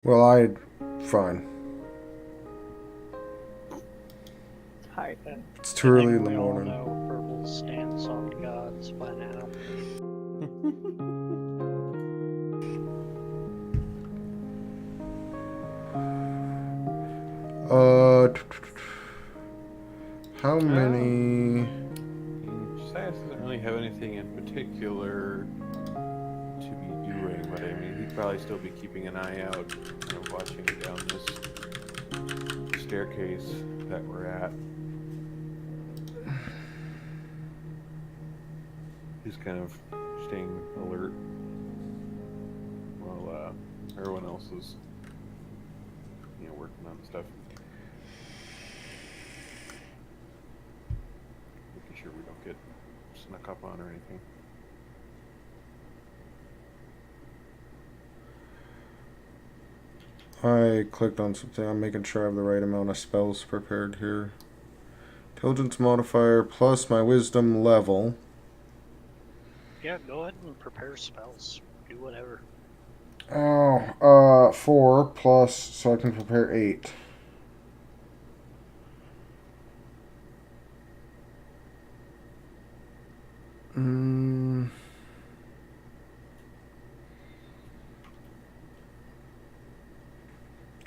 Well, fine. Hi. It's I too early think in the we all morning. know Purple's stance on gods by now. How many? Josias doesn't really have anything in particular to be doing, but I mean, he'd probably still be keeping an eye out, kind of watching down this staircase that we're at. He's kind of staying alert while everyone else is, working on stuff. Making sure we don't get snuck up on or anything. I clicked on something. I'm making sure I have the right amount of spells prepared here. Intelligence modifier plus my wisdom level. Yeah, go ahead and prepare spells. Do whatever. Oh, 4 plus, so I can prepare 8.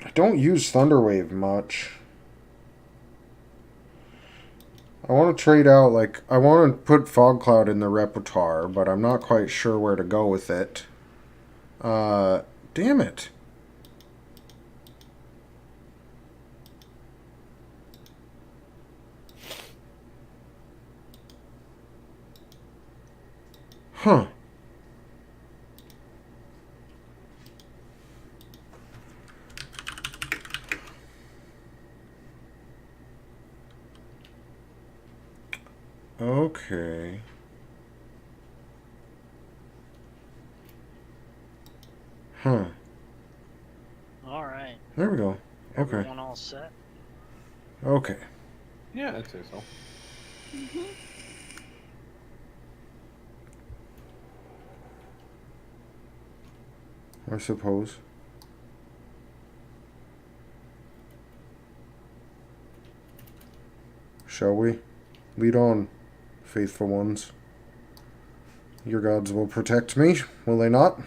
I don't use Thunderwave much. I want to trade out, I want to put Fog Cloud in the repertoire, but I'm not quite sure where to go with it. Damn it. Huh. Okay. Huh. Alright. There we go. Okay. Everyone all set? Okay. Yeah, I'd say so. I suppose. Shall we? Lead on, faithful ones. Your gods will protect me, will they not?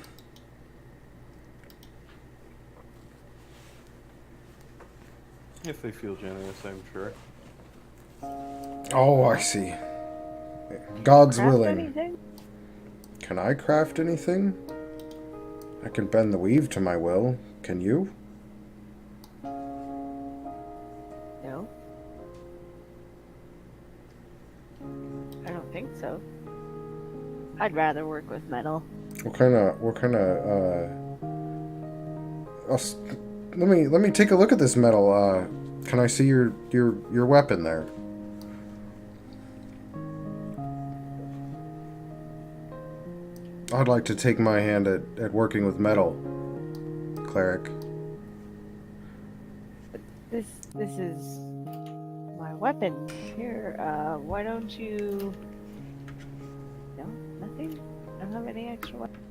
If they feel generous, I'm sure. Oh, I see. God's Craft willing. anything? Can I craft anything? I can bend the weave to my will. Can you? No. I don't think so. I'd rather work with metal. Let me take a look at this metal. Can I see your weapon there? I'd like to take my hand at working with metal, cleric. This is my weapon. Here, why don't you... No? Nothing? I don't have any extra weapons.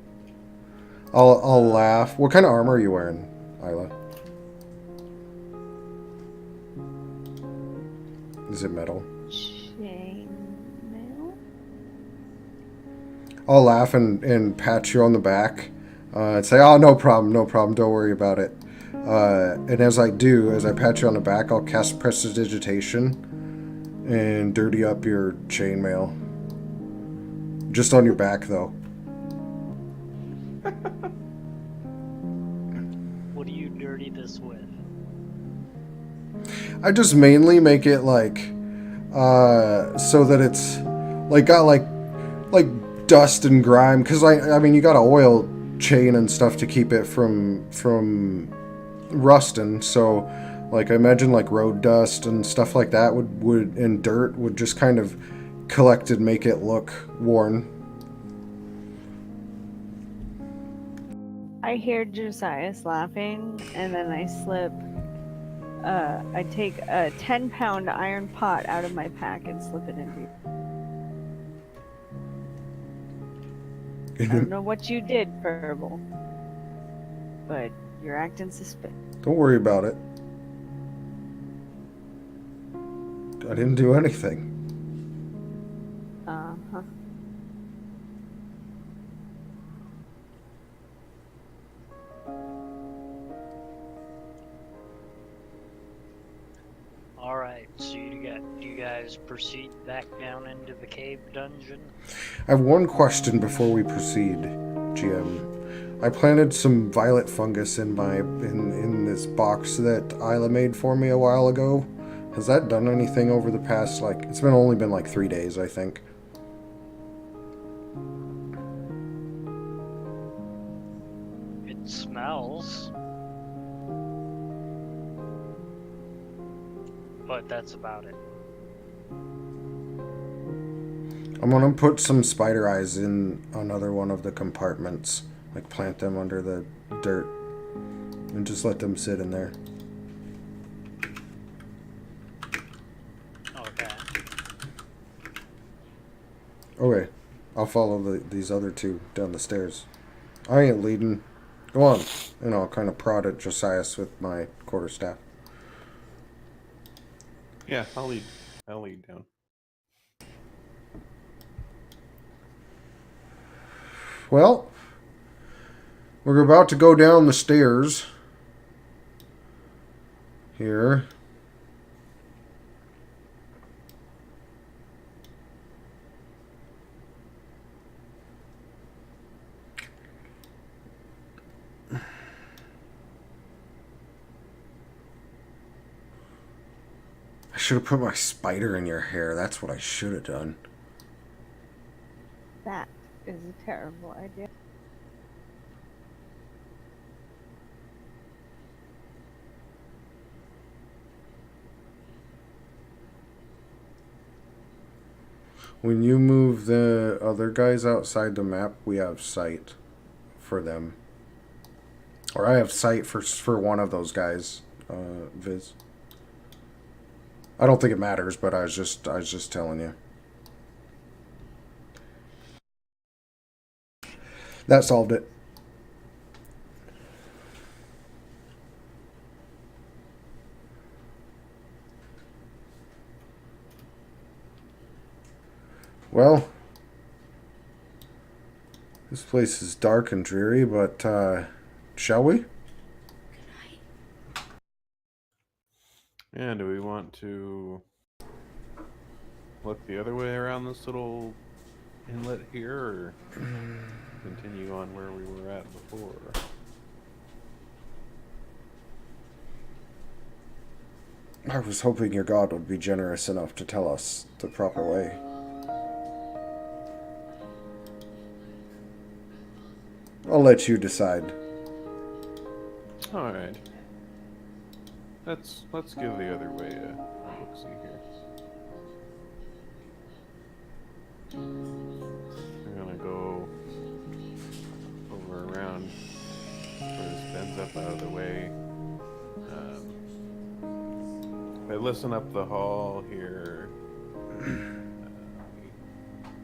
I'll laugh. What kind of armor are you wearing, Isla? Is it metal? Chainmail? I'll laugh and pat you on the back and say, "Oh, no problem, don't worry about it." And as I do, as I pat you on the back, I'll cast Prestidigitation and dirty up your chainmail. Just on your back, though. What do you dirty this with? I just mainly make it so that it's got like dust and grime, because I mean you got a oil chain and stuff to keep it from rusting, so I imagine road dust and stuff like that would and dirt would just kind of collect and make it look worn. I hear Josias laughing, and then I slip. I take a 10-pound iron pot out of my pack and slip it into. I don't know what you did, Purple, but You're acting suspicious. Don't worry about it. I didn't do anything. Uh-huh. Alright, so you guys proceed back down into the cave dungeon? I have one question before we proceed, GM. I planted some violet fungus in this box that Isla made for me a while ago. Has that done anything over the past, like, it's only been like 3 days, I think. It smells. But that's about it. I'm gonna put some spider eyes in another one of the compartments. Like, plant them under the dirt. And just let them sit in there. Okay. Okay. I'll follow these other two down the stairs. I ain't leading. Go on. And I'll kind of prod at Josias with my quarterstaff. Yeah, I'll lead down. Well, we're about to go down the stairs. Here. I should have put my spider in your hair. That's what I should have done. That is a terrible idea. When you move the other guys outside the map, we have sight for them. Or I have sight for one of those guys, Viz. I don't think it matters, but I was just telling you. That solved it. Well, this place is dark and dreary, but shall we? Yeah, do we want to look the other way around this little inlet here, or continue on where we were at before? I was hoping your god would be generous enough to tell us the proper way. I'll let you decide. All right. Let's give the other way a look-see here. We're gonna go over around where this bends up out of the way. If I listen up the hall here,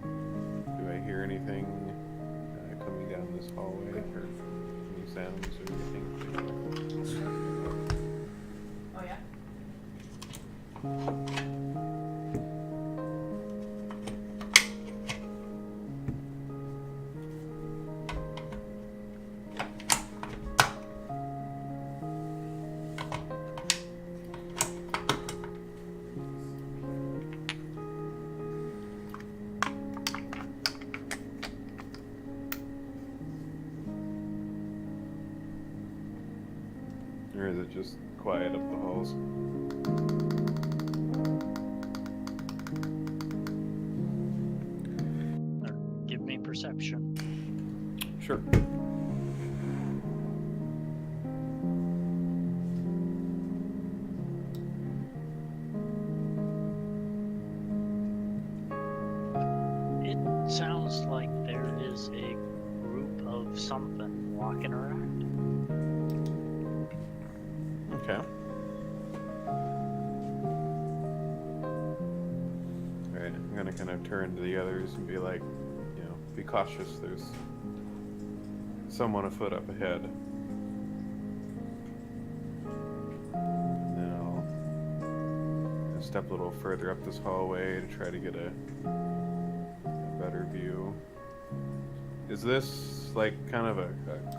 do I hear anything coming down this hallway, or any sounds or anything? Oh yeah? Or is it just quiet up the halls? Or give me perception. Sure. It sounds like there is a group of something walking around. Okay. Alright, I'm gonna kind of turn to the others and be like, you know, be cautious, there's someone afoot up ahead. step a little further up this hallway to try to get a better view. Is this like kind of a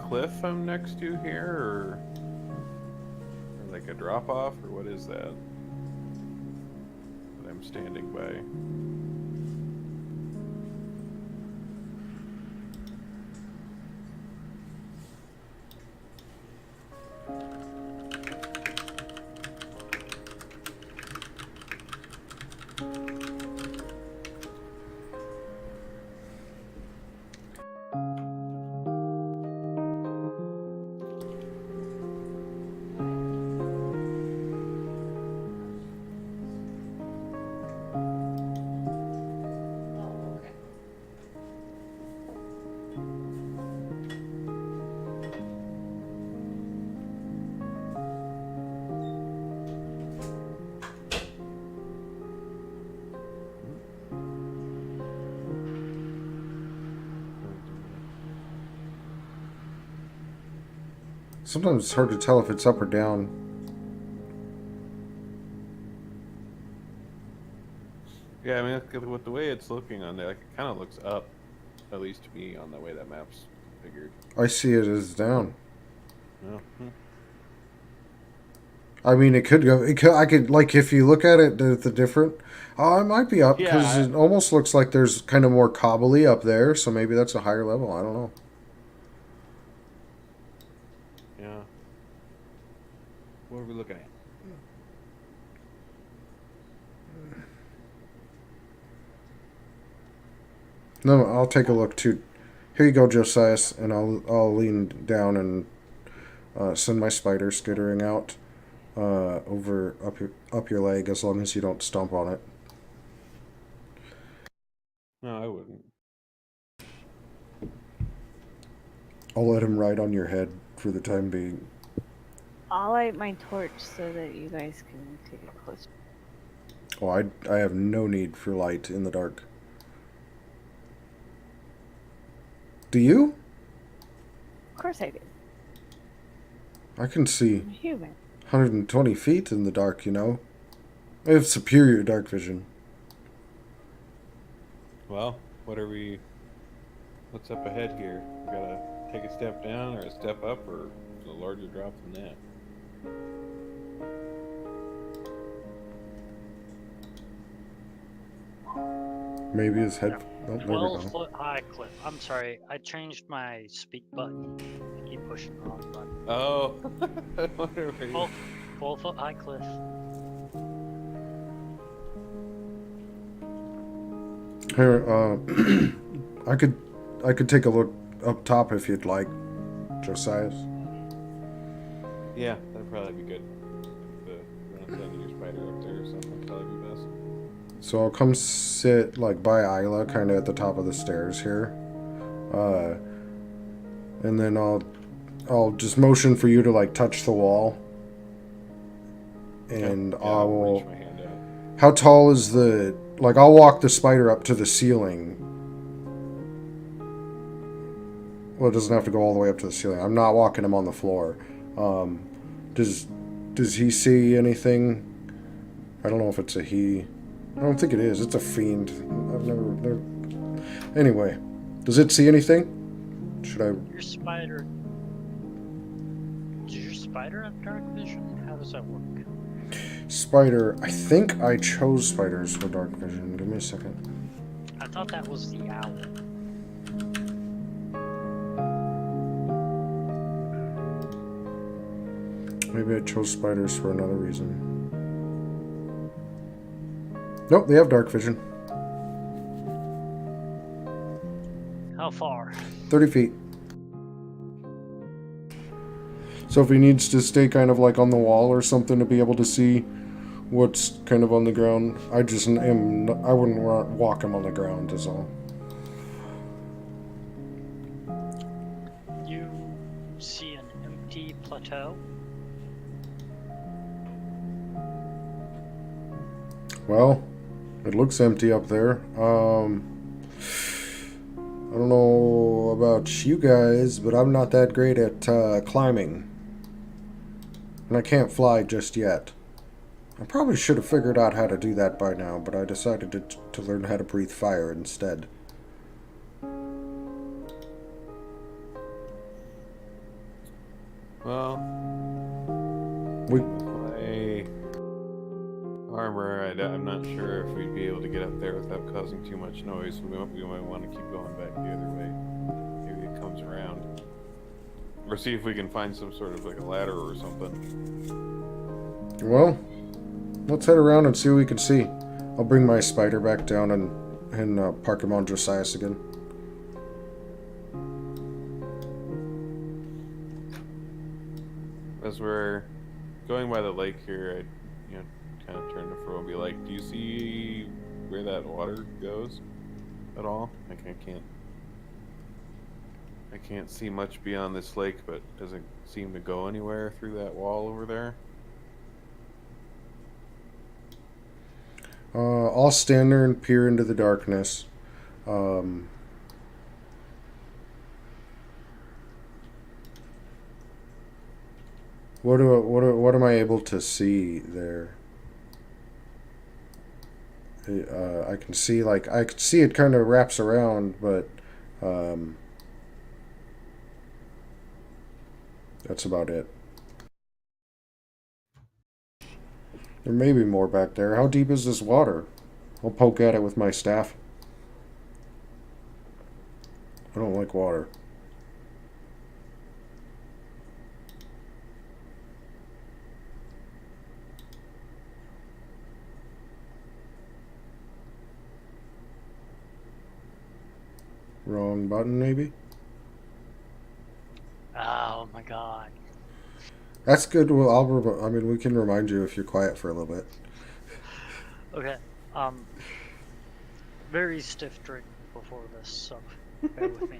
cliff I'm next to here, or like a drop off, or what is that I'm standing by? Oh, okay. Sometimes it's hard to tell if it's up or down. Yeah, I mean, with the way it's looking on there, like, it kind of looks up, at least to me, on the way that map's figured. I see it as down. Yeah. I mean, it could go. It could. I could like if you look at it, the different. Oh, it might be up because Yeah, it almost looks like there's kind of more cobbly up there. So maybe that's a higher level. I don't know. Yeah. What are we looking at? No, I'll take a look too. Here you go, Josias, and I'll lean down and send my spider skittering out over up your leg as long as you don't stomp on it. No, I wouldn't. I'll let him ride on your head for the time being. I'll light my torch so that you guys can take it closer. Oh, I have no need for light in the dark. Do you? Of course I do. I can see I'm human. 120 feet in the dark, you know. I have superior dark vision. Well, what's up ahead here? We gotta take a step down or a step up, or a larger drop than that? Maybe his head. Oh, there we 12 go. foot high cliff. I'm sorry, I changed my speak button. I keep pushing the wrong button. Oh, I wonder where you... 12 foot high cliff. Here, I could take a look up top if you'd like, Josias. Yeah, that'd probably be good. Sending your spider up there or something would probably be best. So I'll come sit like by Isla, kind of at the top of the stairs here, and then I'll just motion for you to like touch the wall, and Yeah, I I'll will. reach my hand out. How tall is the? Like I'll walk the spider up to the ceiling. Well, it doesn't have to go all the way up to the ceiling. I'm not walking him on the floor. Does he see anything? I don't know if it's a he. I don't think it is. It's a fiend. I've never. Anyway, does it see anything? Should I? Your spider. Does your spider have dark vision? How does that work? Spider. I think I chose spiders for dark vision. Give me a second. I thought that was the owl. Maybe I chose spiders for another reason. Nope, they have dark vision. How far? 30 feet. So if he needs to stay kind of like on the wall or something to be able to see what's kind of on the ground, I wouldn't walk him on the ground is all. You see an empty plateau? Well, it looks empty up there. I don't know about you guys, but I'm not that great at climbing. And I can't fly just yet. I probably should have figured out how to do that by now, but I decided to learn how to breathe fire instead. Well, We my armor, I'm not sure if we'd be able to get up there without causing too much noise. We might want to keep going back the other way. Maybe it comes around. Or see if we can find some sort of like a ladder or something. Well, let's head around and see what we can see. I'll bring my spider back down and park him on Josias again. As we're going by the lake here, I kind of turn to Fro and be like, "Do you see where that water goes at all? Like I can't see much beyond this lake, but doesn't seem to go anywhere through that wall over there." I'll stand there and peer into the darkness. What am I able to see there? I can see I can see it kind of wraps around, but that's about it. There may be more back there. How deep is this water? I'll poke at it with my staff. I don't like water. Wrong button, maybe? Oh my god. That's good. Well, I mean, we can remind you if you're quiet for a little bit. Okay. Very stiff drink before this, so bear with me.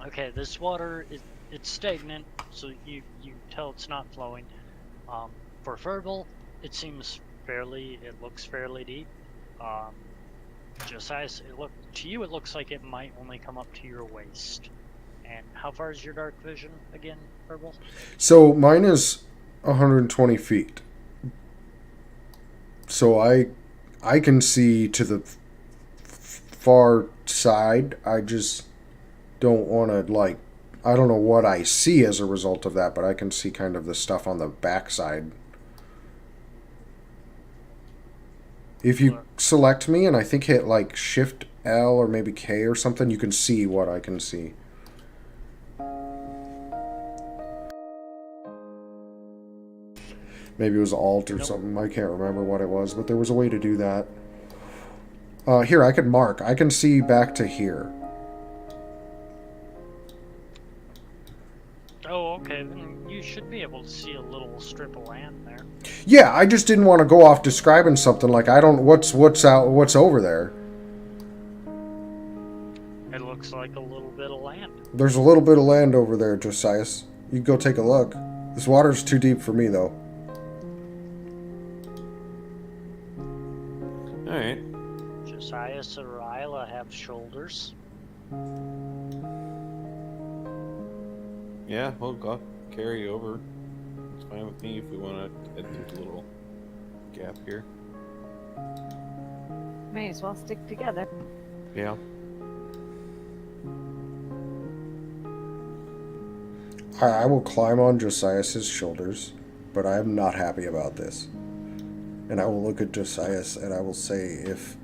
Okay, this water it's stagnant, so you tell it's not flowing. For Verbal, it looks fairly deep. Josias, to you it looks like it might only come up to your waist. And how far is your dark vision again, Verbal? So mine is 120 feet. So I can see to the far side. I just don't want to I don't know what I see as a result of that, but I can see kind of the stuff on the backside. If you select me and I think hit Shift L or maybe K or something, you can see what I can see. Maybe it was Alt or something. I can't remember what it was, but there was a way to do that. Here, I can mark. I can see back to here. Oh, okay. Then you should be able to see a little strip of land there. Yeah, I just didn't want to go off describing something like I don't what's over there. It looks like a little bit of land. There's a little bit of land over there, Josias. You go take a look. This water's too deep for me though. All right. Josias and Ryla have shoulders. Yeah, I'll carry over. It's fine with me if we want to head through the little gap here. May as well stick together. Yeah. I will climb on Josias' shoulders, but I am not happy about this. And I will look at Josias and I will say, if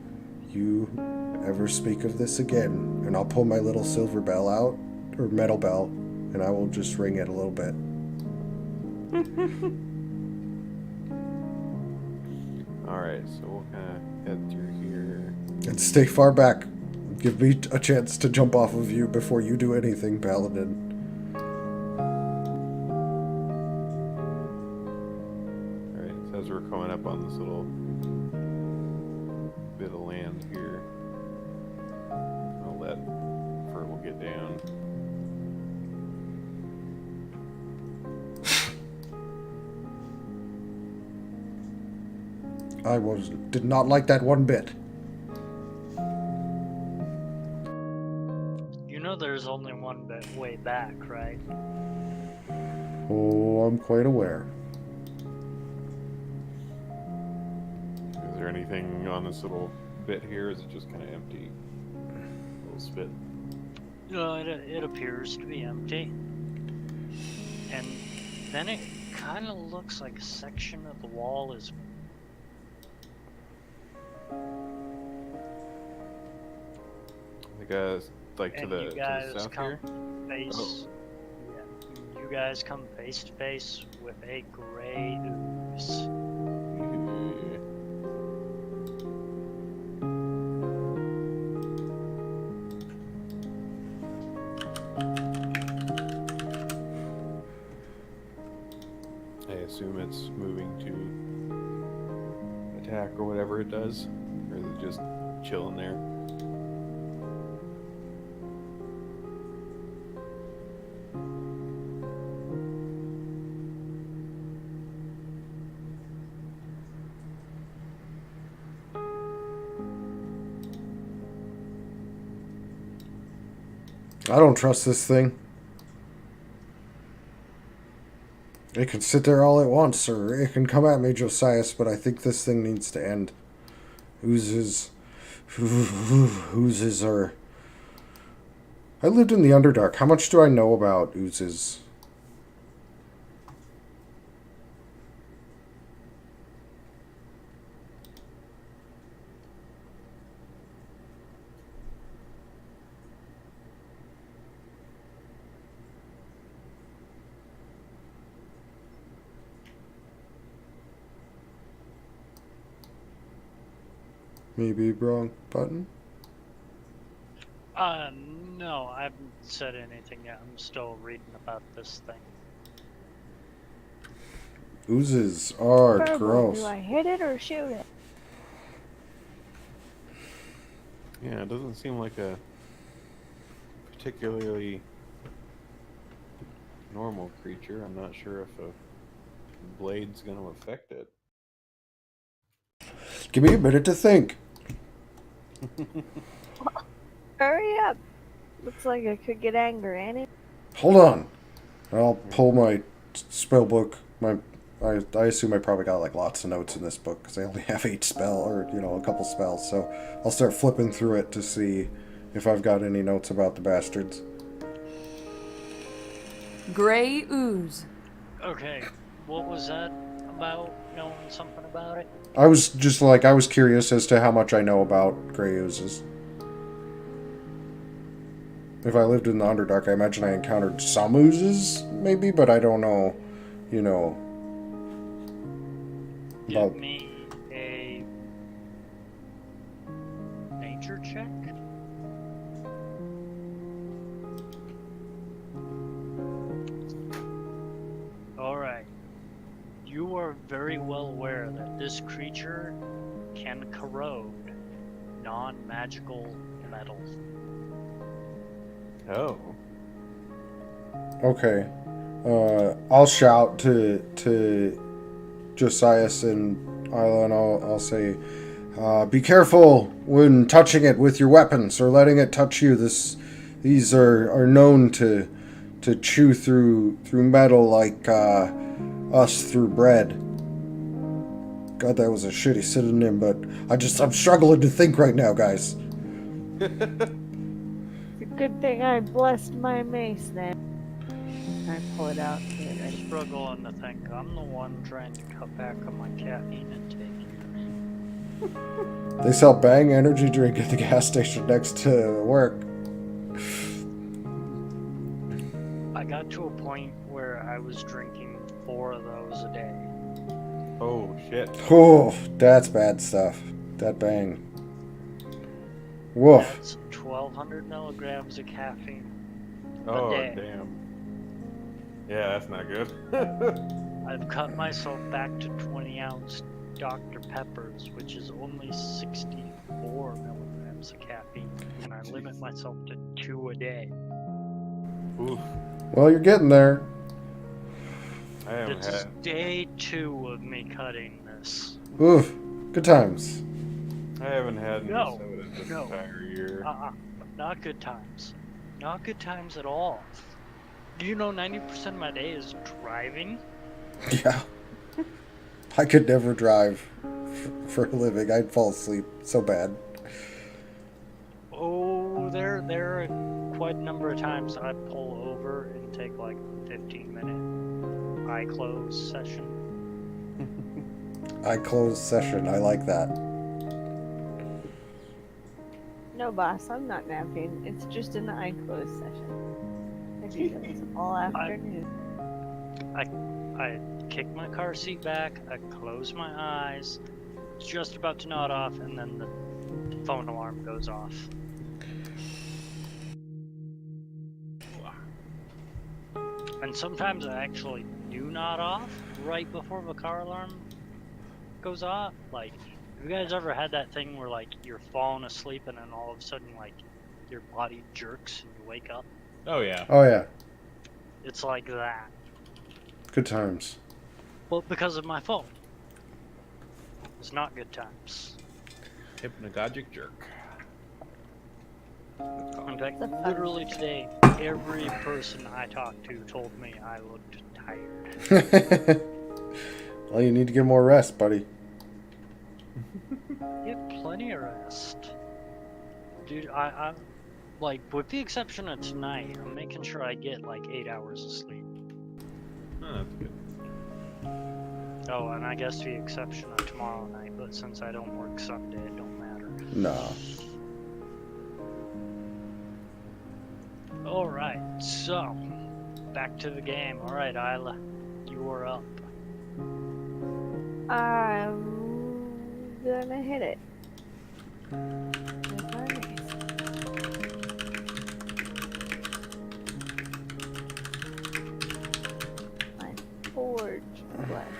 you ever speak of this again, and I'll pull my little silver bell out, or metal bell, and I will just ring it a little bit. Alright, so we'll kind of head through here. And stay far back. Give me a chance to jump off of you before you do anything, Paladin. Alright, so as we're coming up on this little bit of land here, I'll let Fergal get down. I did not like that one bit. You know there's only one way back, right? Oh, I'm quite aware. Is there anything on this little bit here? Is it just kind of empty? Little spit. It appears to be empty. And then it kind of looks like a section of the wall is... I guess, like to And the you guys south come here? face... Yeah, you guys come face to face with a gray ooze. I assume it's moving to attack or whatever it does, or is it just chilling there? I don't trust this thing. It can sit there all it wants, or it can come at me, Josias, but I think this thing needs to end. Oozes are... I lived in the Underdark. How much do I know about oozes? Maybe wrong button? No, I haven't said anything yet. I'm still reading about this thing. Oozes are Purple, gross. do I hit it or shoot it? Yeah, it doesn't seem like a particularly normal creature. I'm not sure if a blade's going to affect it. Give me a minute to think. Hurry up! Looks like I could get angry, ain't it? Hold on. I'll pull my spell book. I assume I probably got like lots of notes in this book because I only have 8 a couple spells. So I'll start flipping through it to see if I've got any notes about the bastards. Gray ooze. Okay, what was that about? Knowing something about it? I was just like, I was curious as to how much I know about gray oozes. If I lived in the Underdark, I imagine I encountered some oozes, maybe, but I don't know, Give me a nature check. Alright. You are very well aware that this creature can corrode non-magical metal. Oh. Okay. I'll shout to Josias and Isla, and I'll say, be careful when touching it with your weapons or letting it touch you. These are known to chew through metal like us through bread. God, that was a shitty synonym, but I'm struggling to think right now, guys. It's a good thing I blessed my mace then. I pull it out. Get it ready. Struggling to think. I'm the one trying to cut back on my caffeine intake. They sell Bang energy drink at the gas station next to work. I got to a point where I was drinking 4 of those a day. Oh, shit. Oh, that's bad stuff. That Bang. Woof. That's 1,200 milligrams of caffeine Oh, a day. damn. Yeah, that's not good. I've cut myself back to 20-ounce Dr. Peppers, which is only 64 milligrams of caffeine, and I limit myself to 2 a day. Oof. Well, you're getting there. I haven't This is had. day 2 of me cutting this. Oof. Good times. I haven't had any No, soda this no. entire year. Not good times. Not good times at all. You know, 90% of my day is driving. Yeah. I could never drive for a living. I'd fall asleep so bad. Oh, there are quite a number of times I pull over and take like 15-minute eye close session. I close session. I like that. No, boss, I'm not napping. It's just an eye close session. I do this all afternoon. I kick my car seat back, I close my eyes, just about to nod off, and then the phone alarm goes off. And sometimes I actually do nod off right before the car alarm goes off. Like, have you guys ever had that thing where, like, you're falling asleep and then all of a sudden, like, your body jerks and you wake up? Oh yeah. Oh, yeah. It's like that. Good times. But because of my phone. It's not good times. Hypnagogic jerk. In fact, It's a fun- literally today, every person I talked to told me I looked tired. Well, you need to get more rest, buddy. Get plenty of rest. Dude, I'm like, with the exception of tonight, I'm making sure I get like 8 hours of sleep. Oh, that's good. Oh, and I guess the exception of tomorrow night, but since I don't work Sunday, it don't matter. No. Alright, so, back to the game. Alright, Isla, you are up. I'm gonna hit it. With my mace. My forge blessed.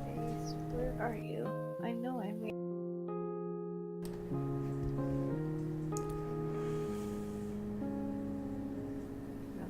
Mace, where are you? I know I made. No.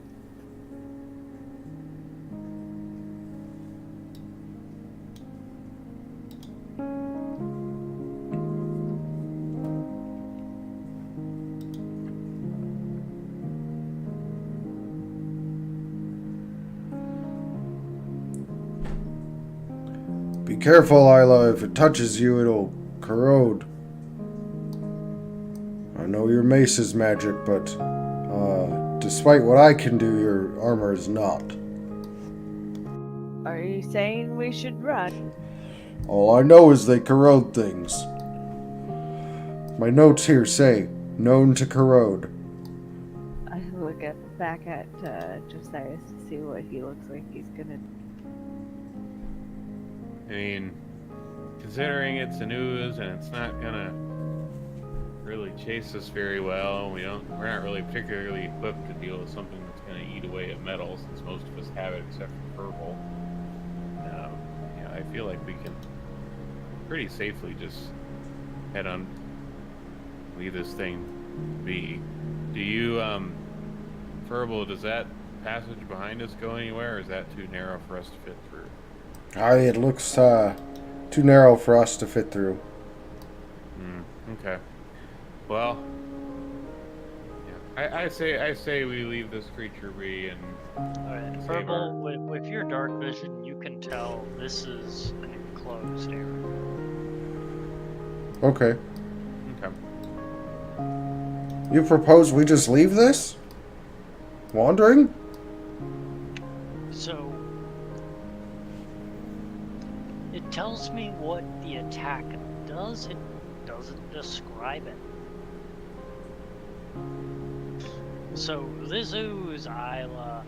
Be careful, Isla. If it touches you, it'll corrode. I know your mace is magic, but despite what I can do, your armor is not. Are you saying we should run? All I know is they corrode things. My notes here say, known to corrode. I look back at Josias to see what he looks like he's gonna. I mean, considering it's an ooze and it's not gonna really chase us very well, we're not really particularly equipped to deal with something that's gonna eat away at metal, since most of us have it except for purple. Yeah, I feel like we can pretty safely just head on, leave this thing be. Do you, Furble, does that passage behind us go anywhere, or is that too narrow for us to fit through? It looks too narrow for us to fit through. Okay. Well, yeah. I say we leave this creature be and Alright, save Purple, with your dark vision, you can tell this is an enclosed area. Okay. Okay. You propose we just leave this? Wandering? So, it tells me what the attack does, it doesn't describe it. So, this ooze, Isla,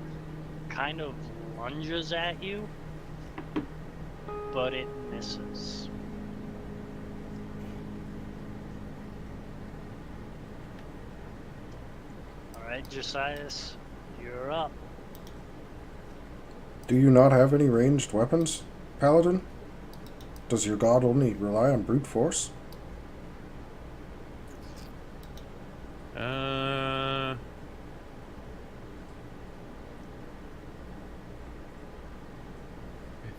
kind of lunges at you, but it misses. Alright, Josias, you're up. Do you not have any ranged weapons, Paladin? Does your god only rely on brute force? I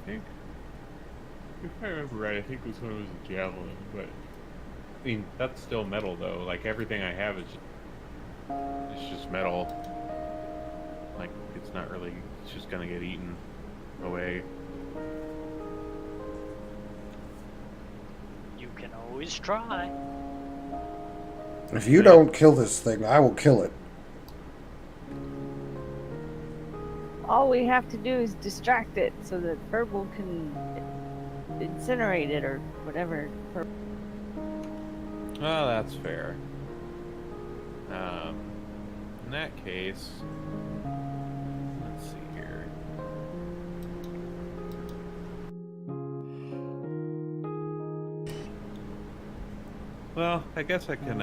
think, if I remember right, I think this one was a javelin, but I mean that's still metal though. Like everything I have is just metal. Like it's not really. It's just gonna get eaten away. You can always try. If you don't kill this thing, I will kill it. All we have to do is distract it so that Purple can incinerate it or whatever. Well, that's fair. In that case, let's see here. Well, I guess I can,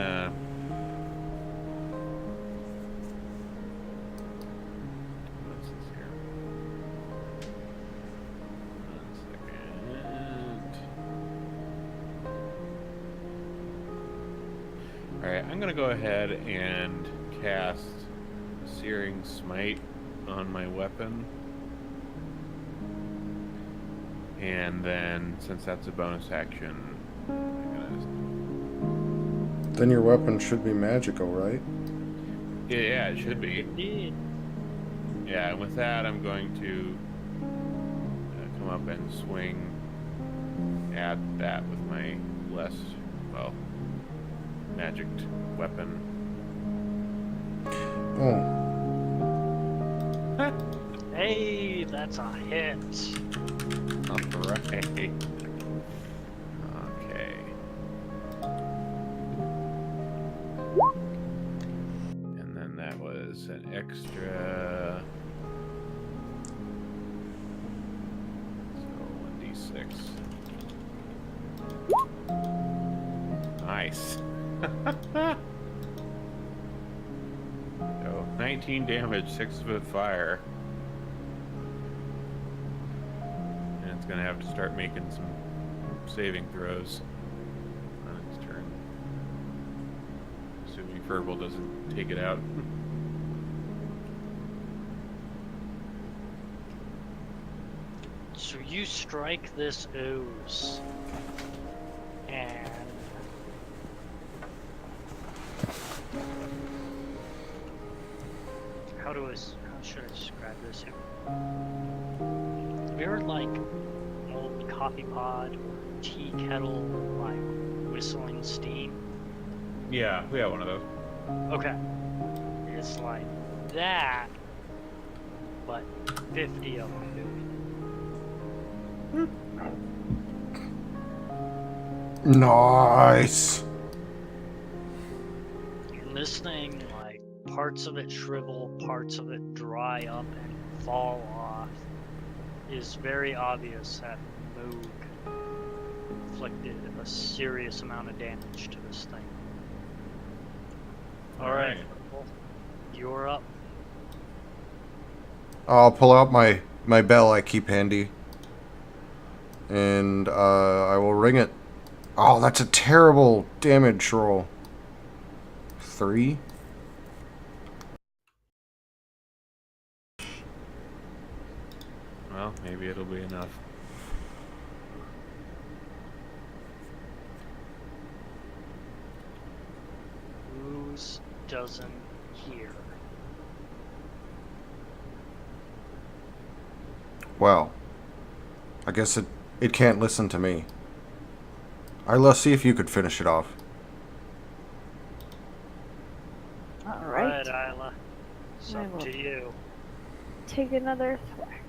what's this here? One second. Alright, I'm gonna go ahead and cast Searing Smite on my weapon. And then, since that's a bonus action, I'm gonna... Then your weapon should be magical, right? Yeah, it should be. Indeed. Yeah, and with that, I'm going to come up and swing at that with my less, well, magicked weapon. Oh. Hey, that's a hit. Alright. Okay. And then that was an extra. So 1d6. Nice. So 19 damage, 6-foot fire. And it's gonna have to start making some saving throws on its turn. Assuming Furball doesn't take it out. So you strike this ooze, and how should I describe this? Have you heard like an old coffee pod or tea kettle like whistling steam? Yeah, we got one of those. Okay, it's like that, but 50 of them doing Nice. it. And this thing, like, parts of it shrivel, parts of it dry up and fall off. Is very obvious that Moog inflicted a serious amount of damage to this thing. Alright, you're up. I'll pull out my bell I keep handy. And I will ring it. Oh, that's a terrible damage roll. 3? Well, maybe it'll be enough. Ooze doesn't hear. Well, I guess it can't listen to me. Alright, let's see if you could finish it off. Alright. Alright, Isla. It's I up will. to you. Take another thwack.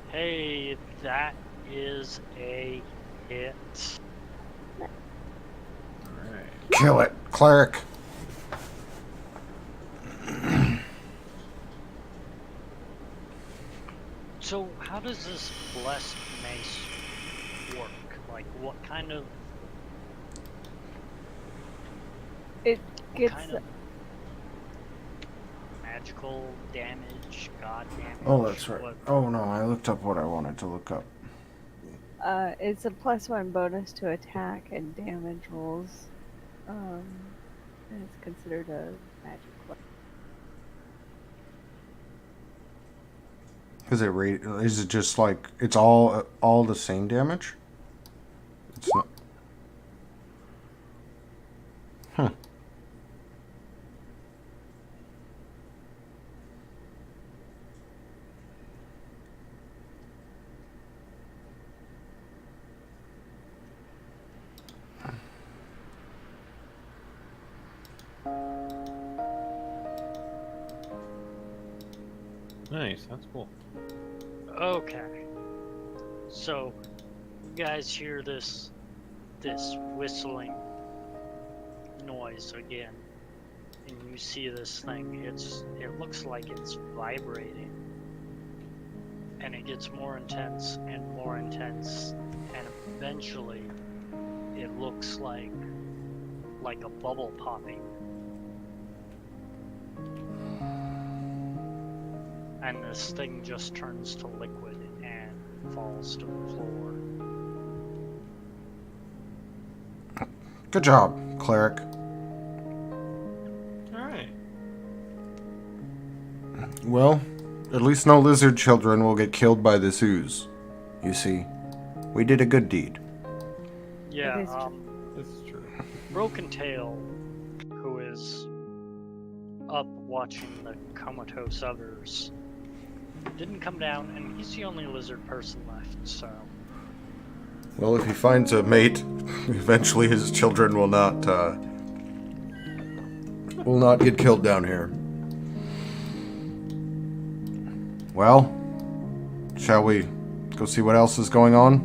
Hey, that is a hit. Alright. Kill it, cleric. So, how does this blessed mace work? Like, what kind of It gets kind of magical damage, god damage? Oh, that's right. What- Oh no, I looked up what I wanted to look up. it's a +1 bonus to attack and damage rolls. And it's considered a magic weapon. Is it just like it's all the same damage? It's not. Nice, that's cool. Okay. So, you guys hear this whistling noise again, and you see this thing. It looks like it's vibrating, and it gets more intense, and eventually, it looks like a bubble popping. And this thing just turns to liquid and falls to the floor. Good job, cleric. Alright. Well, at least no lizard children will get killed by this ooze. You see, we did a good deed. Yeah, is true. This is true. Broken Tail, who is up watching the comatose others, didn't come down, and he's the only lizard person left, so... Well, if he finds a mate, eventually his children will not get killed down here. Well, shall we go see what else is going on?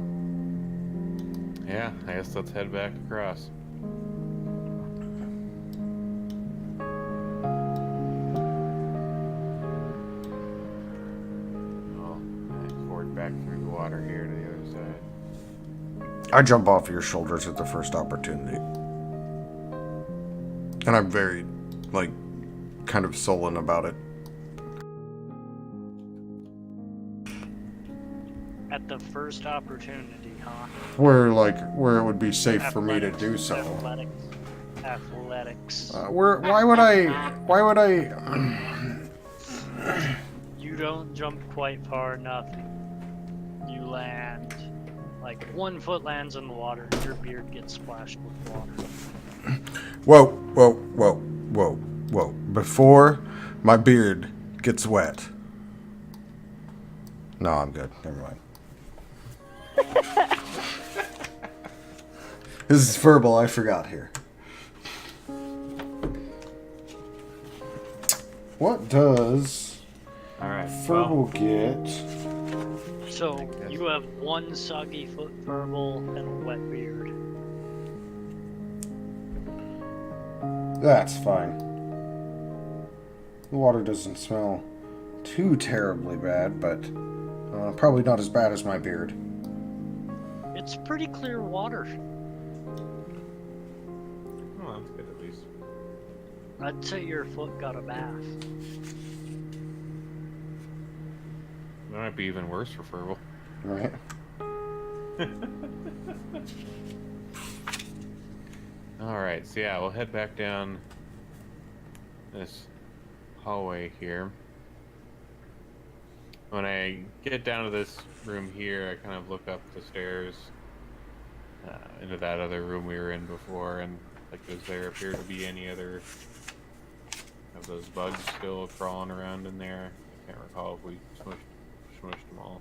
Yeah, I guess let's head back across. Oh, I Ford back through the water here to the other side. I jump off your shoulders at the first opportunity. And I'm very, kind of sullen about it. At the first opportunity, huh? Where it would be safe for me to do so. Athletics. Why would I... You don't jump quite far enough. You land. 1 foot lands in the water, and your beard gets splashed with water. Whoa. Before my beard gets wet. No, I'm good. Never mind. This is verbal, I forgot here. What does Alright. verbal get? So, you have 1 soggy foot verbal and a wet beard. That's fine. The water doesn't smell too terribly bad, but probably not as bad as my beard. It's pretty clear water. Oh, that's good at least. I'd say your foot got a bath. That might be even worse for Furble. Right? Alright, so yeah, we'll head back down this hallway here. When I get down to this room here, I kind of look up the stairs into that other room we were in before, and does there appear to be any other of those bugs still crawling around in there? I can't recall if we smushed them all.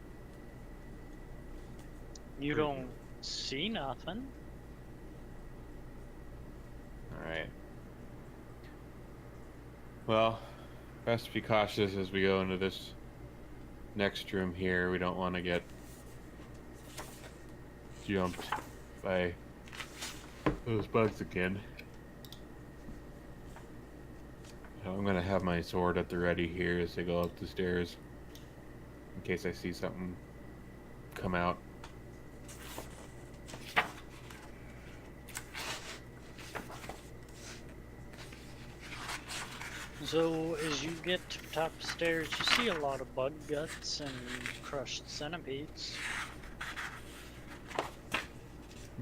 You don't see nothing. Alright. Well, best to be cautious as we go into this next room here. We don't want to get jumped by those bugs again. So I'm going to have my sword at the ready here as I go up the stairs, in case I see something come out. So, as you get to the top of the stairs, you see a lot of bug guts and crushed centipedes.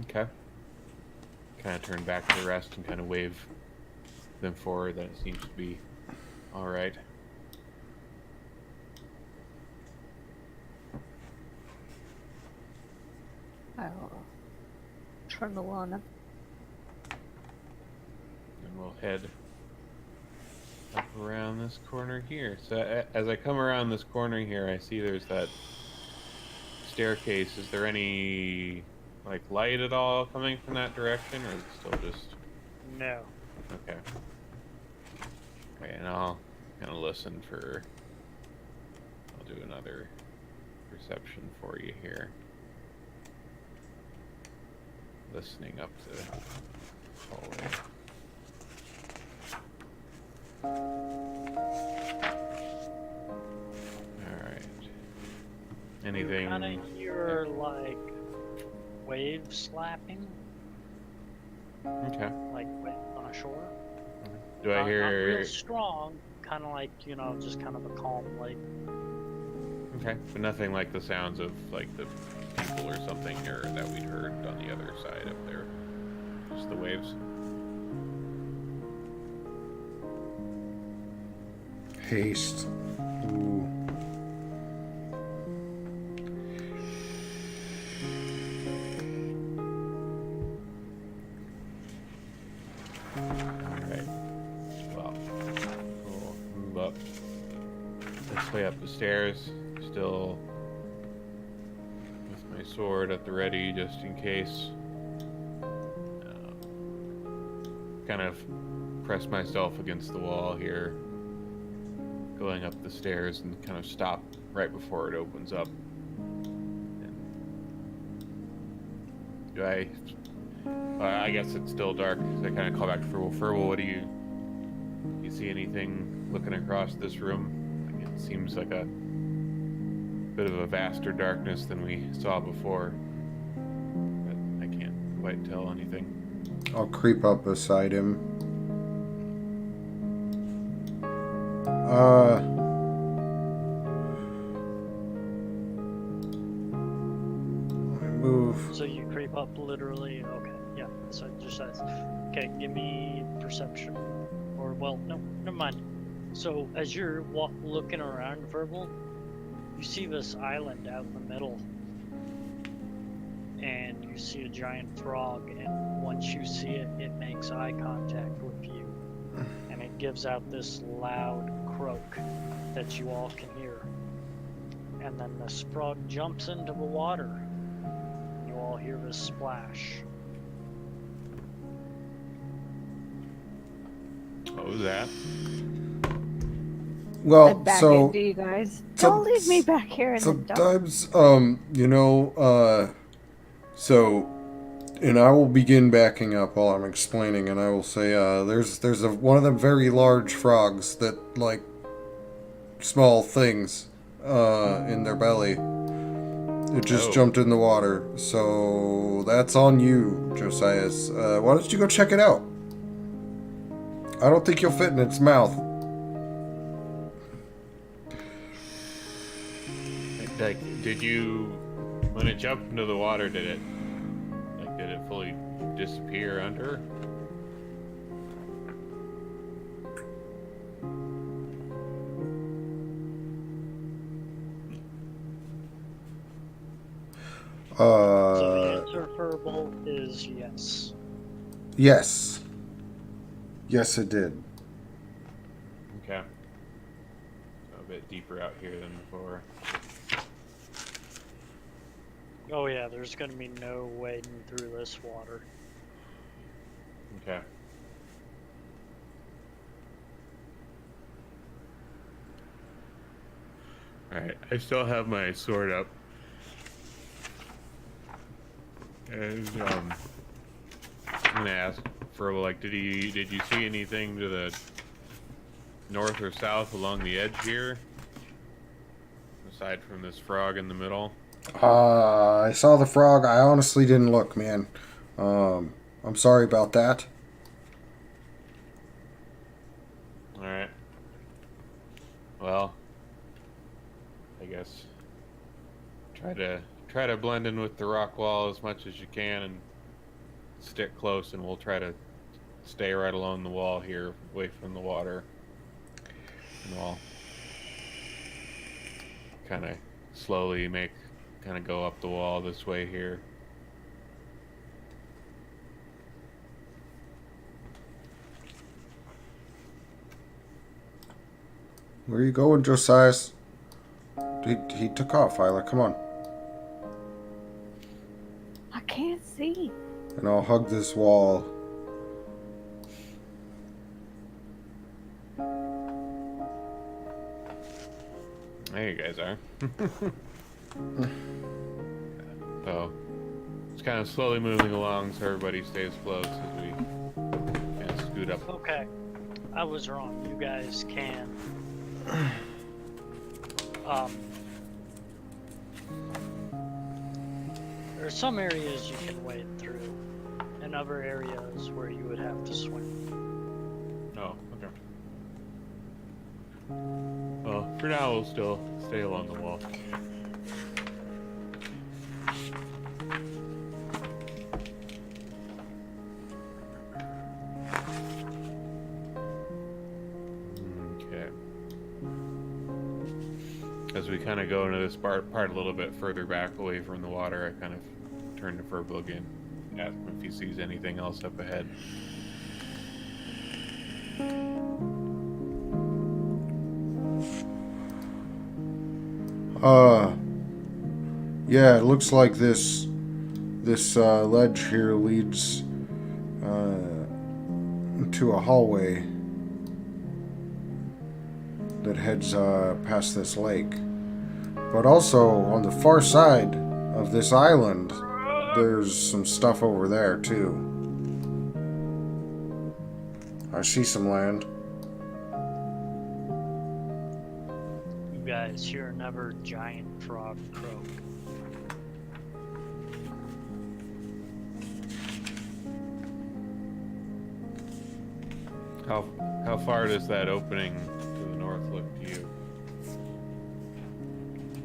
Okay. Kind of turn back to the rest and kind of wave them forward. That seems to be alright. I'll turn the one up. And we'll head up around this corner here. So as I come around this corner here, I see there's that staircase. Is there any light at all coming from that direction, or is it still just... No. Okay. Okay, and I'll kind of listen for. I'll do another perception for you here. Listening up the hallway. Alright. Anything? Kind of hear like waves slapping, Okay. like on a shore. Do I Not hear? real strong, kind of like, you know, just kind of a calm lake. Okay, but nothing like the sounds of like the people or something, or that we'd heard on the other side up there. Just the waves. Haste. Ooh. Alright. Well, we'll move up. This way up the stairs. Still with my sword at the ready just in case. Kind of press myself against the wall here. Going up the stairs and kind of stop right before it opens up. And do I guess it's still dark. So I kind of call back to Furble. Furble, what do you see anything looking across this room? Like it seems like a bit of a vaster darkness than we saw before. But I can't quite tell anything. I'll creep up beside him. I move. So you creep up literally. Okay, yeah. So it just says, okay, give me perception. Or, well, no, never mind. So as you're looking around, Verbal, you see this island out in the middle. And you see a giant frog, and once you see it, it makes eye contact with you. And it gives out this loud croak that you all can hear. And then this frog jumps into the water. You all hear this splash. What was that? Well, I'm back so into you guys. Don't leave me back here in the dark. sometimes, so, and I will begin backing up while I'm explaining, and I will say, there's one of them very large frogs that like small things, in their belly. It just jumped in the water, so that's on you, Josias. Why don't you go check it out? I don't think you'll fit in its mouth. Like, did you, when it jumped into the water, did it fully disappear under? So the answer for Bolt is yes. Yes. Yes, it did. Okay. So a bit deeper out here than before. Oh yeah, there's gonna be no wading through this water. Okay. Alright, I still have my sword up. And, I'm gonna ask for, like, did you see anything to the north or south along the edge here? Aside from this frog in the middle? I saw the frog. I honestly didn't look, man. I'm sorry about that. Alright. Well, I guess try to blend in with the rock wall as much as you can and stick close, and we'll try to stay right along the wall here, away from the water. And we'll kind of slowly go up the wall this way here. Where are you going, Josias? He took off, Isla. Come on. I can't see. And I'll hug this wall. There you guys are. So it's kind of slowly moving along, so everybody stays close as we kind of scoot up. Okay, I was wrong. You guys can. There are some areas you can wade through, and other areas where you would have to swim. Oh, okay. Well, for now we'll still stay along the wall. Okay. As we kind of go into this part a little bit further back away from the water, I kind of turn to Furbo again, ask him if he sees anything else up ahead. Yeah, it looks like this ledge here leads to a hallway that heads past this lake. But also on the far side of this island, there's some stuff over there too. I see some land. You guys hear another giant frog croak. How far does that opening to the north look to you?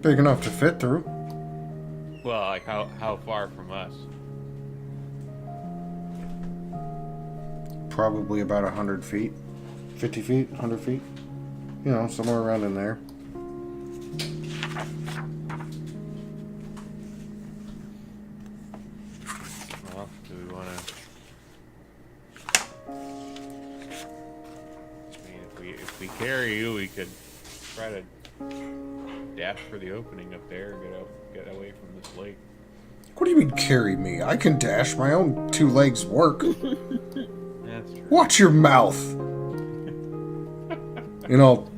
Big enough to fit through. Well, like how far from us? Probably about 100 feet. 50 feet, 100 feet. You know, somewhere around in there. Well, do we want to? I mean, if we carry you, we could try to dash for the opening up there, get away from this lake. What do you mean carry me? I can dash. My own 2 legs work. That's true. Watch your mouth. And I'll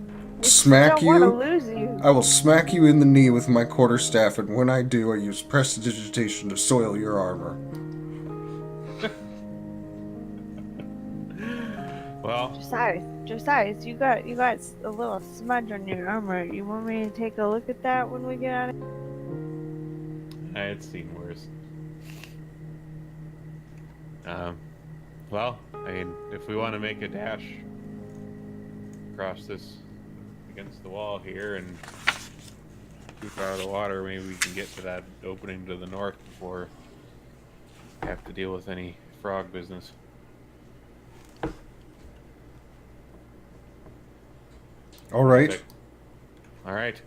smack I don't want to you. lose you. I will smack you in the knee with my quarterstaff, and when I do, I use prestidigitation to soil your armor. Well, Josias, you got a little smudge on your armor. You want me to take a look at that when we get out of here? I had seen worse. Well, I mean, if we want to make a dash across this against the wall here and keep out of the water, maybe we can get to that opening to the north before we have to deal with any frog business. All right. All right,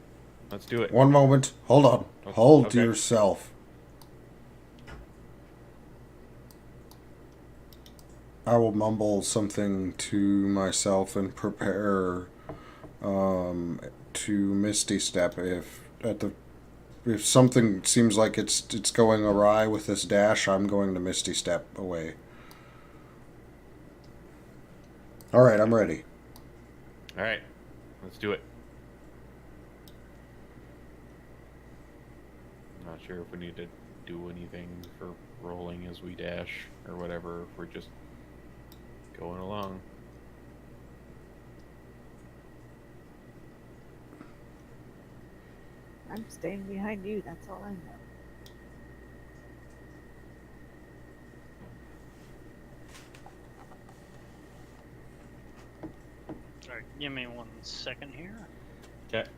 let's do it. One moment. Hold on. Hold Okay. to yourself. I will mumble something to myself and prepare to Misty Step if something seems like it's going awry with this dash. I'm going to Misty Step away. All right, I'm ready. All right, let's do it. I'm not sure if we need to do anything for rolling as we dash or whatever, if we're just going along. I'm staying behind you. That's all I know. Alright, give me 1 second here. Okay.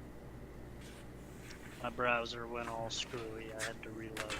My browser went all screwy. I had to reload.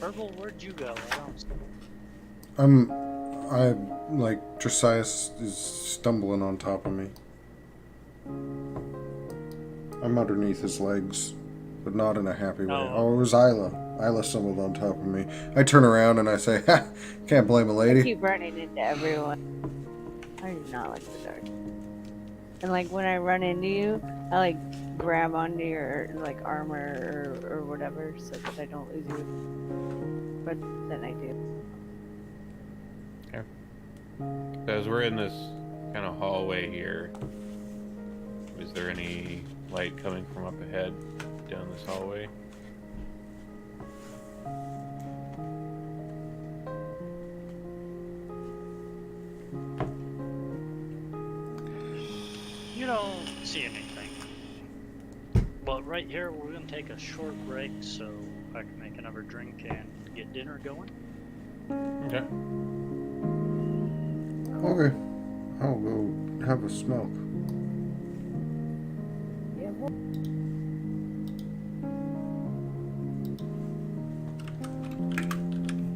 Purple, where'd you go? I don't. I like Josias is stumbling on top of me. I'm underneath his legs, but not in a happy way. Oh. Oh, it was Isla. Isla stumbled on top of me. I turn around and I say, "Ha! Can't blame a I lady." keep running into everyone. I do not like the dark. And like when I run into you, I like grab onto your like armor or whatever so that I don't lose you. But then I do. As we're in this kind of hallway here, is there any light coming from up ahead down this hallway? You don't see anything. But right here, we're gonna take a short break so I can make another drink and get dinner going. Okay. Okay, I'll go have a smoke. Yeah, well,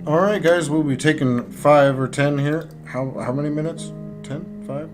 All right, guys, we'll be taking 5 or 10 here. How many minutes? 10? 5?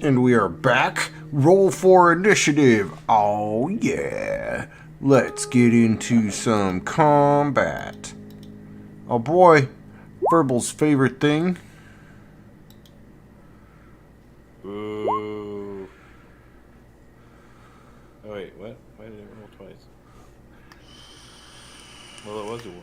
And we are back. Roll for initiative. Oh, yeah. Let's get into some combat. Oh, boy. Verbal's favorite thing. Ooh. Oh, wait, what? Why did it roll twice? Well, it was a 1.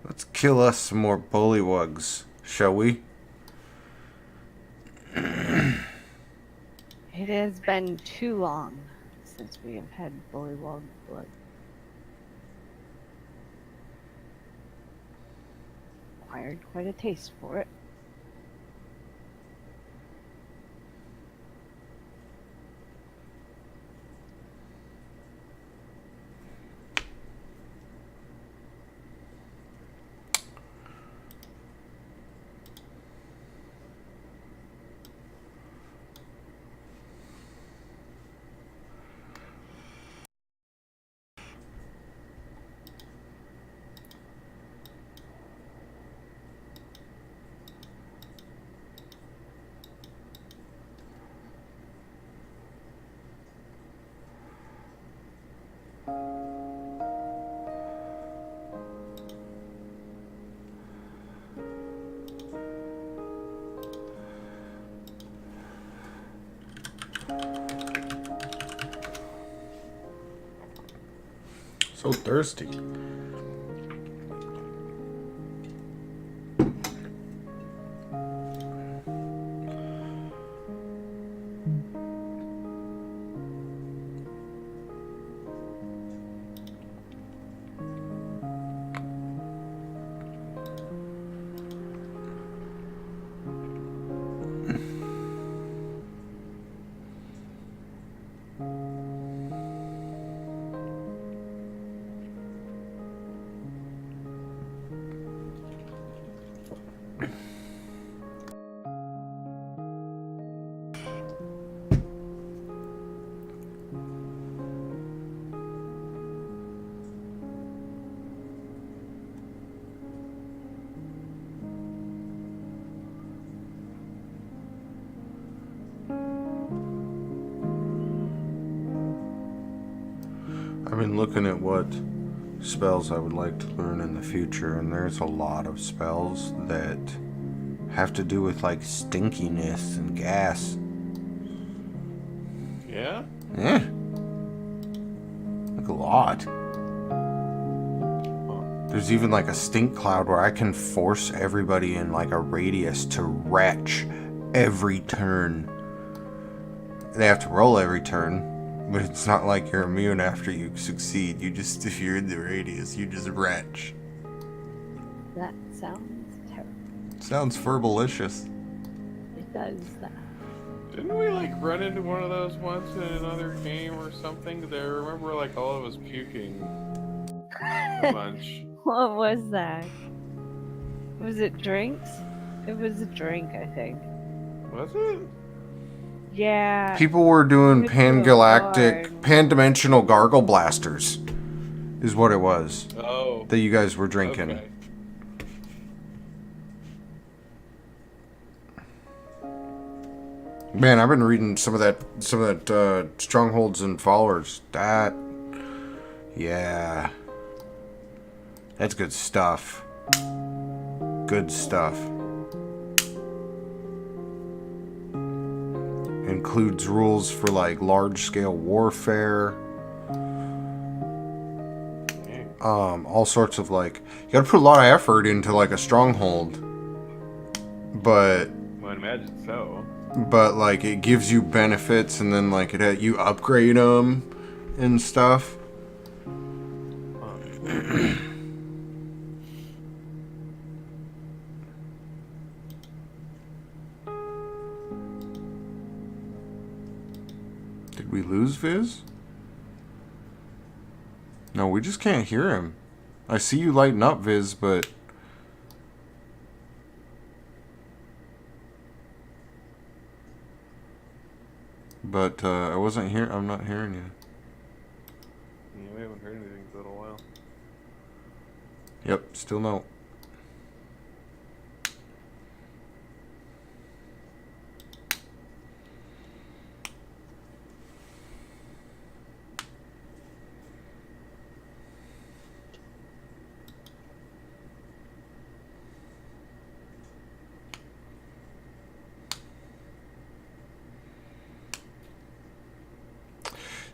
Let's kill us some more bullywugs, shall we? It has been too long since we have had bullywug blood. Acquired quite a taste for it. So thirsty. I've been looking at what spells I would like to learn in the future, and there's a lot of spells that have to do with like stinkiness and gas. Yeah? Yeah. Like a lot. There's even like a stink cloud where I can force everybody in like a radius to retch every turn. They have to roll every turn. But it's not like you're immune after you succeed. You just, if you're in the radius, you just retch. That sounds terrible. Sounds ferbalicious. It does that. Didn't we like run into one of those once in another game or something? Did I remember like all of us puking a bunch? What was that? Was it drinks? It was a drink, I think. Was it? Yeah. People were doing We went to a pan-galactic, bar. pan-dimensional gargle blasters, is what it was, Oh. that you guys were drinking. Okay. Man, I've been reading some of that Strongholds and Followers. That, yeah. That's good stuff. Good stuff. Includes rules for like large-scale warfare. all sorts of like, you gotta put a lot of effort into like a stronghold, but Well, I imagine so. like it gives you benefits, and then like you upgrade them and stuff. Huh. Did we lose Viz? No, we just can't hear him. I see you lighting up, Viz, but I wasn't here. I'm not hearing you. Yeah, we haven't heard anything for a little while. Yep, still no.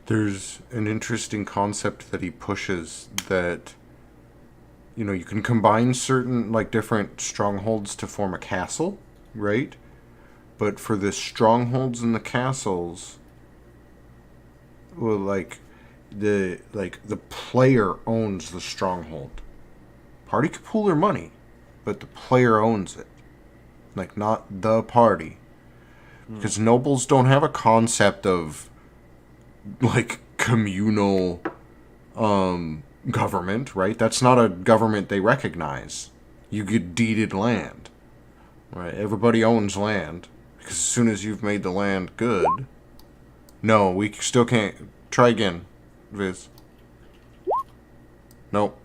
There's an interesting concept that he pushes that, you know, you can combine certain, like, different strongholds to form a castle, right? But for the strongholds and the castles, well, like, the player owns the stronghold. Party can pool their money, but the player owns it. Like, not the party. Because nobles don't have a concept of like communal government, right? That's not a government they recognize. You get deeded land, right? Everybody owns land because as soon as you've made the land good. No, we still can't. Try again, Viz. Nope.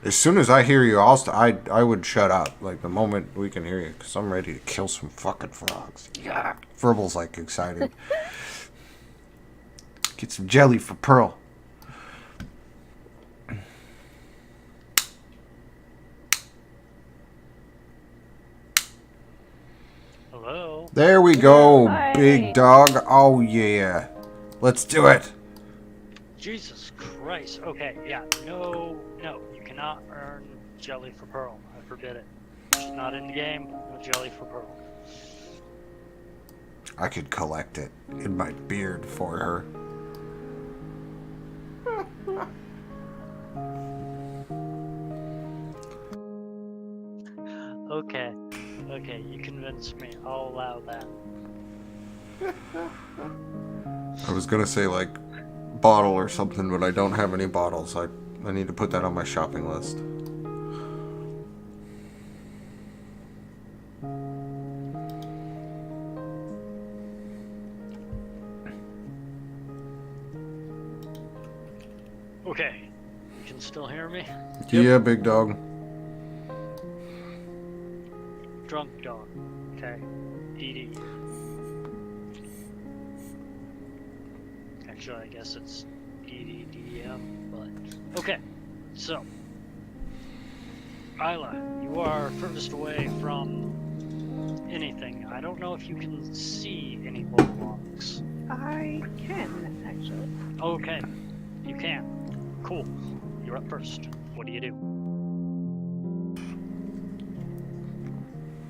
As soon as I hear you, I would shut up. Like, the moment we can hear you. Because I'm ready to kill some fucking frogs. Yeah. Verbal's, like, excited. Get some jelly for Pearl. Hello? There we go, Hi. big dog. Oh, yeah. Let's do it. Jesus Christ. Okay, yeah. No, you cannot earn jelly for Pearl. I forbid it. She's not in the game. No jelly for Pearl. I could collect it in my beard for her. Okay, you convinced me. I'll allow that. I was gonna say, like, bottle or something, but I don't have any bottles. I need to put that on my shopping list. Okay, you can still hear me? Yeah, big dog. Drunk dog. Okay. DD. Actually, I guess it's DDDM, but okay. So, Isla, you are furthest away from anything. I don't know if you can see any blocks. I can, actually. Okay, you can. Cool. You're up first. What do you do?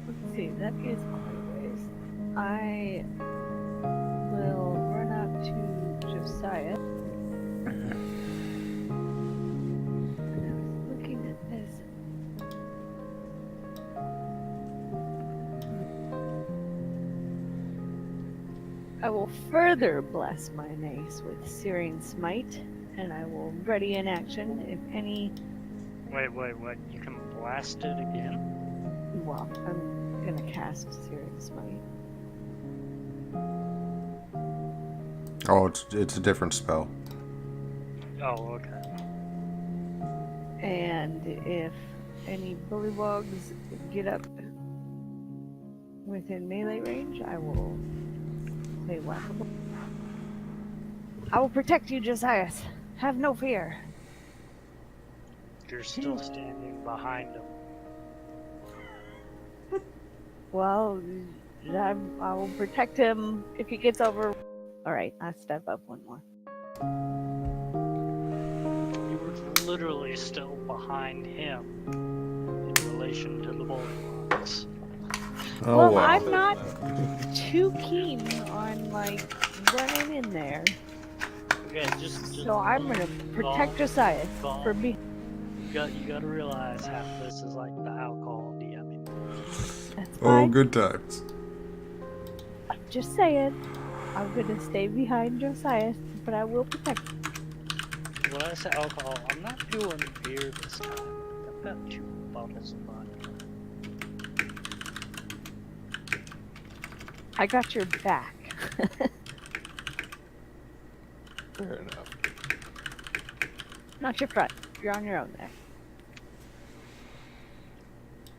Let's see, that is quite a ways. I will run up to Josiah. And I was looking at this. I will further bless my mace with Searing Smite, and I will ready in action if any. Wait, what? You can blast it again? Well, I'm gonna cast Searing Smite. Oh, it's a different spell. Oh, okay. And if any bullywogs get up within melee range, I will play whackable. I will protect you, Josiah. Have no fear. You're still standing behind him. Well, I will protect him if he gets over. All right, I step up one more. You were literally still behind him in relation to the bullywugs. Oh Well, wow. I'm not too keen on like running in there, Okay, just so I'm gonna protect Josiah for me. You gotta realize half of this is like the alcohol DMing. That's Oh, fine. good times. I'm just saying, I'm gonna stay behind Josiah, but I will protect him. When I say alcohol, I'm not doing beer this time. I've got 2 bottles of vodka. I got your back. Fair enough. Not your front. You're on your own there.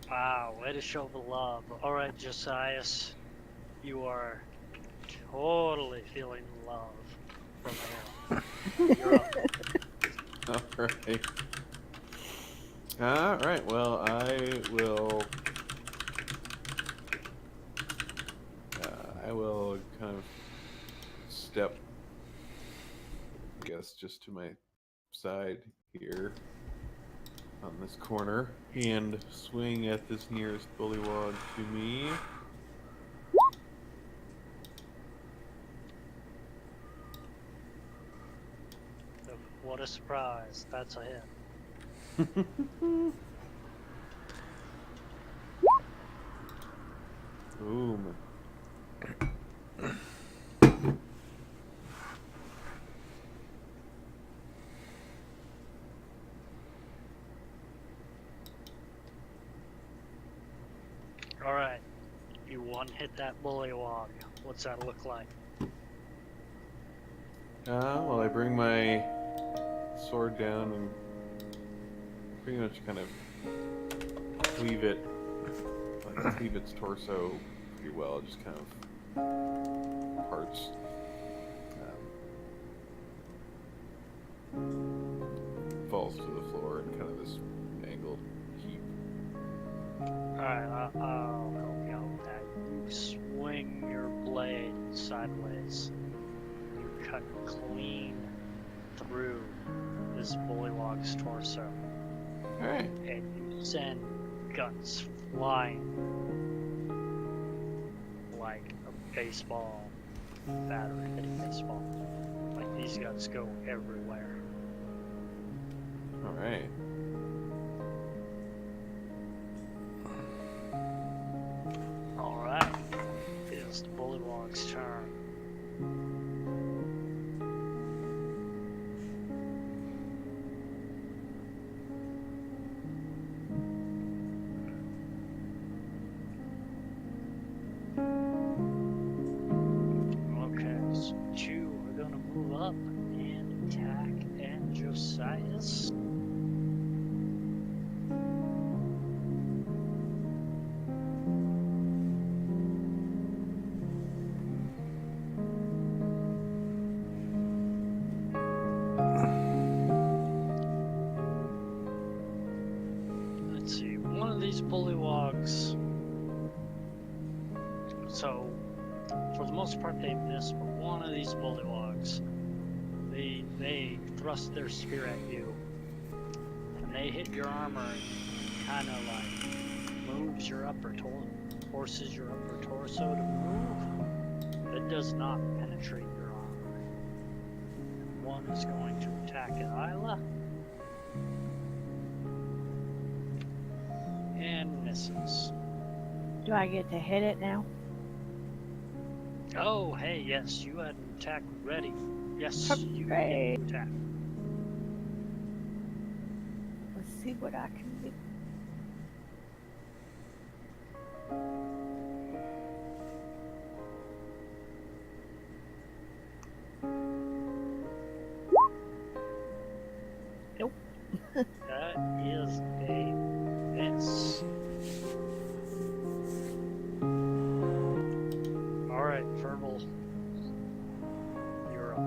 Wow, way to show the love. Alright, Josias, you are totally feeling the love from here. You're up. Alright. Alright, well, I will kind of step, I guess, just to my side here on this corner and swing at this nearest bullywog to me. What a surprise. That's a hit. Boom. Alright, you one hit that bullywog. What's that look like? Well, I bring my sword down and pretty much kind of cleave its torso pretty well. It just kind of parts. Falls to the floor in kind of this angled heap. Alright, I'll help you out with that. You swing your blade sideways. You cut clean through this bullywog's torso. Alright. And you send guts flying like a baseball battery hitting baseball. Like these guts go everywhere. Alright. Alright. It is the bullywog's turn. Okay, so 2 are gonna move up and attack and Josias. Let's see, one of these bullywugs. So, for the most part, they miss, but one of these bullywugs, they thrust their spear at you, and they hit your armor, and kind of like moves your upper torso, forces your upper torso to move. It does not penetrate your armor. One is going to attack at Isla. And misses. Do I get to hit it now? Oh, hey, yes, you had an attack ready. Yes, you Great. get to attack. Let's see what I can do. Nope. That is a miss. Alright, Verbal. You're up.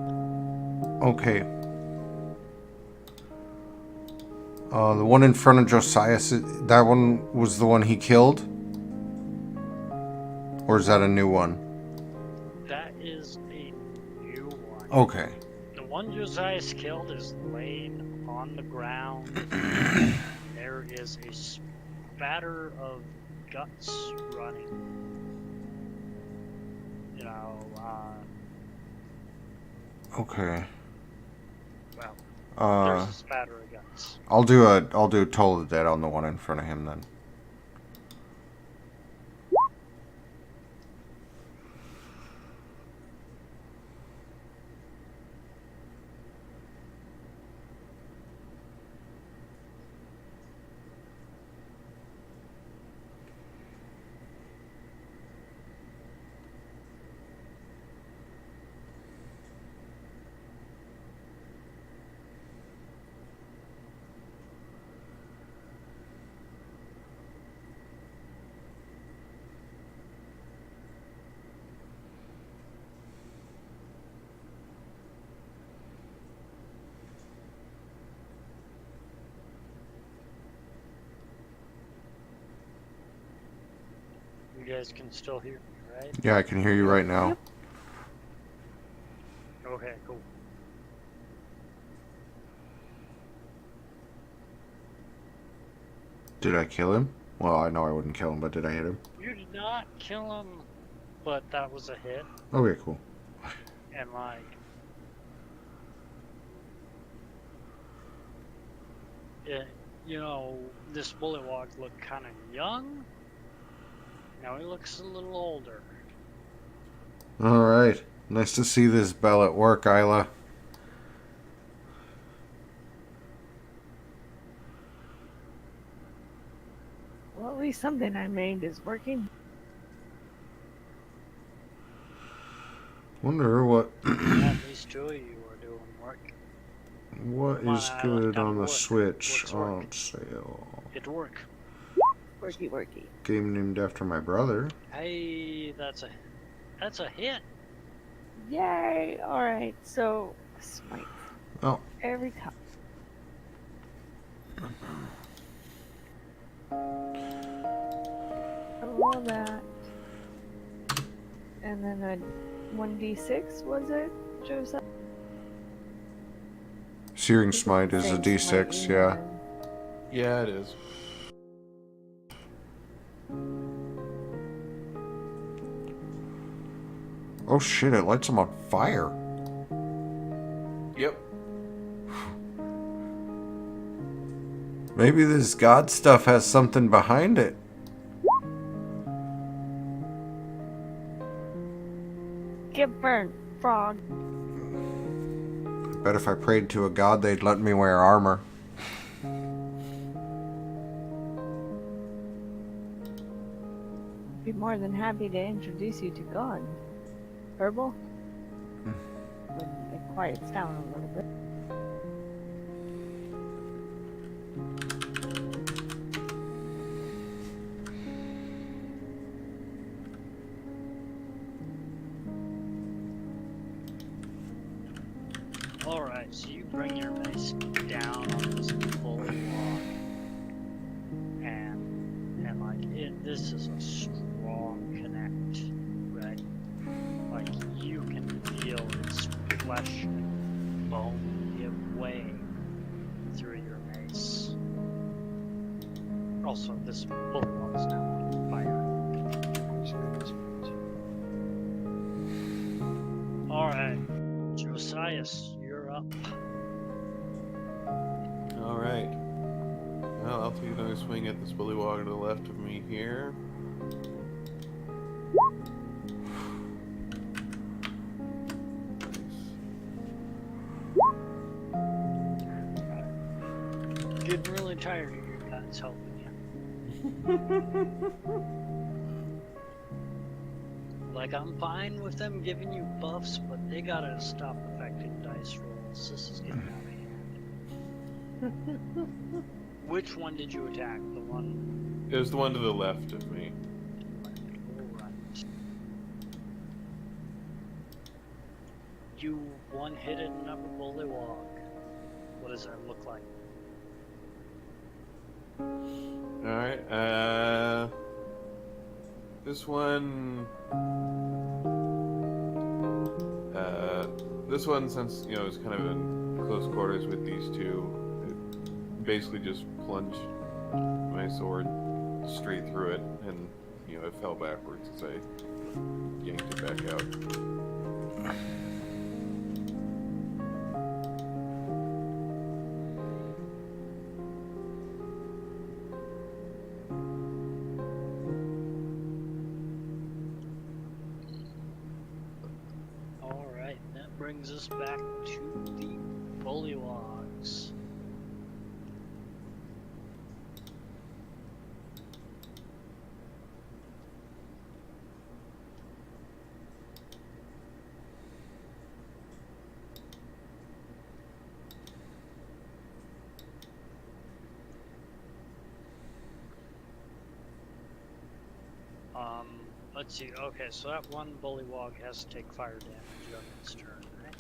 Okay. The one in front of Josias, that one was the one he killed? Or is that a new one? That is a new one. Okay. The one Josiah's killed is laying on the ground. There is a spatter of guts running. You know, Okay. well, there's a spatter of guts. I'll do Toll of the Dead on the one in front of him then. You guys can still hear me, right? Yeah, I can hear you right now. Yep. Okay, cool. Did I kill him? Well, I know I wouldn't kill him, but did I hit him? You did not kill him, but that was a hit. Okay, cool. And like, yeah, you know, this bullywog looked kind of young. Now he looks a little older. Alright. Nice to see this bell at work, Isla. Well, at least something I made is working. Wonder what At least two of you are doing work. what Come on, is Isla, good time on to the work. Switch Work's work. on sale. Get to work. Worky, worky. Game named after my brother. Hey, that's a hit. Yay! Alright, so, smite. Oh. Every time. Roll that. And then a 1d6, was it, Joseph? Searing Smite is a Same D6, smite, yeah. Yeah, it is. Oh shit, it lights him on fire. Yep. Maybe this god stuff has something behind it. Get burnt, frog. I bet if I prayed to a god, they'd let me wear armor. Be more than happy to introduce you to God. Herbal? When it quiets down a little bit. Alright, so you bring your mace down on this bully log. And like, this is a strong connect, right? Like, you can feel its flesh and bone give way through your mace. Also, this bully log is now on fire. Alright, Josias, you're up. Alright. Well, I'll take another swing at this bullywog to the left of me here. Getting really tired of your guys helping you. Like, I'm fine with them giving you buffs, but they gotta stop affecting dice rolls. This is getting out of hand. Which one did you attack? The one? It was the one to the left of me. Alright. You one-hitted another bullywog. What does that look like? Alright, This one... this one, since, you know, it's kind of in close quarters with these two, it basically just plunged my sword straight through it, and, you know, it fell backwards as I yanked it back out. Alright, that brings us back to the bullywogs. Let's see. Okay, so that one bullywog has to take fire damage on its turn, right?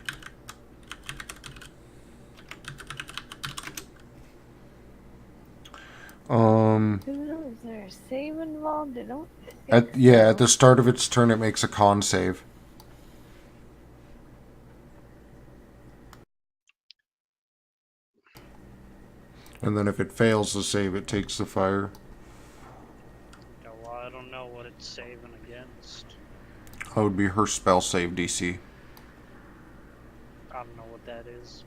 Is there a save involved? I don't think At the start of its turn, it makes a con save. And then if it fails the save, it takes the fire. Yeah, well, I don't know what it's saving against. That would be her spell save DC. I don't know what that is.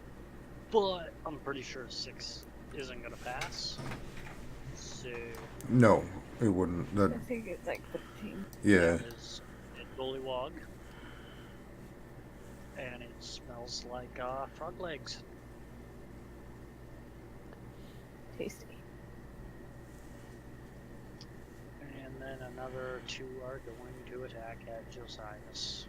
But I'm pretty sure 6 isn't gonna pass. So... No, it wouldn't. That, I think it's like 15. yeah. It's a bullywog. And it smells like frog legs. Tasty. And then another 2 are going to attack at Josias.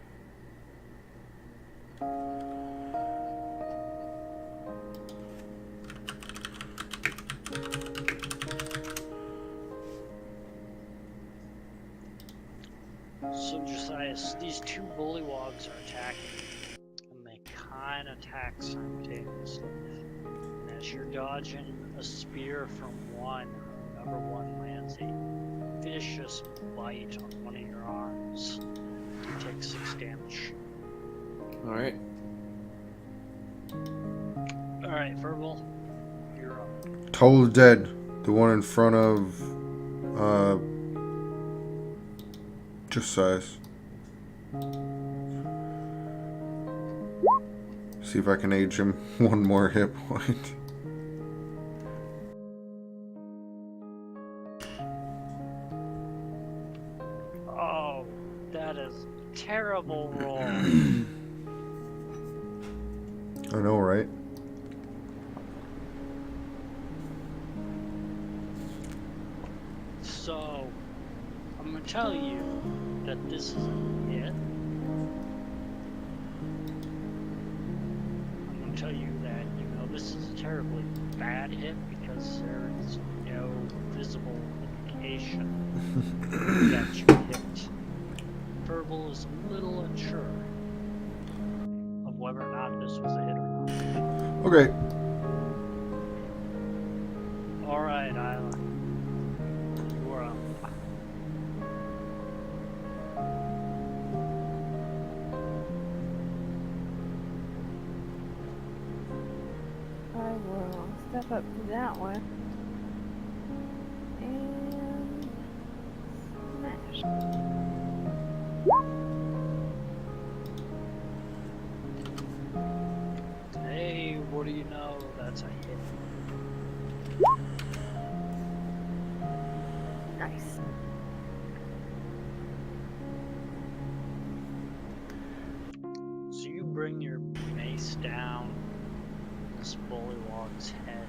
So Josias, these 2 bullywogs are attacking, and they kind of attack simultaneously. And as you're dodging a spear from one, number 1 lands a vicious bite on one of your arms. You take 6 damage. Alright. Alright, Verbal, you're up. Toll dead. The one in front of Josias. See if I can age him 1 more hit point. Oh, that is a terrible roll. I know, right? So, I'm gonna tell you that this is a hit. I'm gonna tell you that, you know, this is a terribly bad hit because there is no visible indication that you hit. Verbal is a little unsure of whether or not this was a hit or not. Okay. Alright, Isla. You are up. I will step up to that one. And smash. Hey, what do you know? That's a hit. Nice. So you bring your mace down this bullywog's head.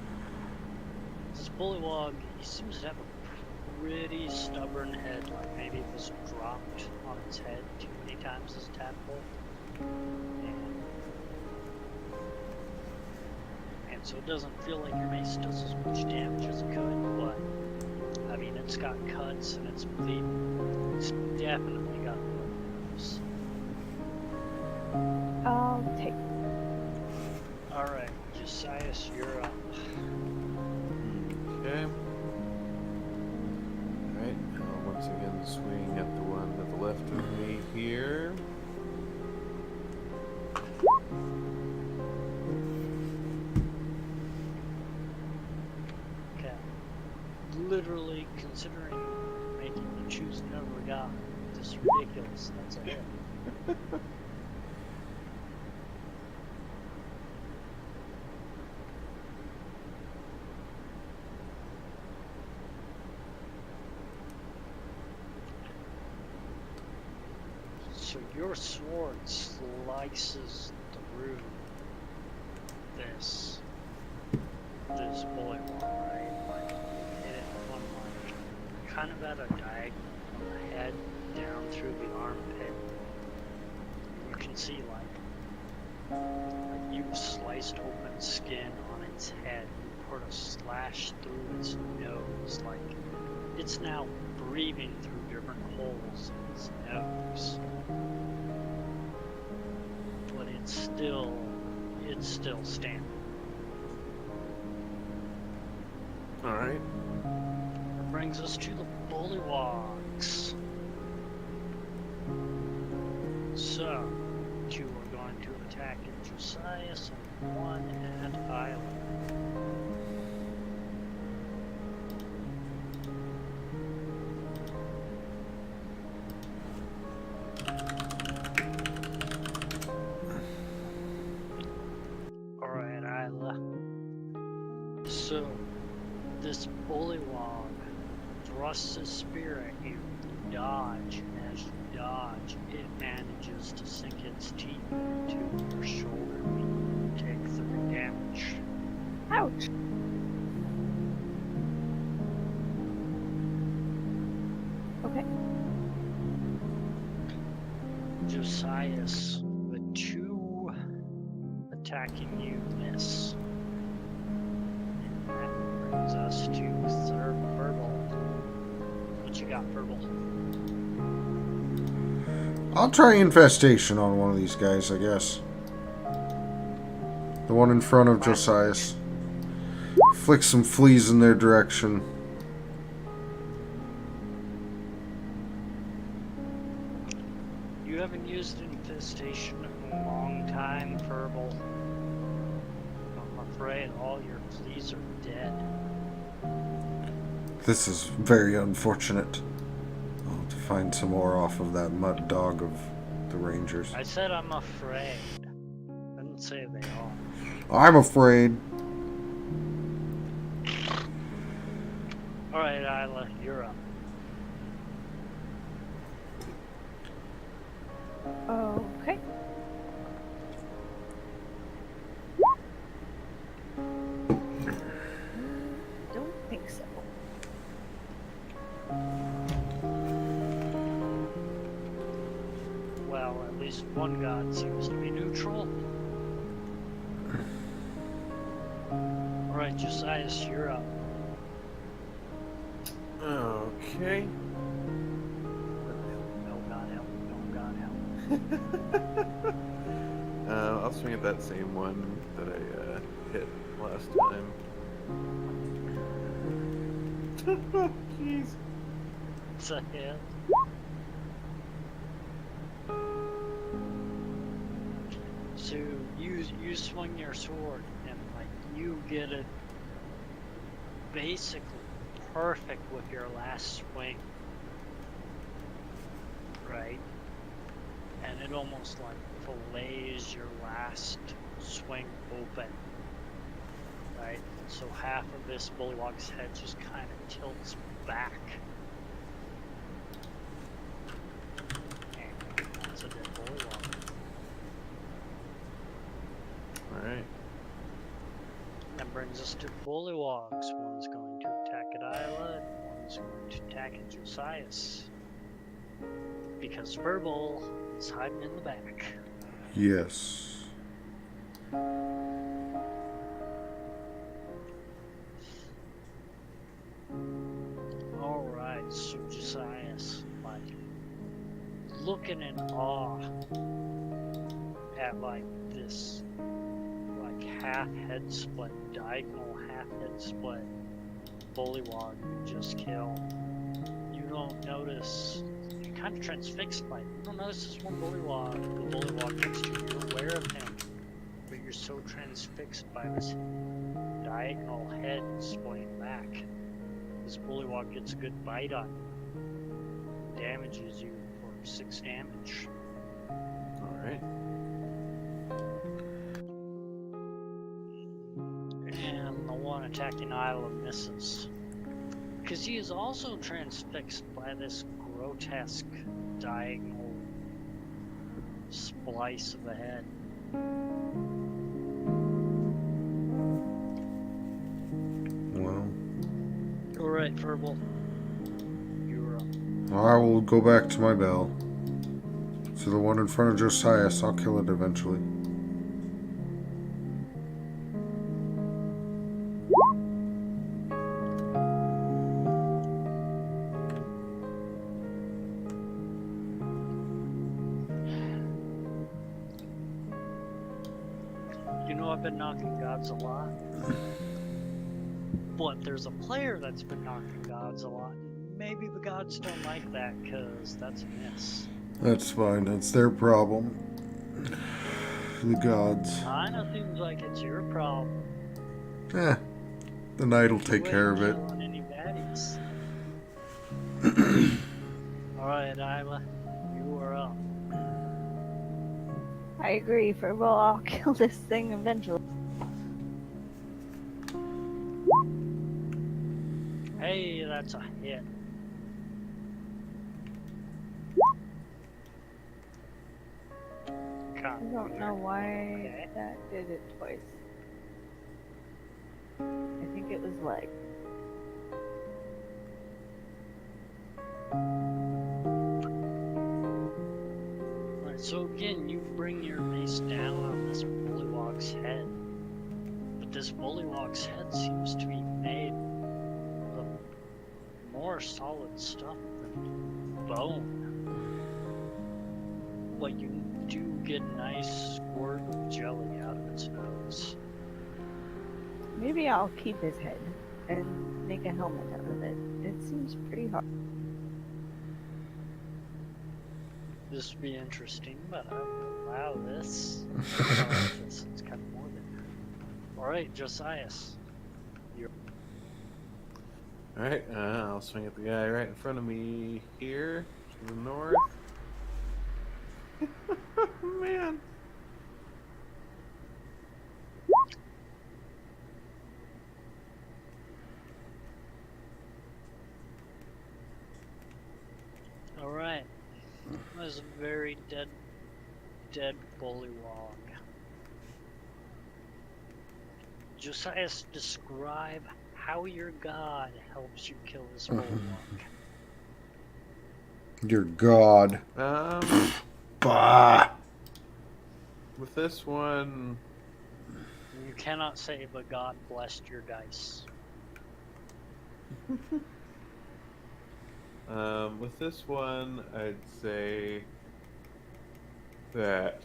This bullywog, he seems to have a pretty stubborn head, like maybe it was dropped on its head too many times as tadpole. And so it doesn't feel like your mace does as much damage as it could, but I mean, it's got cuts and it's bleeding. It's definitely got blood wounds. I'll take. Alright, Josias, you're up. Okay. Alright, once again swing at the one literally considering making the choose never got. Just ridiculous. That's a hit. So your sword slices through this bully wall, right? Like hit it on like kind of at a diagonal from the head down through the armpit. You can see like you've sliced open skin on its head. You put a slash through its nose, like it's now breathing through different holes in its nose. But it's still standing. Alright. That brings us to the bullywogs. So, 2 are going to attack at Josias and 1 at Isla. Alright, Isla. So, this bullywog thrusts his spear at you. You dodge, and as you dodge, it manages to sink its teeth into your shoulder. You take 3 damage. Ouch. Okay. Josias, with 2 attacking you, miss. And that brings us to 3rd Verbal. What you got, Verbal? I'll try infestation on one of these guys, I guess. The one in front of Josias. Flick some fleas in their direction. You haven't used infestation in a long time, Verbal. I'm afraid all your fleas are dead. This is very unfortunate. I'll have to find some more off of that mud dog of the Rangers. I said I'm afraid. I didn't say they are. I'm afraid. Alright, Isla, you're up. Okay. Don't think so. Well, at least one god seems to be neutral. Alright, Josias, you're up. Okay. No god help, no god help. I'll swing at that same one that I hit last time. Jeez. It's a hit. So you swing your sword and like you get it basically perfect with your last swing, right? And it almost like fillets your last swing open, right? So half of this bullywog's head just kind of tilts back. And that's a dead bullywog. Alright. That brings us to bullywogs. One's going to attack at Isla, and one's going to attack at Josias. Because Verbal is hiding in the back. Yes. Alright, so Josias, like, looking in awe at, like, this, like, half head split, diagonal half head split bullywog you just killed. You don't notice, you're kind of transfixed by it. You don't notice this one bullywog, the bullywog next to you. You're aware of him, but you're so transfixed by this diagonal head splitting back. this bullywog gets a good bite on you. Damages you for 6 damage. Alright. And the one attacking Isla misses. Because he is also transfixed by this grotesque diagonal splice of a head. Well, Alright, Verbal. You're up. I will go back to my bell. To the one in front of Josias. I'll kill it eventually. You know I've been knocking gods a lot. But there's a player that's been knocking gods a lot. Maybe the gods don't like that, because that's a miss. That's fine. That's their problem. The gods. Kinda seems like it's your problem. Eh. The knight will take You care ain't of it. killing any baddies. Alright, Isla. You are up. I agree. For well, I'll kill this thing eventually. Hey, that's a hit. I don't know why that did it twice. I think it was leg. Alright, so again, you bring your mace down on this bullywog's head. But this bullywog's head seems to be made of more solid stuff than bone. But you do get a nice squirt of jelly out of its nose. Maybe I'll keep his head and make a helmet out of it. It seems pretty hard. This would be interesting, but I will allow this. This is kind of more than. Alright, Josias. Alright, I'll swing at the guy right in front of me here, to the north. Man. Alright. That was a very dead bullywog. Josias, describe how your god helps you kill this bullywog. Your god. Bah! With this one, You cannot say, but God blessed your dice. with this one, I'd say that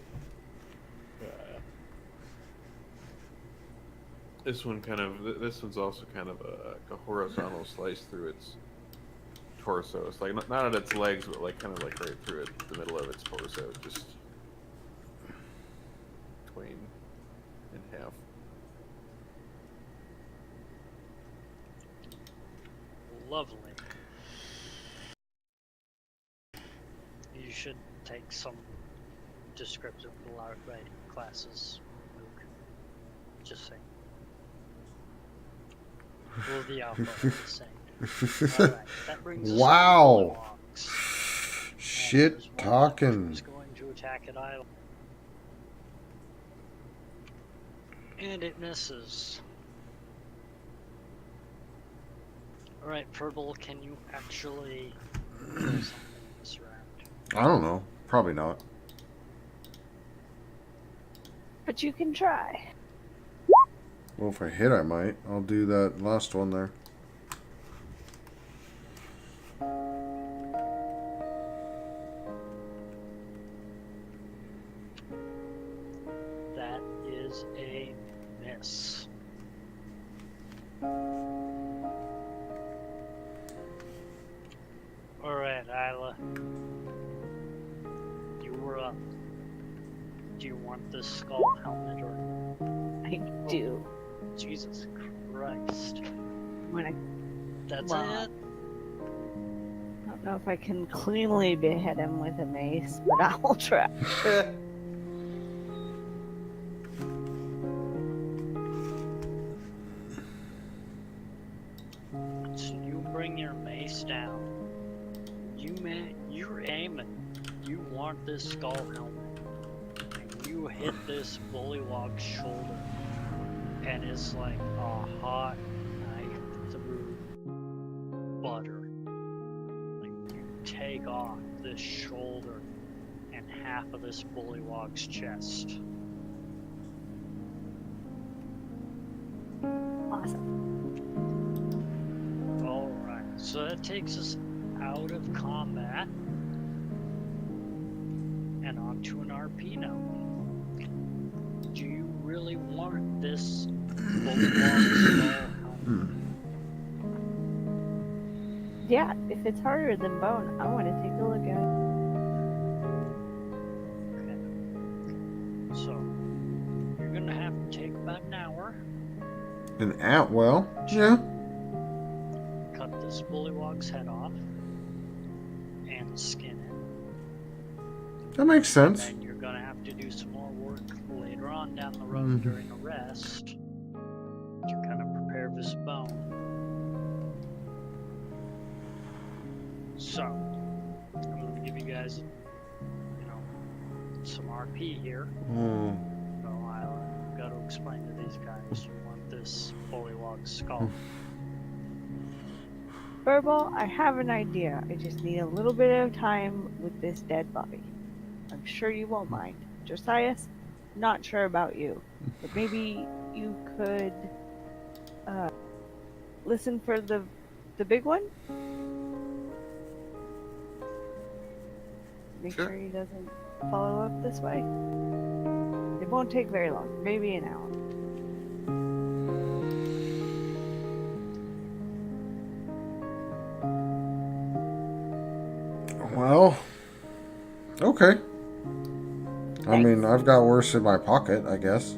this one's also kind of a horizontal slice through its torso. It's like not at its legs, but like kind of like right through the middle of its torso, just between in half. Lovely. You should take some descriptive writing classes, Luke. Just saying. Well, the alpha is saying. Alright, that brings us Wow. to the bullywugs. Shit There's one talking. Who's going to attack at Isle. And it misses. Alright, Purple, can you actually kill something this round? I don't know. Probably not. But you can try. Well, if I hit, I might. I'll do that last one there. That is a miss. Alright, Isla. You were up. Do you want this skull helmet or I do. Jesus Christ? I'm gonna That's Wow. it? I don't know if I can cleanly behead him with a mace, but I will try. So you bring your mace down. You're aiming. You want this skull helmet. And you hit this bullywog's shoulder. And it's like a hot knife through butter. Like you take off this shoulder and half of this bullywog's chest. Awesome. Alright, so that takes us out of combat and onto an RP now. Do you really want this bullywog skull helmet? Yeah, if it's harder than bone, I want to take a look at it. Okay. So, you're gonna have to take about an hour, An Atwell? Yeah. cut this bullywog's head off, and skin it. That makes And sense. then you're gonna have to do some more work later on down the road during a rest to kind of prepare this bone. So, I'm gonna give you guys, some RP here. Oh. So I've got to explain to these guys you want this bullywog skull. Furball, I have an idea. I just need a little bit of time with this dead body. I'm sure you won't mind. Josias, not sure about you, but maybe you could listen for the big one. Make Sure. sure he doesn't follow up this way. It won't take very long, maybe an hour. Well, okay. I mean, Thanks. I've got worse in my pocket, I guess.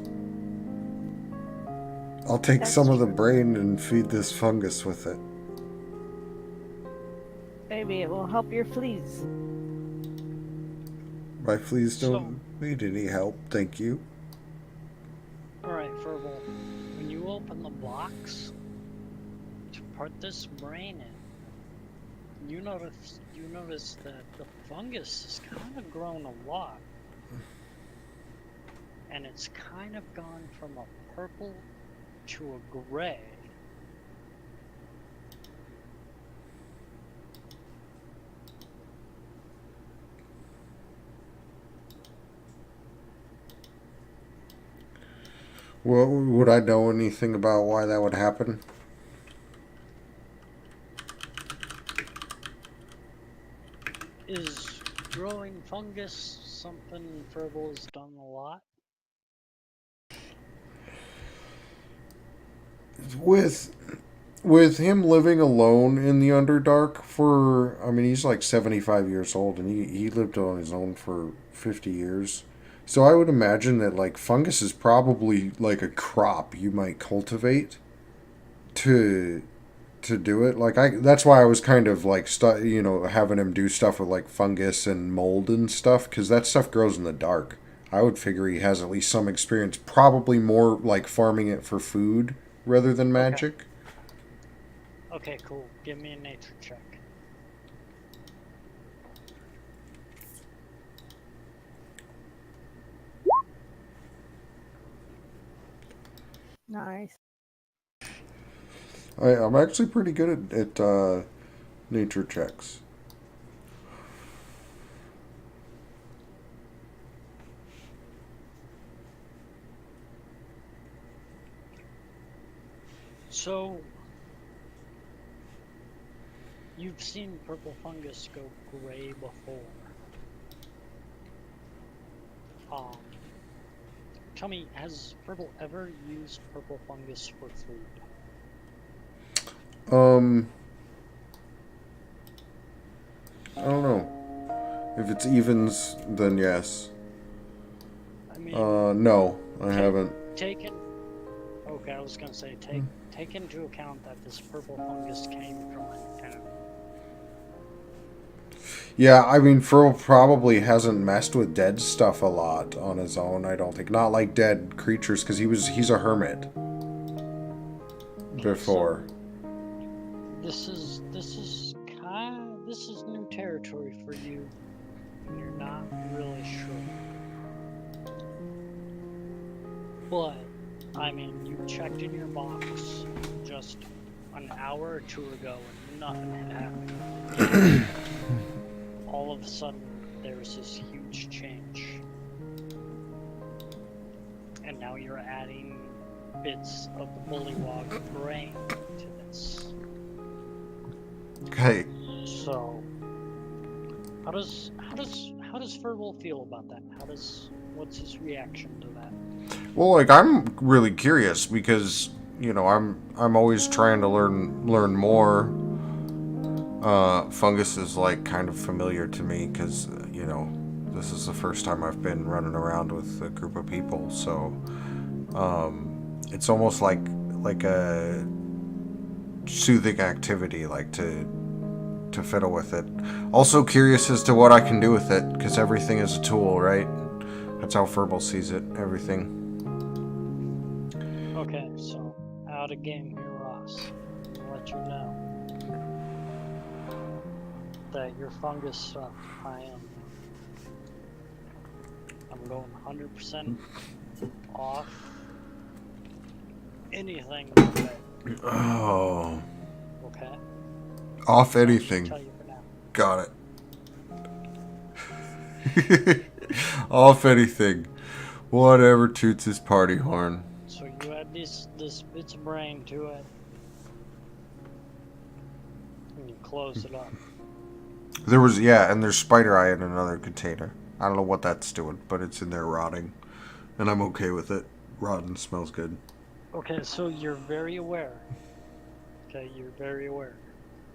I'll take That's some of the true. brain and feed this fungus with it. Maybe it will help your fleas. My fleas So- don't need any help, thank you. Alright, Furball, when you open the box to put this brain in, you notice that the fungus has kind of grown a lot. And it's kind of gone from a purple to a gray. Well, would I know anything about why that would happen? Is growing fungus something Furball's done a lot? With him living alone in the Underdark for, I mean, he's like 75 years old, and he lived on his own for 50 years. So I would imagine that, like, fungus is probably like a crop you might cultivate to do it. Like, that's why I was kind of like having him do stuff with like fungus and mold and stuff, because that stuff grows in the dark. I would figure he has at least some experience, probably more like farming it for food rather than magic. Okay, cool. Give me a nature check. Nice. I'm actually pretty good at nature checks. So, you've seen purple fungus go gray before. Tell me, has Purple ever used purple fungus for food? I don't know. If it's evens, then yes. I mean, No, I Okay. haven't. taken Okay, I was gonna say take into account that this purple fungus came from an enemy. Yeah, I mean, Furl probably hasn't messed with dead stuff a lot on his own, I don't think. Not like dead creatures, because he's a hermit. Before. This is new territory for you, and you're not really sure. But I mean, you checked in your box just an hour or two ago, and nothing had happened. All of a sudden, there's this huge change, and now you're adding bits of the bullywog brain to this. Okay. So, how does Fergal feel about that? What's his reaction to that? Well, like, I'm really curious because, you know, I'm always trying to learn more. Fungus is, like, kind of familiar to me because, you know, this is the first time I've been running around with a group of people, so, it's almost like a soothing activity, like, to fiddle with it. Also curious as to what I can do with it, because everything is a tool, right? That's how Furball sees it, everything. Okay, so, out of game here, Ross. I'll let you know that your fungus stuff, I'm going 100% off anything with it. Oh. Okay? Off I'll anything. just tell you for now. Got it. Off anything. Whatever toots his party horn. So you add this bits of brain to it, and you close it up. There was, yeah, and there's spider eye in another container. I don't know what that's doing, but it's in there rotting. And I'm okay with it. Rotten smells good. Okay, so you're very aware. Okay, you're very aware.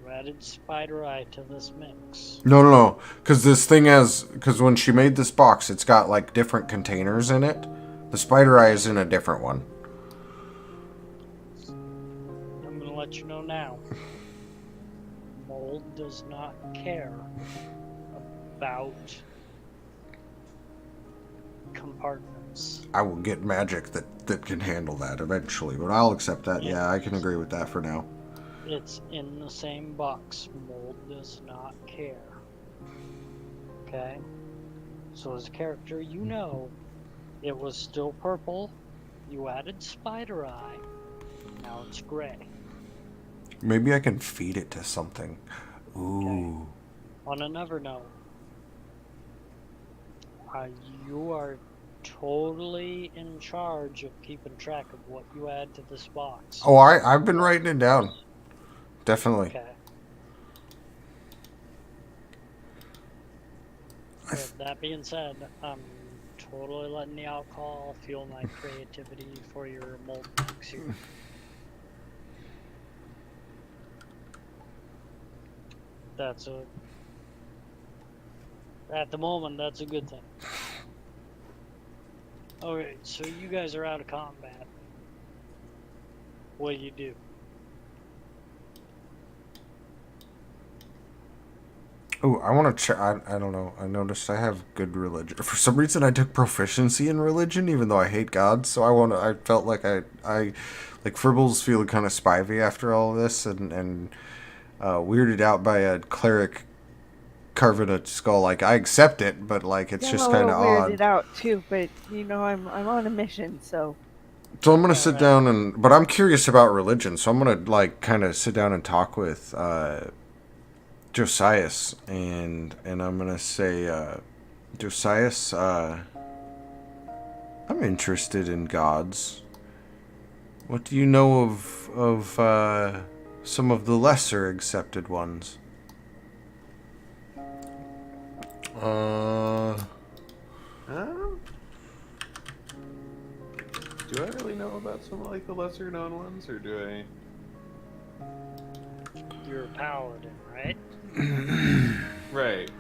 You added spider eye to this mix. No. Because this thing has, because when she made this box, it's got like different containers in it. The spider eye is in a different one. I'm gonna let you know now. Mold does not care about compartments. I will get magic that can handle that eventually, but I'll accept that. Yeah, I can agree with that for now. It's in the same box. Mold does not care. Okay? So as a character, you know it was still purple. You added spider eye. Now it's gray. Maybe I can feed it to something. Ooh. Okay. On another note, you are totally in charge of keeping track of what you add to this box. Oh, I've been writing it down. Definitely. Okay. With that being said, I'm totally letting the alcohol fuel my creativity for your mold mix here. At the moment, that's a good thing. Okay, so you guys are out of combat. What do you do? Oh, I want to check. I don't know. I noticed I have good religion. For some reason, I took proficiency in religion, even though I hate God. So I felt like I like Fribbles feeling kind of spivey after all of this, and weirded out by a cleric carving a skull. Like, I accept it, but like it's just kind of odd. Weirded out too, but you know I'm on a mission, so. So I'm gonna sit down but I'm curious about religion, so I'm gonna like kind of sit down and talk with Josias, and I'm gonna say, Josias, I'm interested in gods. What do you know of some of the lesser accepted ones? Do I really know about some like the lesser known ones, or do I? You're a paladin, right? Right.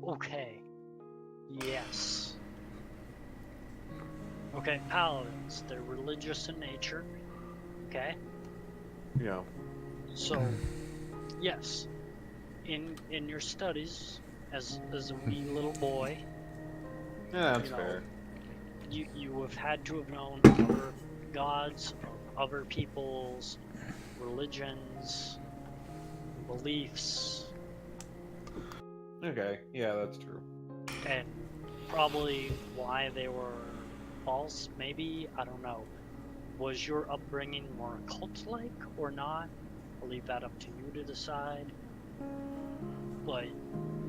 Okay. Yes. Okay, paladins, they're religious in nature. Okay? Yeah. So, yes, in your studies as a wee little boy, Yeah, that's you know, fair. you have had to have known other gods of other people's religions, beliefs, Okay, yeah, that's true. and probably why they were false. Maybe, I don't know. Was your upbringing more cult-like or not? I'll leave that up to you to decide. But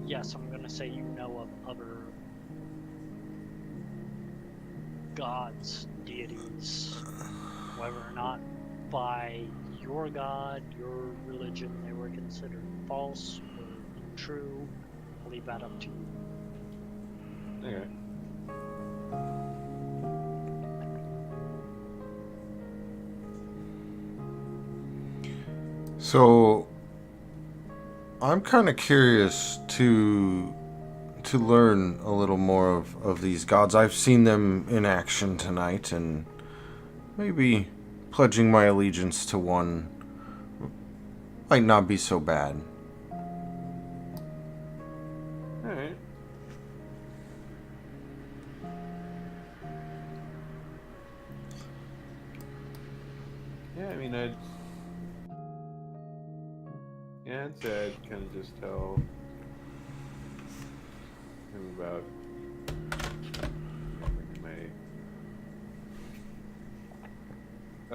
yes, I'm gonna say you know of other gods, deities, whether or not by your god, your religion, they were considered false or untrue. I'll leave that up to you. Okay. So I'm kind of curious to learn a little more of these gods. I've seen them in action tonight, and maybe pledging my allegiance to one might not be so bad. Alright. Yeah, I mean, I'd say I'd kind of just tell him about like my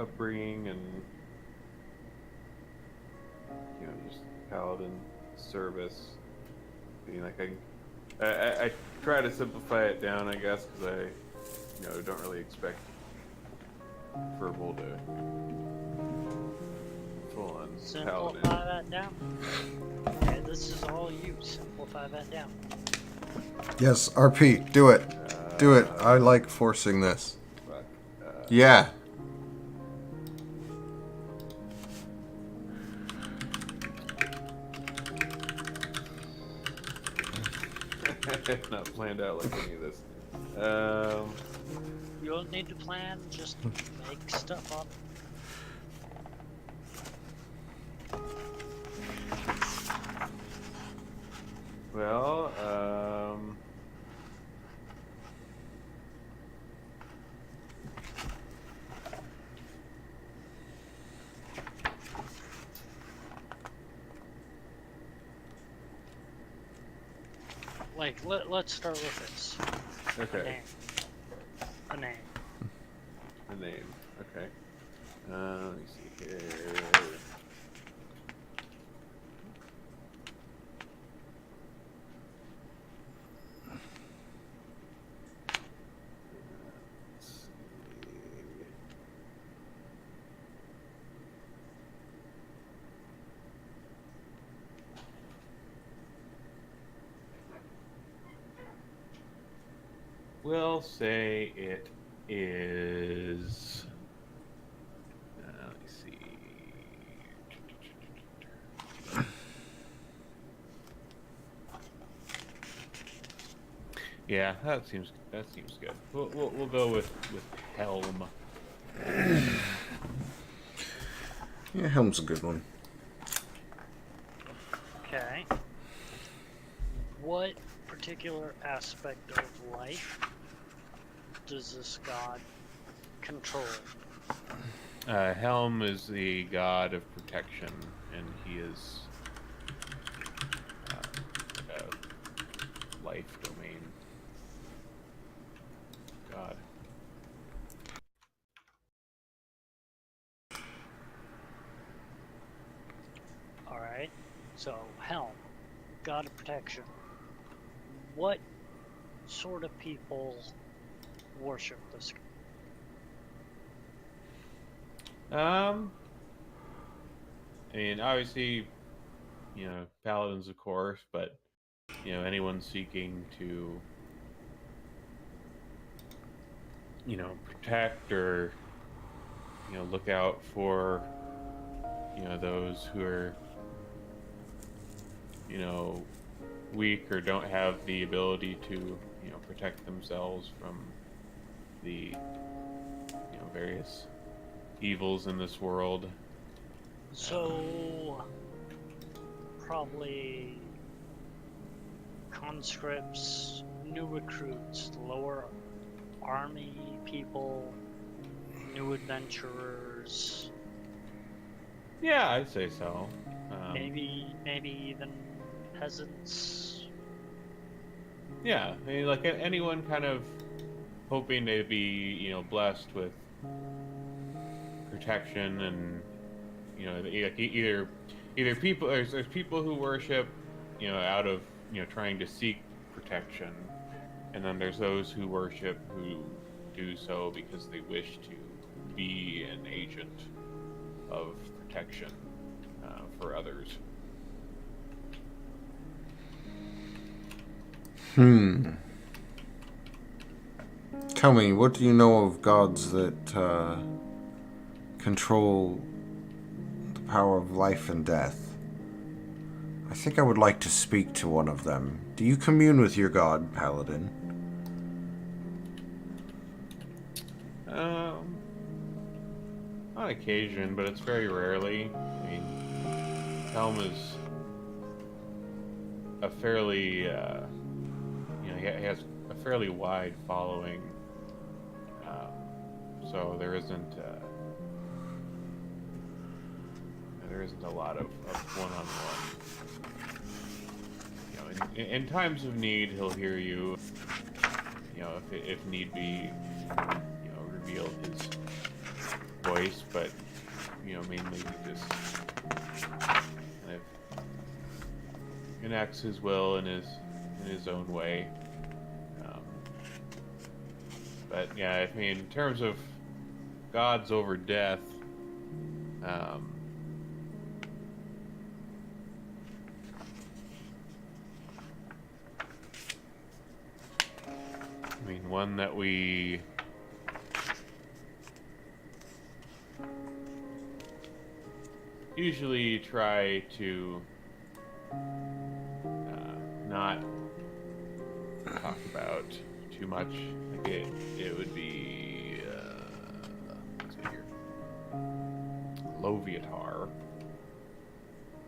upbringing and just paladin service. Being like I try to simplify it down, I guess, because I don't really expect verbal to full on paladin. Simplify that down. Okay, this is all you. Simplify that down. Yes, RP, do it. Do it. I like forcing this. Fuck. Yeah. Not planned out like any of this. You don't need to plan, just make stuff up. Well, Like, let's start with this. okay. A name. The name. Okay. Let me see here. Let's see. We'll say it is. Let me see. Yeah, that seems good. We'll go with Helm. Yeah, Helm's a good one. Okay. What particular aspect of life does this god control? Helm is the god of protection, and he is a life domain god. Alright. So, Helm, god of protection. What sort of people worship this? I mean, obviously, paladins, of course, but anyone seeking to, protect or, look out for, those who are, weak or don't have the ability to, protect themselves from, the various evils in this world. So, probably conscripts, new recruits, lower army people, new adventurers, Yeah, I'd say so. maybe even peasants. Yeah, I mean, like anyone kind of hoping to be, blessed with protection and, either people there's people who worship, out of trying to seek protection, and then there's those who worship who do so because they wish to be an agent of protection for others. Tell me, what do you know of gods that control the power of life and death? I think I would like to speak to one of them. Do you commune with your god, Paladin? On occasion, but it's very rarely. I mean, Helm is a fairly, he has a fairly wide following, so there isn't a lot of one-on-one. In times of need, he'll hear you. If need be, reveal his voice, but mainly he just kind of enacts his will in his own way. But yeah, I mean, in terms of gods over death, I mean, one that we usually try to not talk about too much. Like it would be let's see here, Loviatar,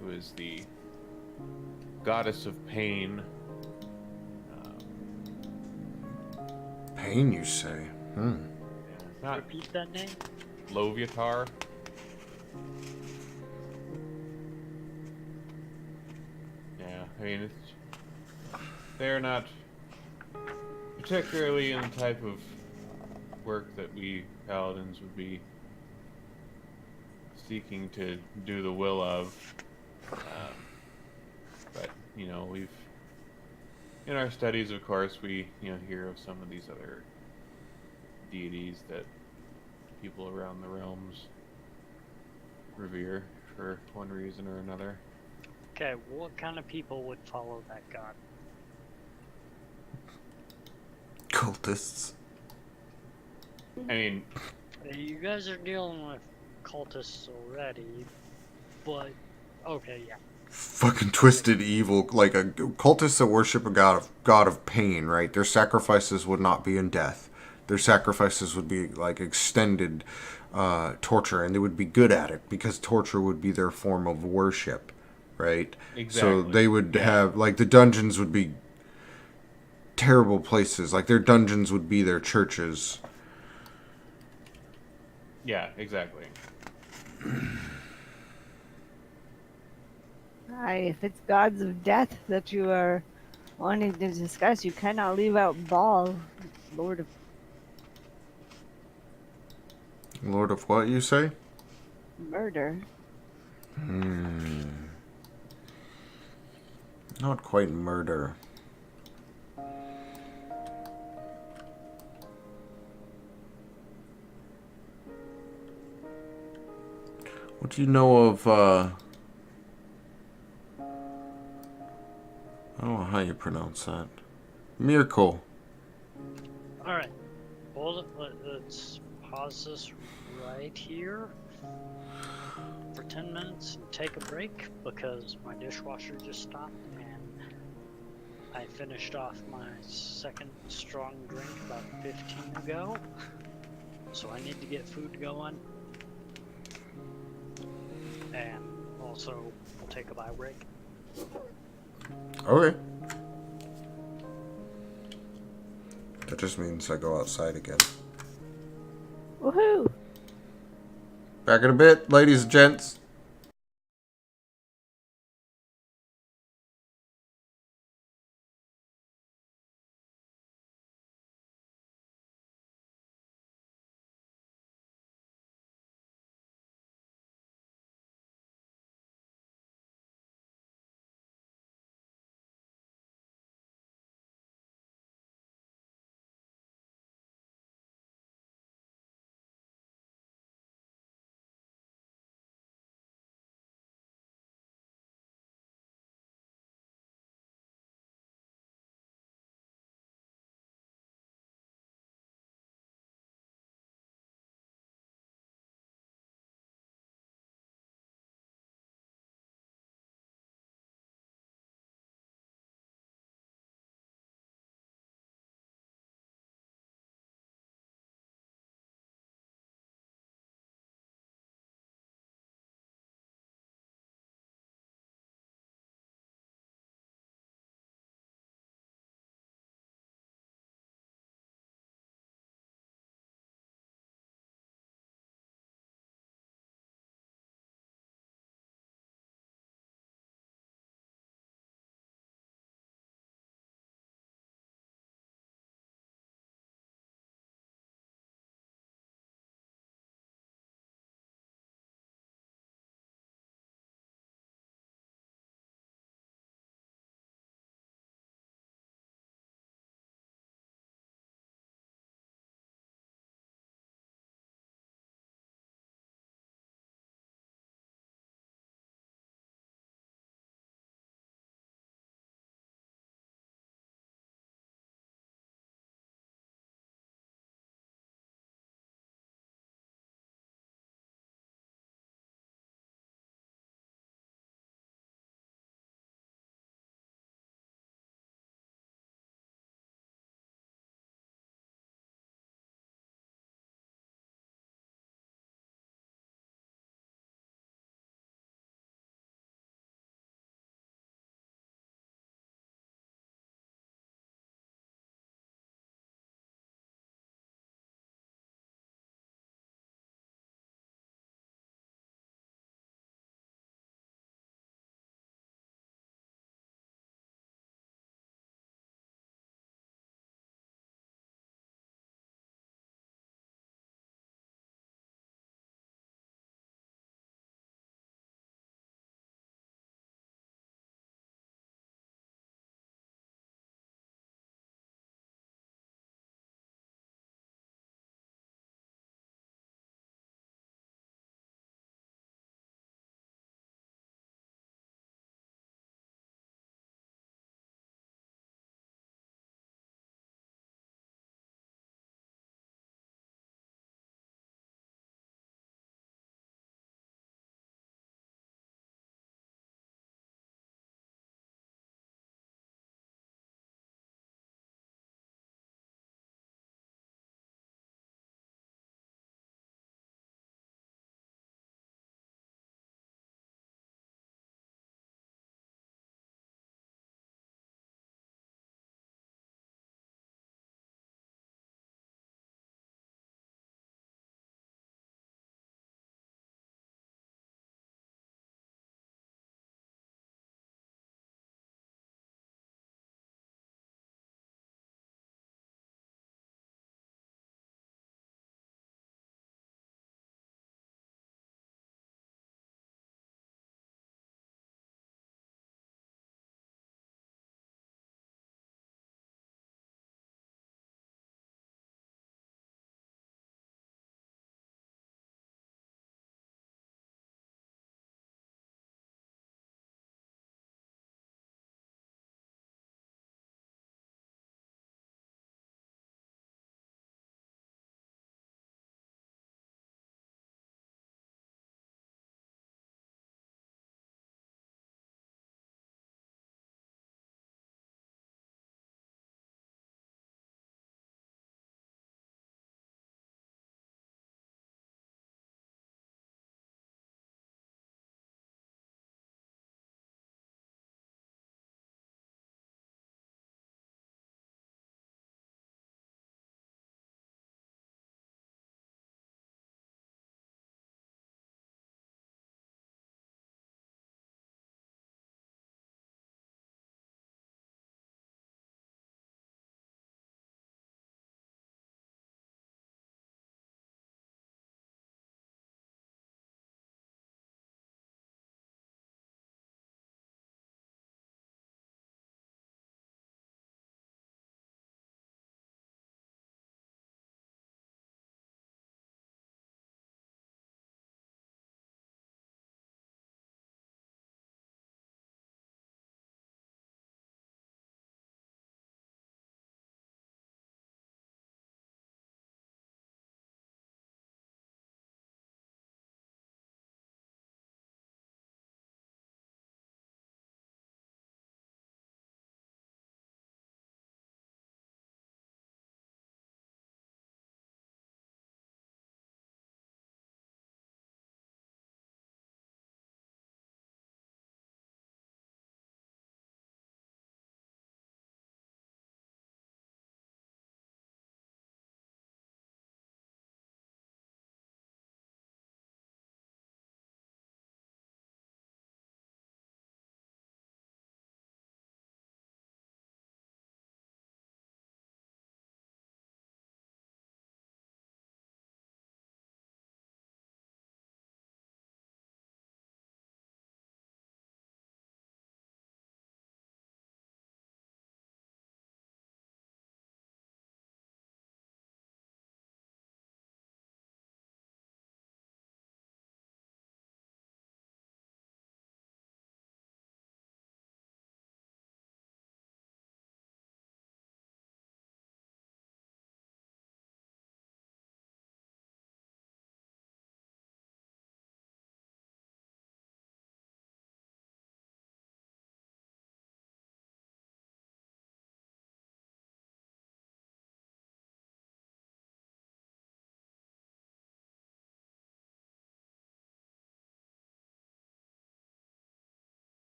who is the goddess of pain. Pain, you say? Not Repeat that name. Loviatar. Yeah, I mean, they're not particularly in the type of work that we paladins would be seeking to do the will of. But we've in our studies, of course, we hear of some of these other deities that people around the realms revere for one reason or another. Okay, what kind of people would follow that god? Cultists. I mean, You guys are dealing with cultists already, but okay, yeah. Fucking twisted evil, like a cultists that worship a god of pain, right? Their sacrifices would not be in death. Their sacrifices would be like extended torture, and they would be good at it because torture would be their form of worship, right? Exactly. So they would have, like, the dungeons would be terrible places. Like, their dungeons would be their churches. yeah, exactly. If it's gods of death that you are wanting to discuss, you cannot leave out Baal, Lord of Lord of what, you say? Murder. Not quite murder. What do you know of, I don't know how you pronounce that. Miracle. Alright, hold it. Let's pause this right here for 10 minutes and take a break because my dishwasher just stopped and I finished off my second strong drink about 15 ago, so I need to get food going. And also, we'll take a bio break. Okay. That just means I go outside again. Woohoo! Back in a bit, ladies and gents.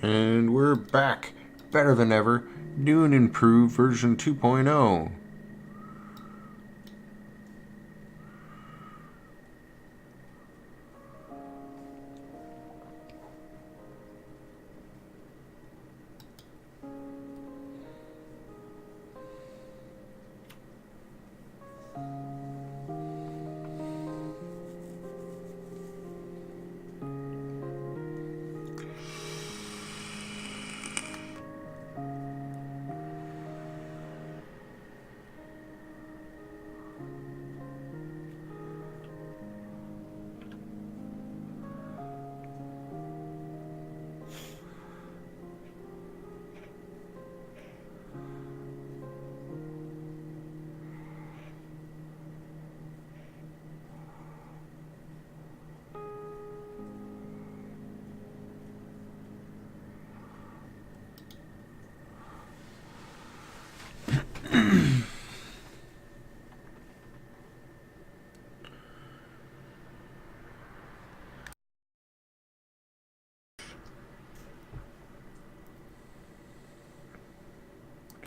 And we're back. Better than ever. New and improved version 2.0.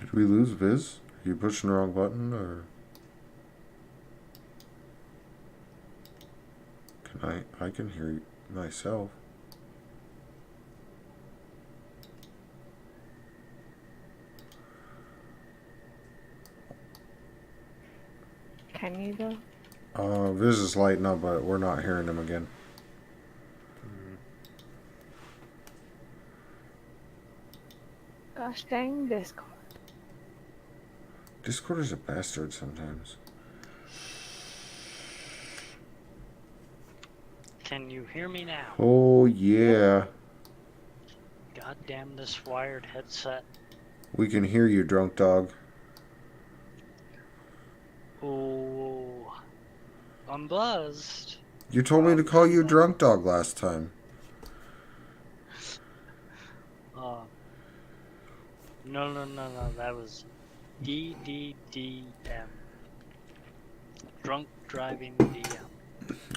Did we lose Viz? Are you pushing the wrong button, or can I can hear myself. Can you though? Viz is lighting up, but we're not hearing him again. Gosh dang Discord. Discord is a bastard sometimes. Can you hear me now? Oh yeah. God damn this wired headset. We can hear you, drunk dog. Oh, I'm buzzed. You told me to call you drunk dog last time. No. That was DDDM. Drunk driving DM.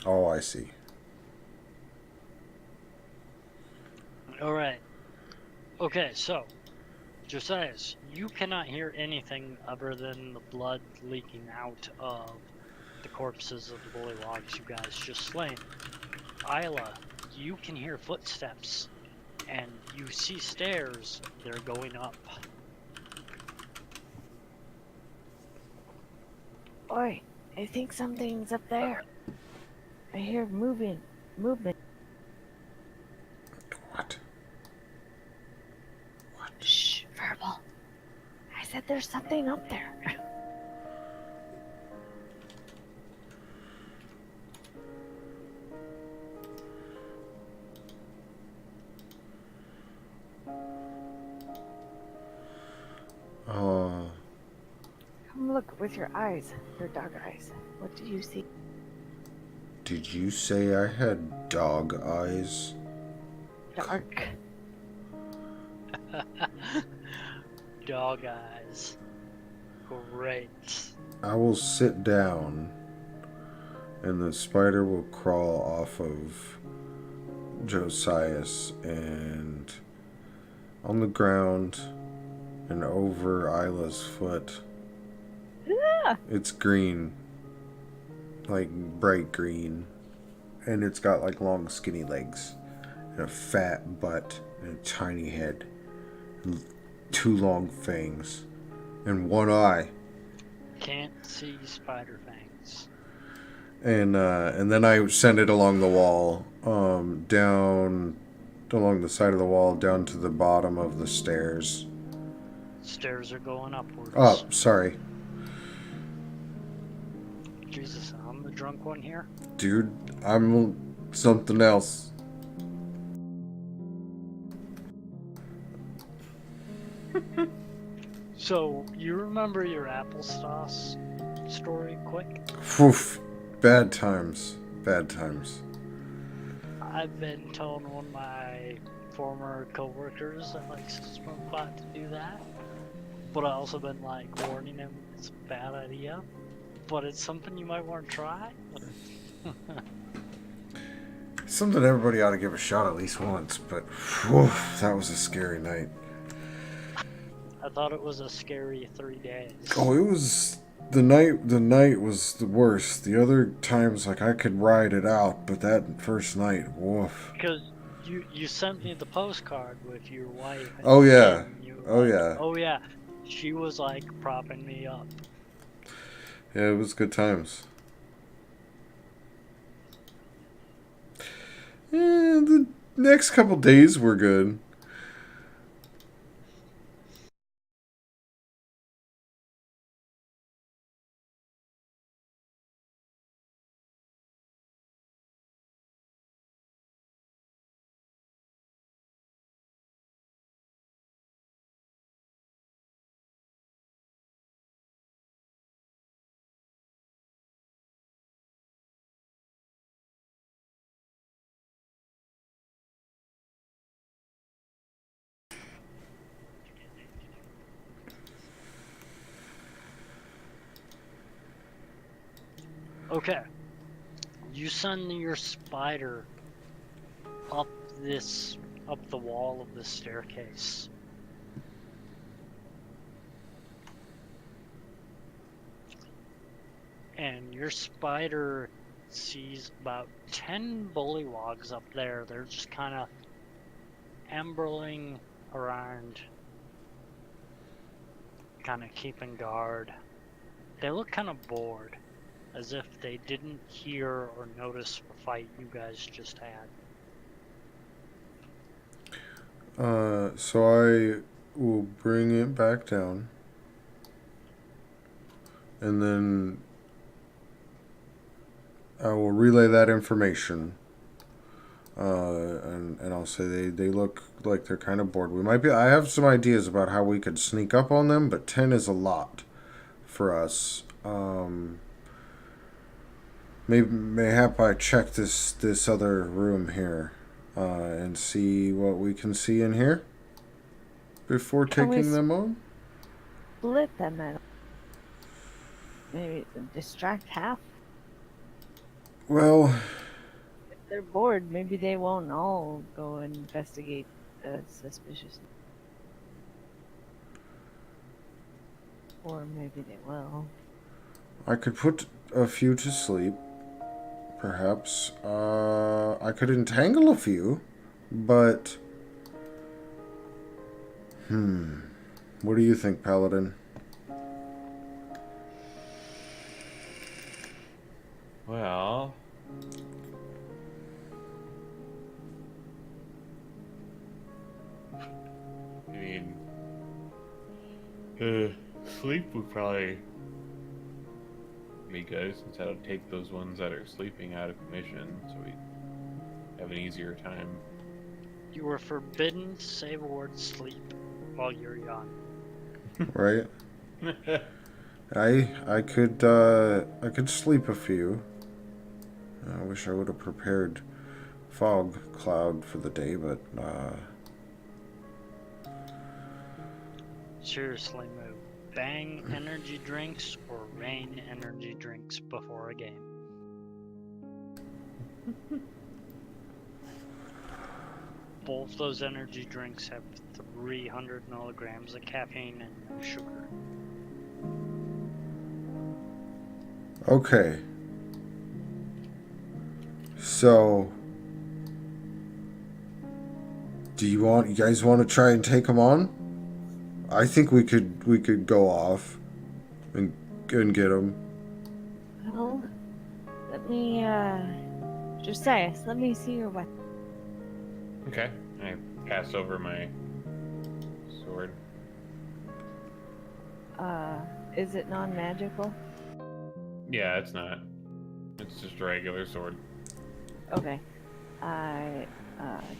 Oh, I see. Alright. Okay, so, Josias, you cannot hear anything other than the blood leaking out of the corpses of the bullywogs you guys just slain. Isla, you can hear footsteps, and you see stairs. They're going up. Oi, I think something's up there. I hear movement. What? Shh, verbal. I said there's something up there. Come look with your eyes, your dog eyes. What do you see? Did you say I had dog eyes? Dark. Dog eyes. Great. I will sit down, and the spider will crawl off of Josias and on the ground and over Isla's foot. It's green, like bright green, and it's got like long skinny legs and a fat butt and a tiny head and 2 long fangs and 1 eye. Can't see spider fangs. And then I send it along the wall, down along the side of the wall, down to the bottom of the stairs. Stairs are going upwards. Oh, sorry. Jesus, I'm the drunk one here. Dude, I'm something else. So, you remember your applesauce story quick? Oof. Bad times. Bad times. I've been telling one of my former co-workers that likes to smoke pot to do that. But I also been like warning him it's a bad idea. But it's something you might want to try. Something everybody ought to give a shot at least once, but whew, that was a scary night. I thought it was a scary 3 days. Oh, it was the night was the worst. The other times like I could ride it out, but that first night, woof. Because you sent me the postcard with your wife. And Oh your yeah. kid, and you were Oh like, yeah. Oh yeah. She was like propping me up. Yeah, it was good times. Yeah, the next couple days were good. Okay. You send your spider up the wall of the staircase. And your spider sees about 10 bullywogs up there. They're just kind of ambling around, kind of keeping guard. They look kind of bored, as if they didn't hear or notice the fight you guys just had. So I will bring it back down, and then I will relay that information. And I'll say they look like they're kind of bored. I have some ideas about how we could sneak up on them, but 10 is a lot for us. Mayhap I check this other room here, and see what we can see in here before Can we taking them on. Split them and maybe distract half. Well, If they're bored, maybe they won't all go and investigate suspicious. Or maybe they will. I could put a few to sleep, perhaps. I could entangle a few, but... What do you think, Paladin? Well, I mean, sleep would probably be good, since that'll take those ones that are sleeping out of commission, so we have an easier time. You were forbidden to say the word sleep while you're young. Right? I could sleep a few. I wish I would have prepared fog cloud for the day, but Seriously, Moo. Bang energy drinks or rain energy drinks before a game. Both those energy drinks have 300 milligrams of caffeine and no sugar. okay. So, you guys want to try and take them on? I think we could go off and get them. Well, let me, Josias, let me see your weapon. Okay, I pass over my sword. Is it non-magical? Yeah, it's not. It's just a regular sword. Okay. I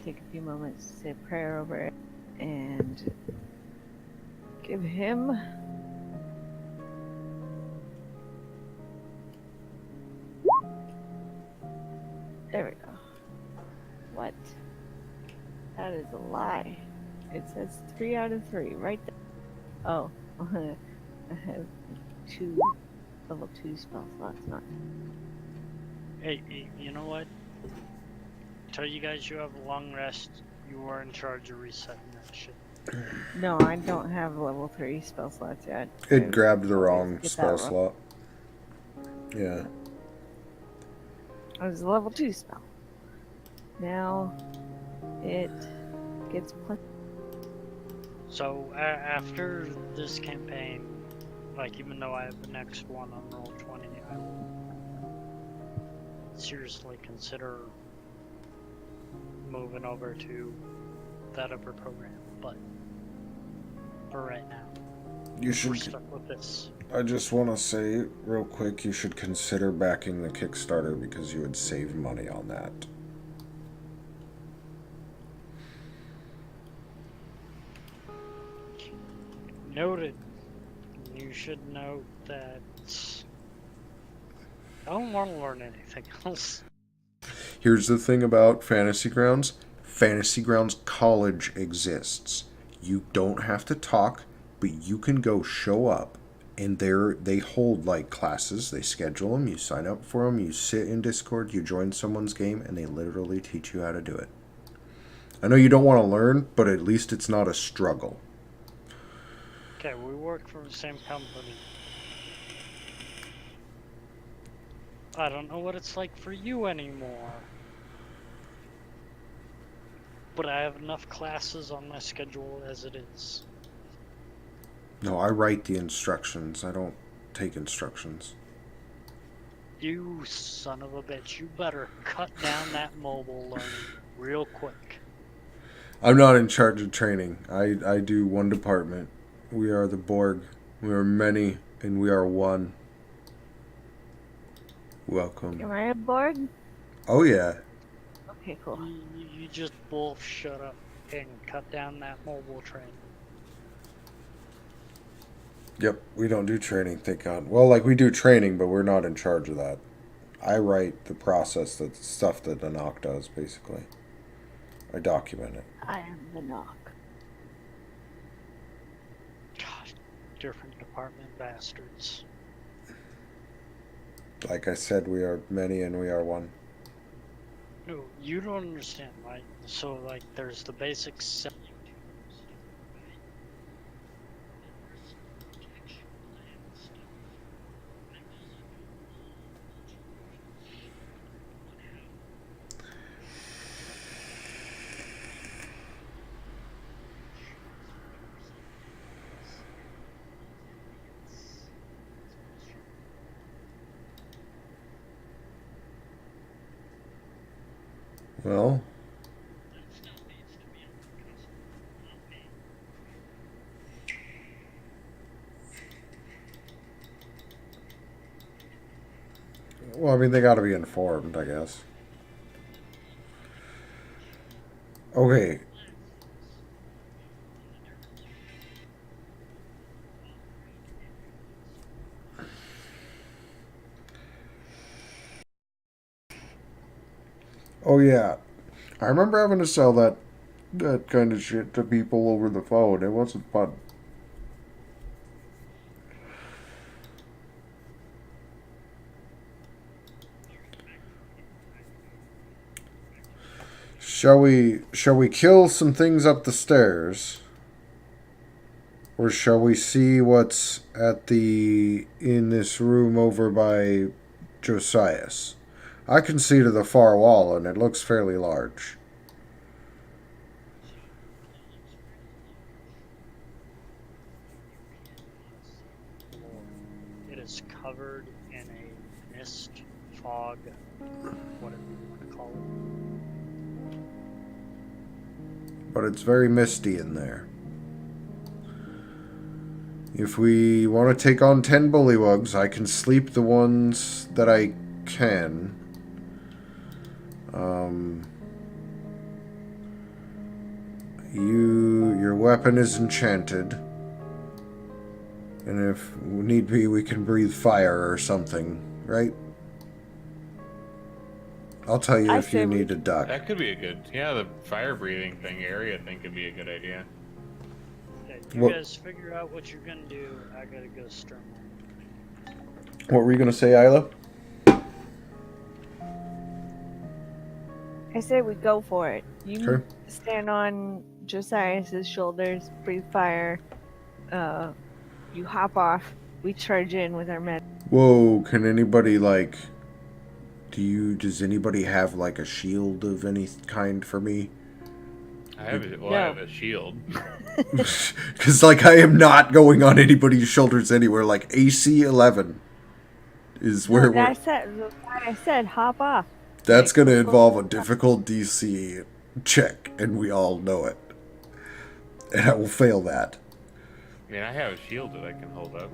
take a few moments to say a prayer over it and give him there we go. What? That is a lie. It says 3 out of 3 right there. Oh, I have 2 level 2 spell slots. Not. Hey, you know what? tell you guys you have a long rest, you are in charge of resetting that shit. No, I don't have level 3 spell slots yet. It grabbed the always wrong get that spell wrong. slot. Yeah. It was a level 2 spell. Now it gets plus. So after this campaign, like even though I have the next one on Roll20, I will seriously consider moving over to that upper program. But for right now, You we're should. stuck with this. I just want to say real quick, you should consider backing the Kickstarter because you would save money on that. Noted. You should note that I don't want to learn anything else. Here's the thing about Fantasy Grounds. Fantasy Grounds College exists. You don't have to talk, but you can go show up, and they hold like classes. They schedule them. You sign up for them. You sit in Discord. You join someone's game, and they literally teach you how to do it. I know you don't want to learn, but at least it's not a struggle. Okay, we work for the same company. I don't know what it's like for you anymore. But I have enough classes on my schedule as it is. No, I write the instructions. I don't take instructions. You son of a bitch, you better cut down that mobile learning real quick. I'm not in charge of training. I do one department. We are the Borg. We are many, and we are one. Welcome. Am I a board? Oh, yeah. Okay, cool. You just both shut up and cut down that mobile training. Yep, we don't do training, thank God. Well, like, we do training, but we're not in charge of that. I write the process, the stuff that the knock does, basically. I document it. I am the knock. God, different department bastards. Like I said, we are many and we are one. No, you don't understand, right? So, like, there's the basic set. Well, I mean, they gotta be informed, I guess. Okay. Oh, yeah. I remember having to sell that kind of shit to people over the phone. It wasn't fun. Shall we kill some things up the stairs? Or shall we see what's in this room over by Josias? I can see to the far wall and it looks fairly large. It is covered in a mist, fog, whatever you want to call it. But it's very misty in there. If we want to take on 10 bullywugs, I can sleep the ones that I can. Your weapon is enchanted. And if need be, we can breathe fire or something, right? I'll tell you if you need to duck. That could be a good, yeah, the fire breathing thing area I think could be a good idea. Okay, you What- guys figure out what you're gonna do. I gotta go stern. What were you going to say, Isla? I say we go for it. You Okay. stand on Josiah's shoulders, breathe fire. You hop off. We charge in with our men. Whoa, can anybody, like... Does anybody have, like, a shield of any kind for me? I have a, well, No. I have a shield. Because, like, I am not going on anybody's shoulders anywhere. Like, AC 11 is where we're... That's why I said hop off. That's Like, going to we're involve a difficult DC check, and we all know it. And I will fail that. I mean, I have a shield that I can hold up.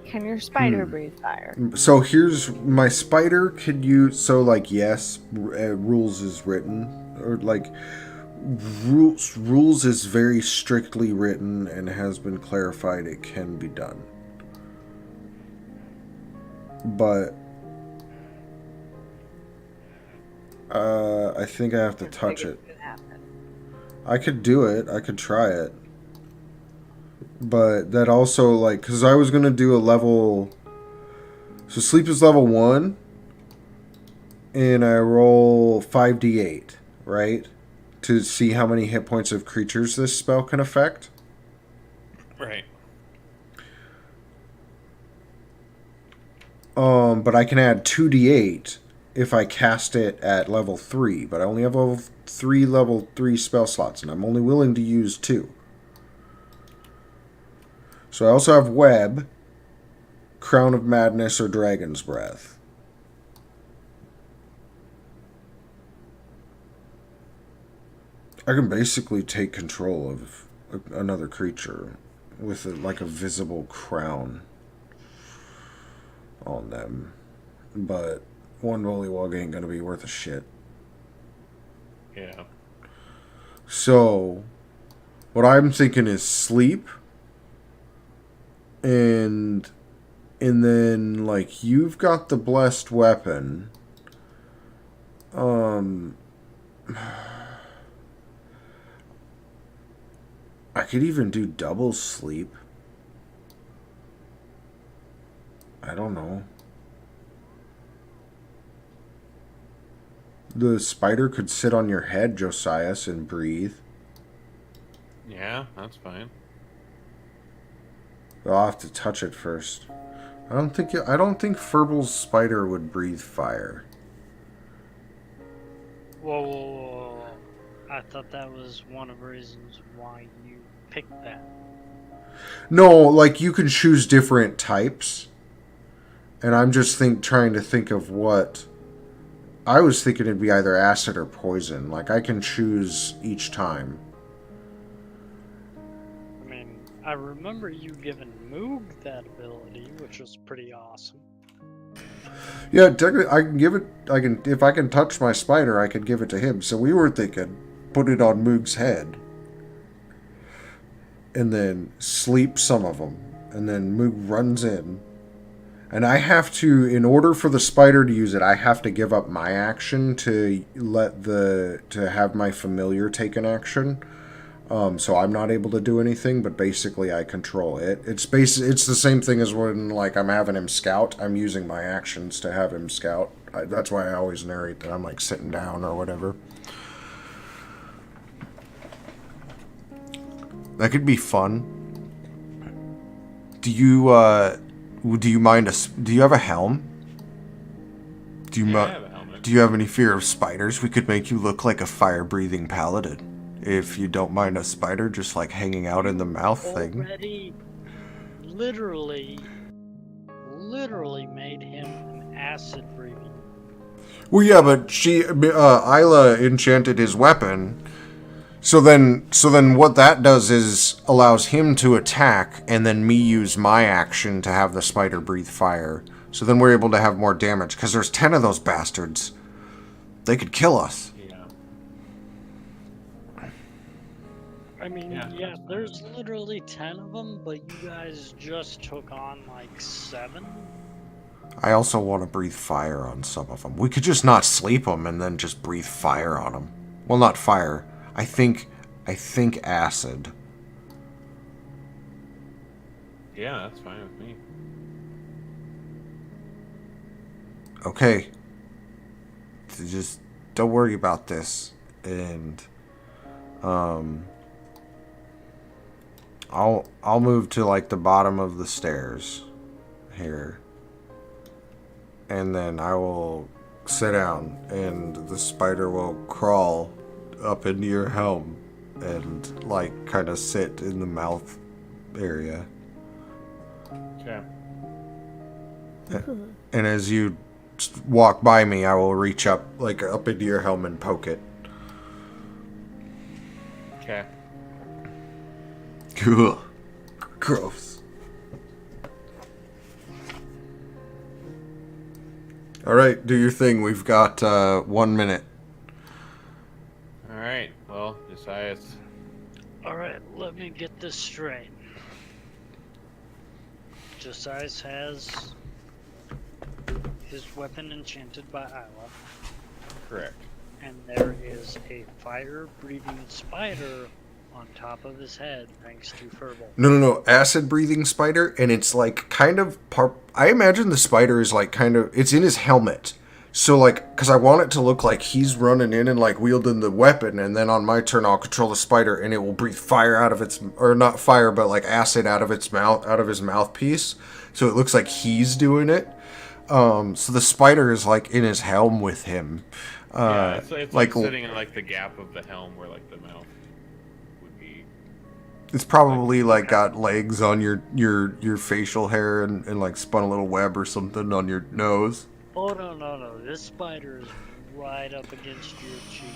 Can your spider breathe fire? So here's my spider. Could you... So, like, yes, rules is written. Or, like, rules is very strictly written and has been clarified it can be done. But... I think I have to touch it. I could do it. I could try it. But that also, like... Because I was going to do a level... So sleep is level 1. And I roll 5d8, right? To see how many hit points of creatures this spell can affect. Right. But I can add 2d8 if I cast it at level 3. But I only have level 3 spell slots, and I'm only willing to use 2. So I also have Web, Crown of Madness, or Dragon's Breath. I can basically take control of another creature with like a visible crown on them. But one Wollywog ain't gonna be worth a shit. Yeah. So, what I'm thinking is sleep. And then, like, you've got the blessed weapon. I could even do double sleep. I don't know. The spider could sit on your head, Josias, and breathe. Yeah, that's fine. I'll have to touch it first. I don't think Furbal's spider would breathe fire. Whoa. I thought that was one of the reasons why you picked that. No, like you can choose different types. And I'm just trying to think of what... I was thinking it'd be either acid or poison. Like, I can choose each time. I mean, I remember you giving Moog that ability, which was pretty awesome. Yeah, technically, I can give it... if I can touch my spider, I could give it to him. So we were thinking, put it on Moog's head. And then sleep some of them. And then Moog runs in. And I have to, in order for the spider to use it, I have to give up my action to have my familiar take an action. So I'm not able to do anything, but basically I control it. It's the same thing as when, like, I'm having him scout. I'm using my actions to have him scout. That's why I always narrate that I'm, like, sitting down or whatever. That could be fun. Do you mind do you have a helm? Do you I have a helmet. Do you have any fear of spiders? We could make you look like a fire-breathing paladin. If you don't mind a spider just like hanging out in the mouth thing. Already, literally made him an acid breathing. Well, yeah, but Isla enchanted his weapon. So then what that does is allows him to attack, and then me use my action to have the spider breathe fire. So then we're able to have more damage, because there's 10 of those bastards. They could kill us. Yeah. I mean, yeah, there's literally 10 of them, but you guys just took on like 7. I also want to breathe fire on some of them. We could just not sleep them and then just breathe fire on them. Well, not fire. I think acid. Yeah, that's fine with me. Okay. just don't worry about this. And I'll move to like the bottom of the stairs here. And then I will sit down and the spider will crawl up into your helm and like kind of sit in the mouth area. Okay. And as you walk by me, I will reach up like up into your helm and poke it. Okay. Cool. Gross. All right, do your thing. We've got 1 minute. All right. Well, Josias. Alright, let me get this straight. Josias has his weapon enchanted by Isla, Correct. and there is a fire-breathing spider on top of his head thanks to Furball. No. Acid breathing spider, and it's like kind of I imagine the spider is like kind of it's in his helmet. So like, because I want it to look like he's running in and like wielding the weapon, and then on my turn I'll control the spider, and it will breathe fire out of its, or not fire, but like acid out of its mouth, out of his mouthpiece. So it looks like he's doing it. So the spider is like in his helm with him. Yeah, it's like sitting in like the gap of the helm where like the mouth would be. It's probably like got legs on your facial hair and like spun a little web or something on your nose. Oh, no. This spider is right up against your cheek.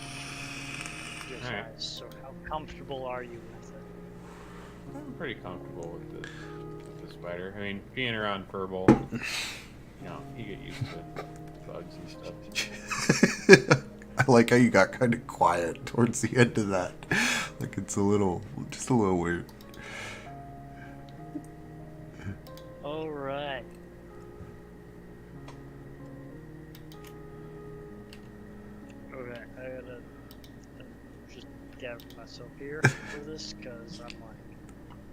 Josias. Alright. So how comfortable are you with it? I'm pretty comfortable with the spider. I mean, being around Furball, you know, you get used to bugs and stuff. I like how you got kind of quiet towards the end of that. Like it's just a little weird. Alright. Okay, I gotta just gather myself here for this, because I'm like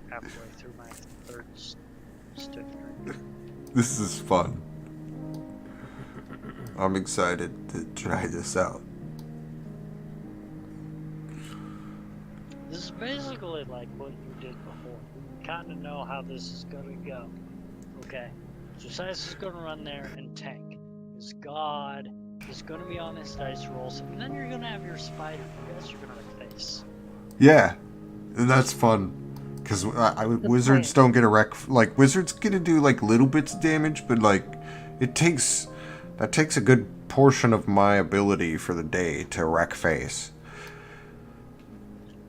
halfway through my third stiff drink. This is fun. I'm excited to try this out. This is basically like what you did before. You kind of know how this is gonna go. Okay, Josias is gonna run there and tank. His god is gonna be on his dice rolls, and then you're gonna have your spider. You guys are gonna face. Yeah, that's fun. Because wizards don't get a wreck. Like wizards get to do like little bits of damage, but like that takes a good portion of my ability for the day to wreck face.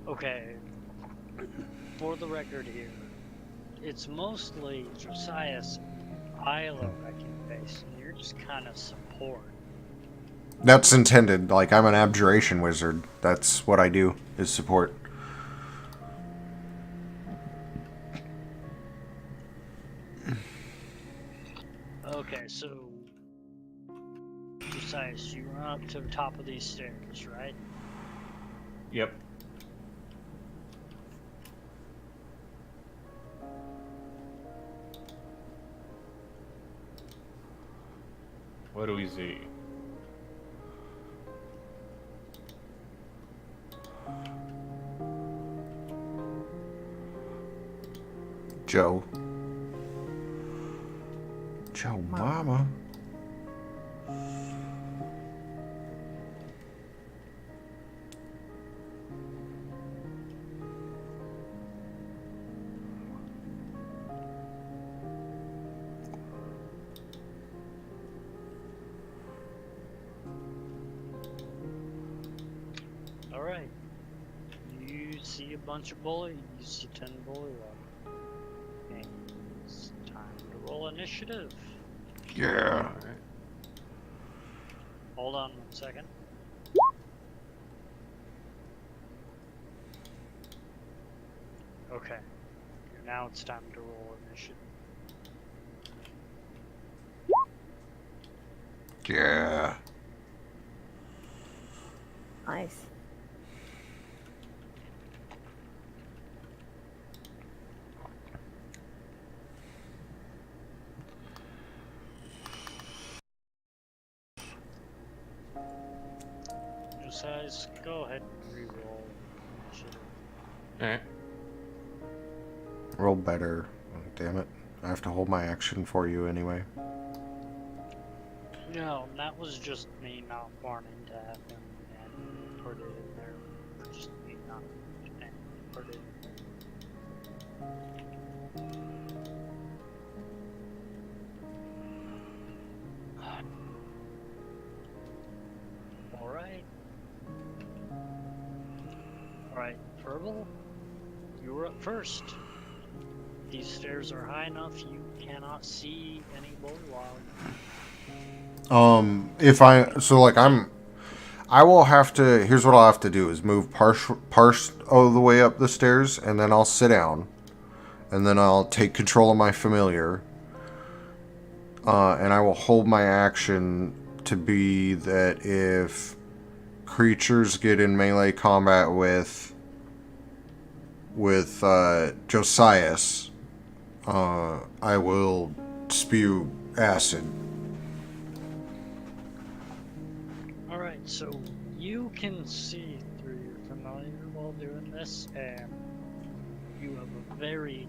Okay, for the record here, it's mostly Josias, Isla wrecking face, and you're just kind of support. That's intended. Like I'm an abjuration wizard. That's what I do is support. Okay, so Josias, you run up to the top of these stairs, right? Yep. What do we see? Joe Mama. Alright. You see a bunch of bully, you see 10 bully left. Okay, it's time to roll initiative. Yeah. Alright. Hold on 1 second. Okay. Now it's time to roll initiative. Yeah. Nice. Josias, go ahead and re-roll initiative. Alright. Roll better. Oh, damn it. I have to hold my action for you anyway. No, that was just me not wanting to have him and put it in there. Just me not and put it in there. Alright. Alright, Verbal, you're up first. These stairs are high enough you cannot see any bullywog. If I will have to, here's what I'll have to do is move part of the way up the stairs, and then I'll sit down, and then I'll take control of my familiar, and I will hold my action to be that if creatures get in melee combat with Josias, I will spew acid. Alright, so you can see through your familiar while doing this, and you have a very,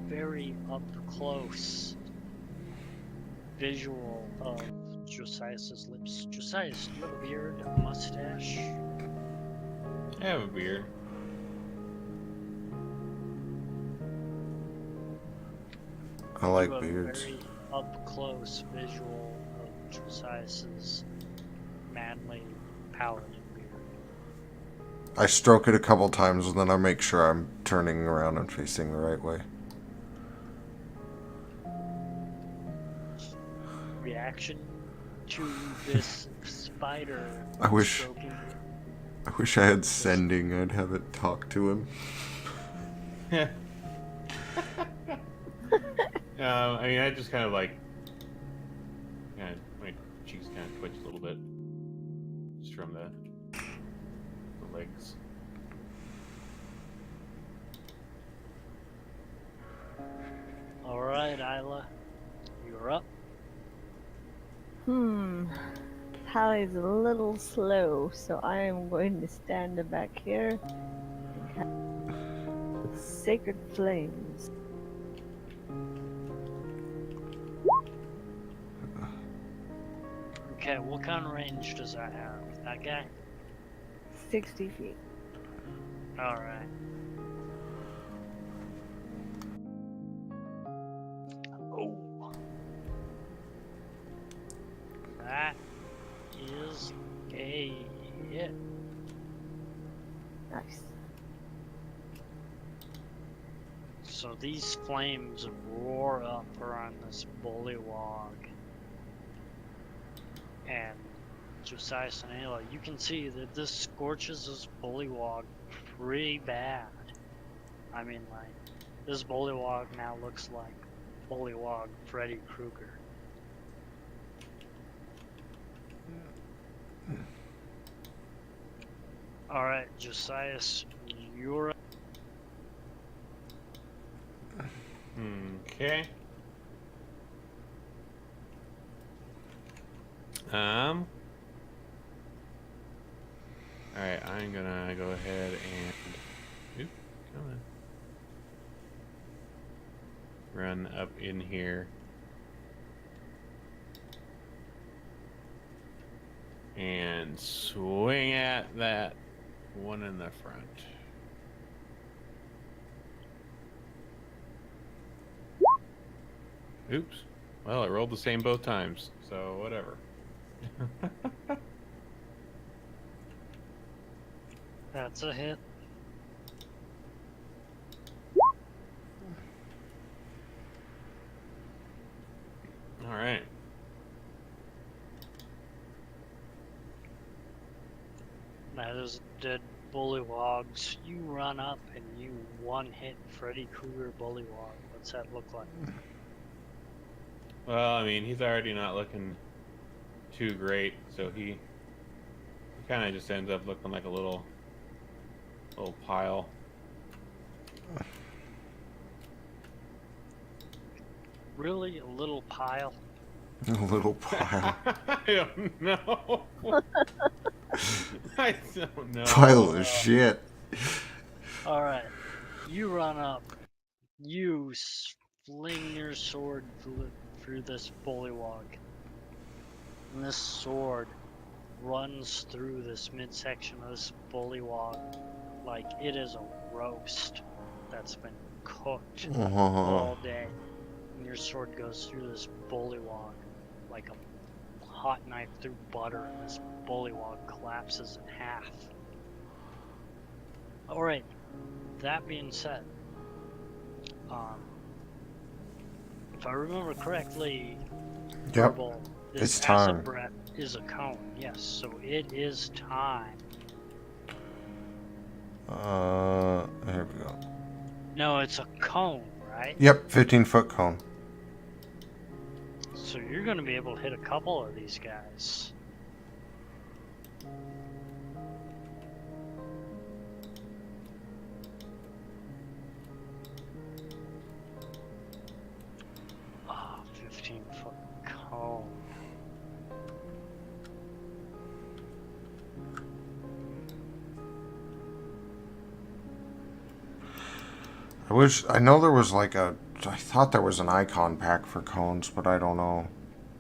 very up close visual of Josias's lips. Josias, do you have a beard, a mustache? I have a beard. I like You have beards. a very up close visual of Josias's manly paladin beard. I stroke it a couple times, and then I make sure I'm turning around and facing the right way. Reaction to this spider I wish stroking you. I wish I had sending. I'd have it talk to him. I mean, I just kind of like, my cheeks kind of twitch a little bit, just from the legs. Alright, Isla, you're up. Hallie's a little slow, so I am going to stand back here and cast Sacred Flames. Okay, what kind of range does that have? That guy? 60 feet. Alright. Oh. That is a hit. Nice. So these flames roar up around this bullywog. And Josias and Ayla, you can see that this scorches this bullywog pretty bad. I mean, like, this bullywog now looks like bullywog Freddy Krueger. Alright, Josias, you're up. Okay. Alright, I'm gonna go ahead and oop, come on. Run up in here. And swing at that one in the front. Oops. Well, it rolled the same both times, so whatever. That's a hit. Alright. That is dead bullywogs. You run up and you one-hit Freddy Krueger bullywog. What's that look like? Well, I mean, he's already not looking too great, so he kind of just ends up looking like a little pile. Really? A little pile? A little pile. I don't know. I don't know. Pile of shit. All right, you run up. You fling your sword through this bullywog, and this sword runs through this midsection of this bullywog like it is a roast that's been cooked all day. And your sword goes through this bullywog like a hot knife through butter, and this bullywog collapses in half. Alright, that being said, if I remember correctly, Yep. Verbal, It's this time. acid breath is a cone. Yes, so it is time. Here we go. No, it's a cone, right? Yep, 15-foot cone. So you're going to be able to hit a couple of these guys. Ah, 15-foot cone. I know there was like I thought there was an icon pack for cones, but I don't know.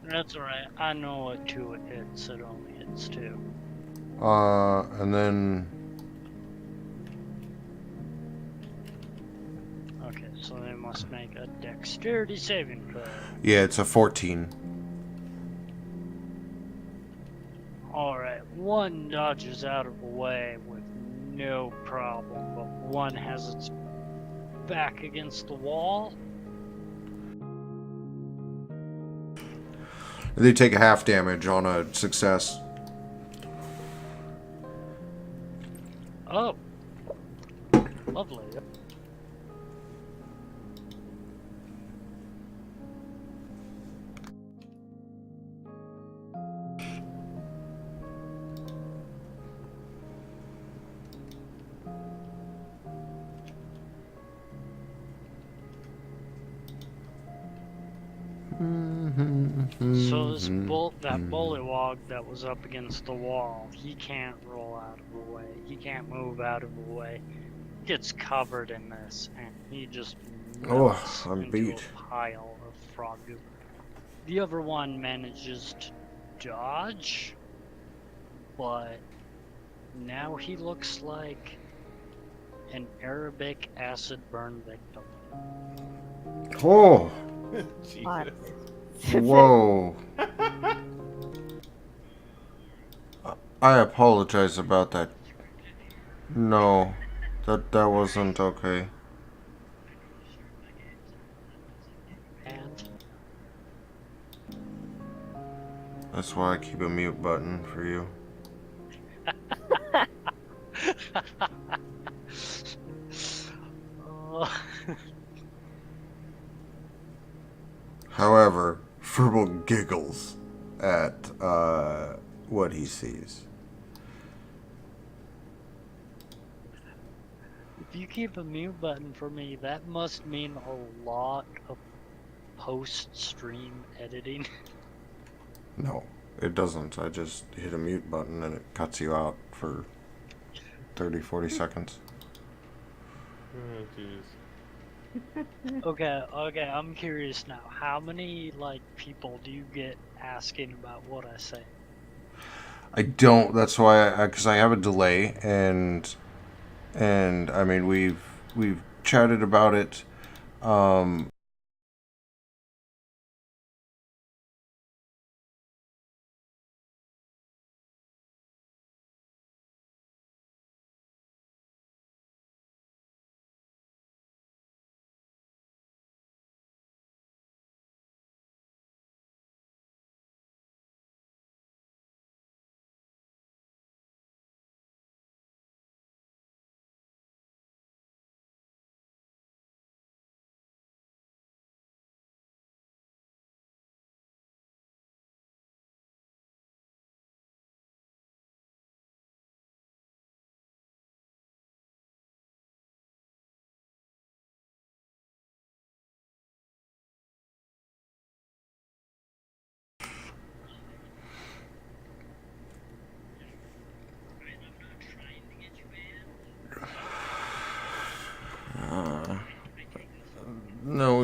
That's alright. I know what 2 it hits. It only hits 2. And then Okay, so they must make a dexterity saving throw. yeah, it's a 14. Alright, one dodges out of the way with no problem, but one has its back against the wall. They take a half damage on a success. Oh, lovely. So this that bullywog that was up against the wall, he can't roll out of the way. He can't move out of the way. Gets covered in this, and he just melts I'm into beat. a pile of frog goo. The other one manages to dodge, but now he looks like an Arabic acid burn victim. Oh, Jesus. whoa. I apologize about that. No, that wasn't okay. And That's why I keep a mute button for you. However, Verbal giggles at what he sees. if you keep a mute button for me, that must mean a lot of post-stream editing. No, it doesn't. I just hit a mute button and it cuts you out for 30, 40 seconds. Oh, jeez. Okay, I'm curious now. How many, like, people do you get asking about what I say? I don't. That's why because I have a delay, and I mean we've chatted about it.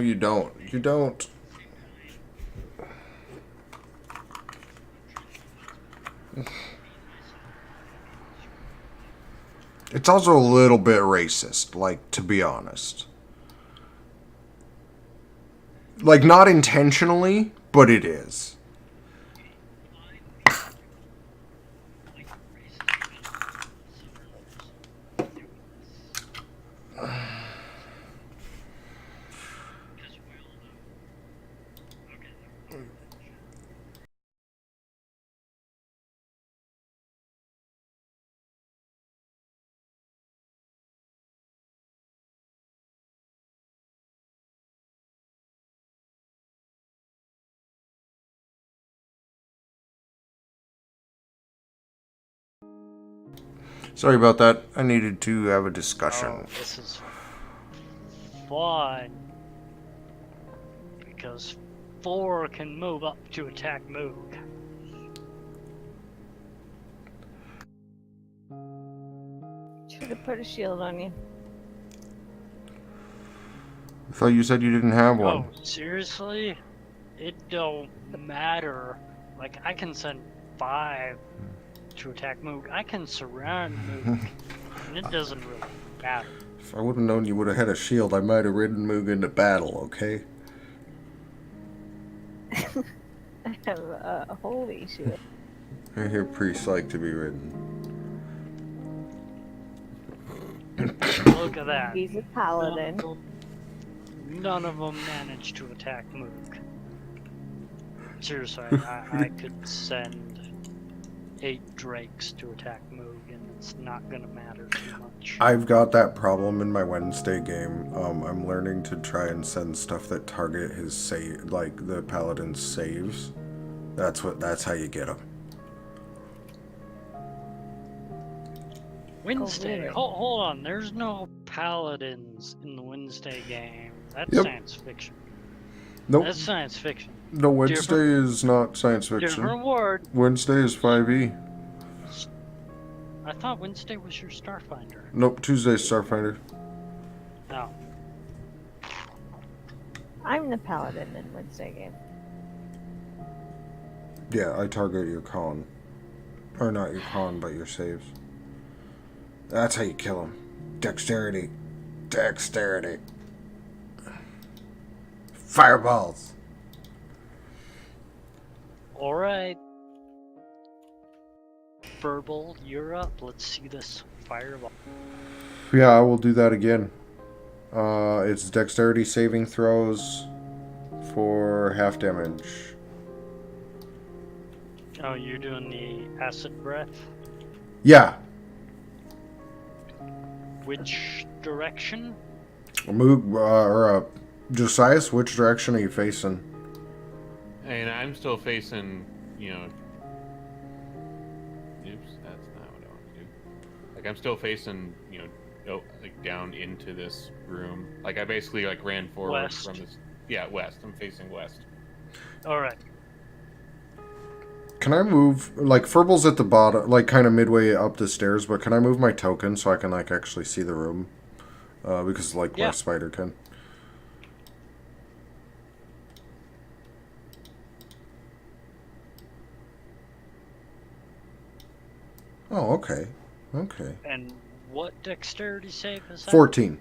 you don't. You don't. It's also a little bit racist, like, to be honest. Like, not intentionally, but it is. Sorry about that. I needed to have a discussion. Oh, this is fun. Because 4 can move up to attack Moog. Should have put a shield on you. I thought you said you didn't have one. Oh, seriously? It don't matter. Like, I can send 5 to attack Moog. I can surround Moog. And it doesn't really matter. If I would have known you would have had a shield, I might have ridden Moog into battle, okay? I have a holy shield. I hear priests like to be ridden. Look at that. He's a paladin. None of them managed to attack Moog. Seriously, I could send 8 drakes to attack Moog, and it's not gonna matter too much. I've got that problem in my Wednesday game. I'm learning to try and send stuff that target his save, like the paladin's saves. That's how you get them. Wednesday. really? Hold on. There's no paladins in the Wednesday game. That's Yep. science fiction. Nope. That's science fiction. No, Wednesday is not science fiction. Different word. Wednesday is 5e. I thought Wednesday was your Starfinder. Nope, Tuesday's Starfinder. No. I'm the paladin in Wednesday game. Yeah, I target your con. Or not your con, but your saves. That's how you kill him. Dexterity. Dexterity. Fireballs. Alright. Verbal, you're up. Let's see this fireball. Yeah, I will do that again. It's dexterity saving throws for half damage. Oh, you're doing the acid breath? Yeah. Which direction? Josias, which direction are you facing? And I'm still facing, you know. Oops, that's not what I want to do. Like, I'm still facing, you know, like down into this room. Like, I basically like ran forward West. from this. Yeah, west. I'm facing west. Alright. Can I move, like, Furbal's at the bottom, like, kind of midway up the stairs, but can I move my token so I can, like, actually see the room? Because, like, Yeah. my spider can. Oh, okay. Okay. And what dexterity save is that? 14.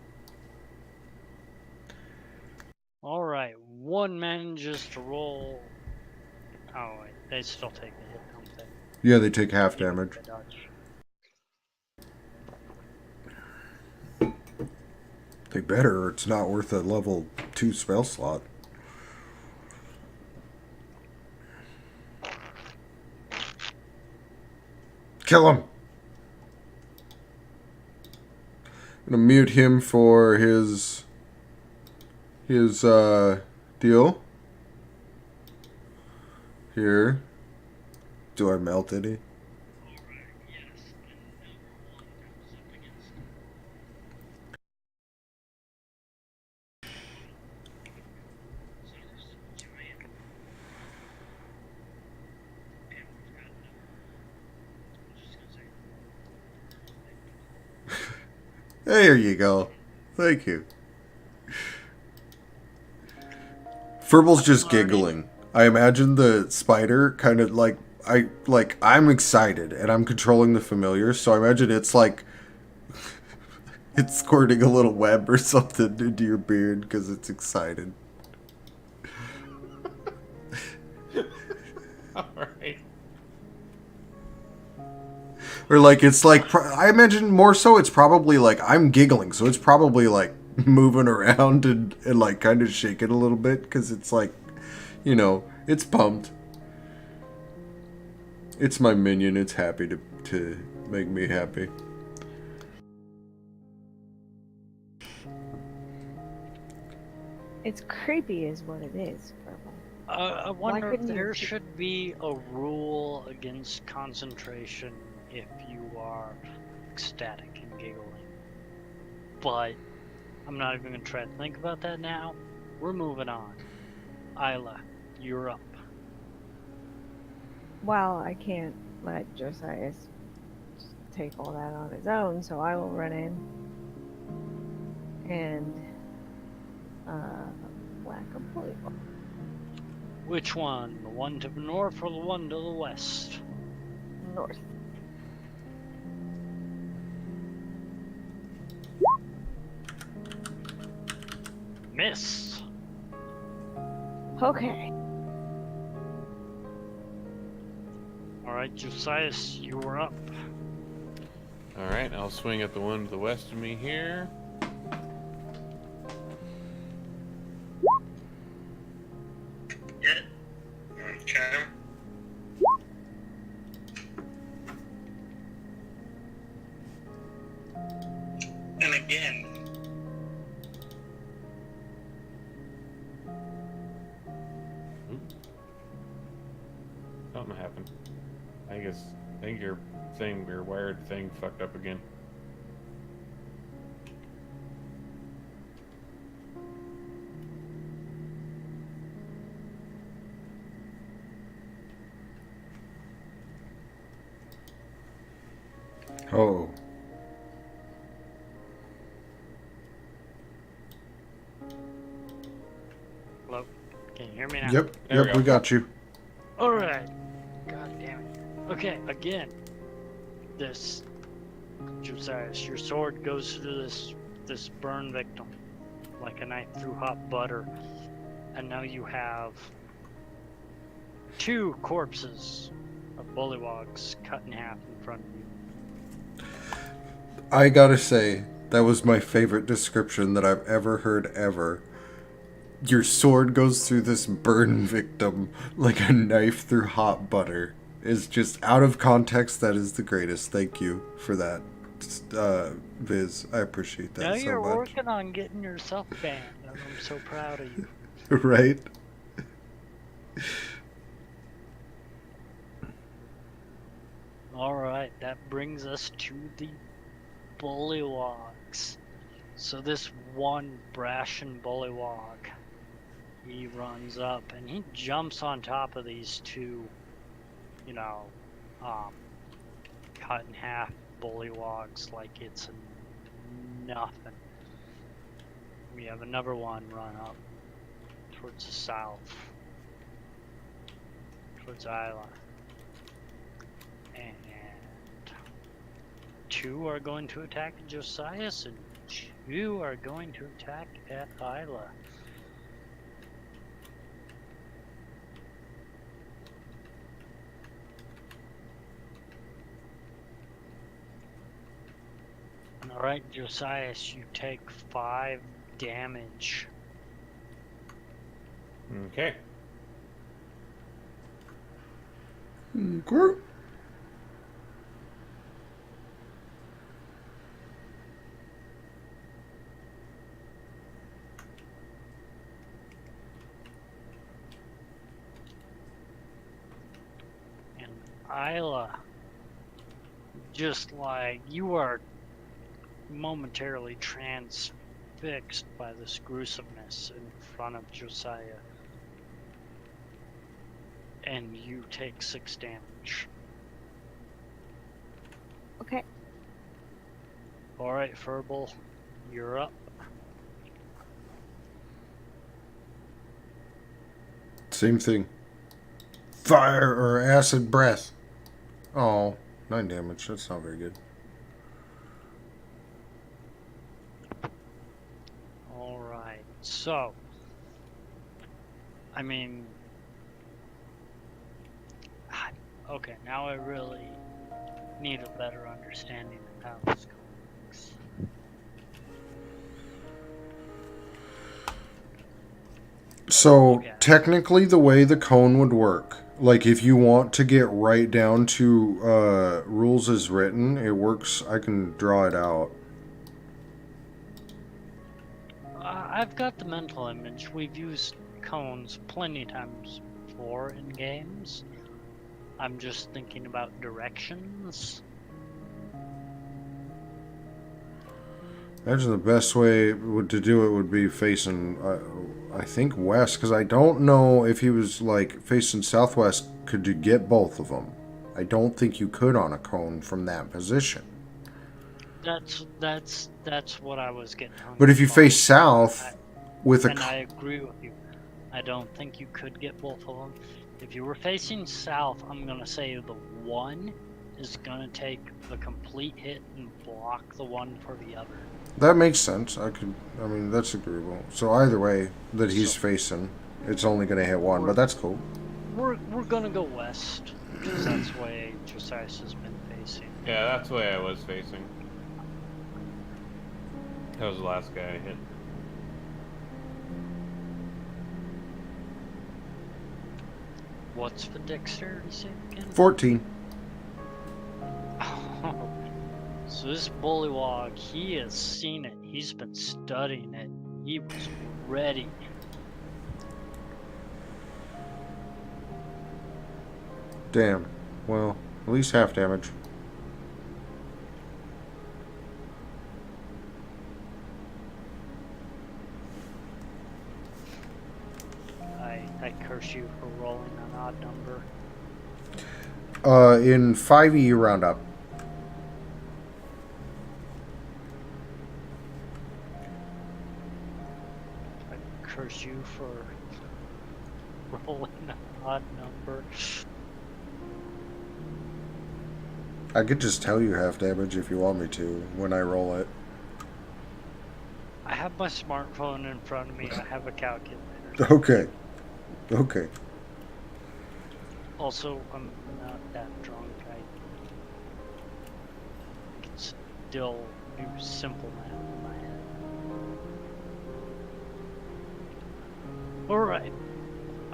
Alright, one manages to roll. Oh, wait, they still take a hit, don't they? Yeah, they take half damage. They dodge. They better, or it's not worth a level 2 spell slot. Kill him! I'm gonna mute him for his deal. Here. Do I melt any? There you go. Thank you. Furbal's just giggling. I imagine the spider kind of like I'm excited and I'm controlling the familiar, so I imagine it's like it's squirting a little web or something into your beard because it's excited. Alright. Or like it's like I imagine more so it's probably like I'm giggling, so it's probably like moving around and like kind of shaking a little bit because it's like, you know, it's pumped. It's my minion. It's happy to make me happy. It's creepy, is what it is. Purple. I wonder if couldn't you there keep- should be a rule against concentration if you are ecstatic and giggling. But I'm not even going to try to think about that now. We're moving on. Isla, you're up. Well, I can't let Josiah take all that on his own, so I will run in and whack a bully. Which one? The one to the north or the one to the west? North. Miss. Okay. Alright, Josias, you are up. Alright, I'll swing at the one to the west of me here. Good. Okay. And again. Something happened. I think your thing, your wired thing fucked up again. Oh. Hello? Can you hear me now? Yep. There we Yep. go. We got you. Alright. God damn it. Okay, again. This Josias, your sword goes through this burn victim like a knife through hot butter. And now you have 2 corpses of bullywogs cut in half in front of you. I gotta say, that was my favorite description that I've ever heard ever. Your sword goes through this burn victim like a knife through hot butter. Is just out of context. That is the greatest. Thank you for that, Viz. I appreciate that Now so you're much. working on getting yourself banned. I'm so proud of you. Right? Alright, that brings us to the bullywogs. So this one Brashin bullywog, he runs up and he jumps on top of these 2, you know, cut in half bullywogs like it's nothing. We have another one run up towards the south, towards Isla. And 2 are going to attack Josias, and 2 are going to attack at Isla. Alright, Josias, you take 5 damage. Okay. Okay. And Isla, just like you are momentarily transfixed by this gruesomeness in front of Josiah. And you take 6 damage. Okay. Alright, Furball, you're up. Same thing. Fire or acid breath. Oh, 9 damage. That's not very good. Alright, so. I mean. Okay, now I really need a better understanding of how this works. So, Okay. technically, the way the cone would work, like if you want to get right down to rules as written, it works. I can draw it out. I've got the mental image. We've used cones plenty times before in games. I'm just thinking about directions. Imagine the best way to do it would be facing, I think, west, because I don't know if he was like facing southwest. Could you get both of them? I don't think you could on a cone from that position. That's what I was getting hung But if up you on. face south with a And I agree with you. I don't think you could get both of them. If you were facing south, I'm gonna say the one is gonna take a complete hit and block the one for the other. that makes sense. I mean, that's agreeable. So either way that he's So- facing, it's only going to hit one, but that's cool. We're gonna go west because that's the way Josias has been facing. Yeah, that's the way I was facing. That was the last guy I hit. What's the dexterity save again? 14. So this bullywog, he has seen it. He's been studying it. He was ready. Damn. Well, at least half damage. I curse you for rolling an odd number. In 5e, you round up. I curse you for rolling an odd number. I could just tell you half damage if you want me to when I roll it. I have my smartphone in front of me. I have a calculator. Okay. Okay. Also, I'm not that drunk. I can still do simple math in my head. Alright.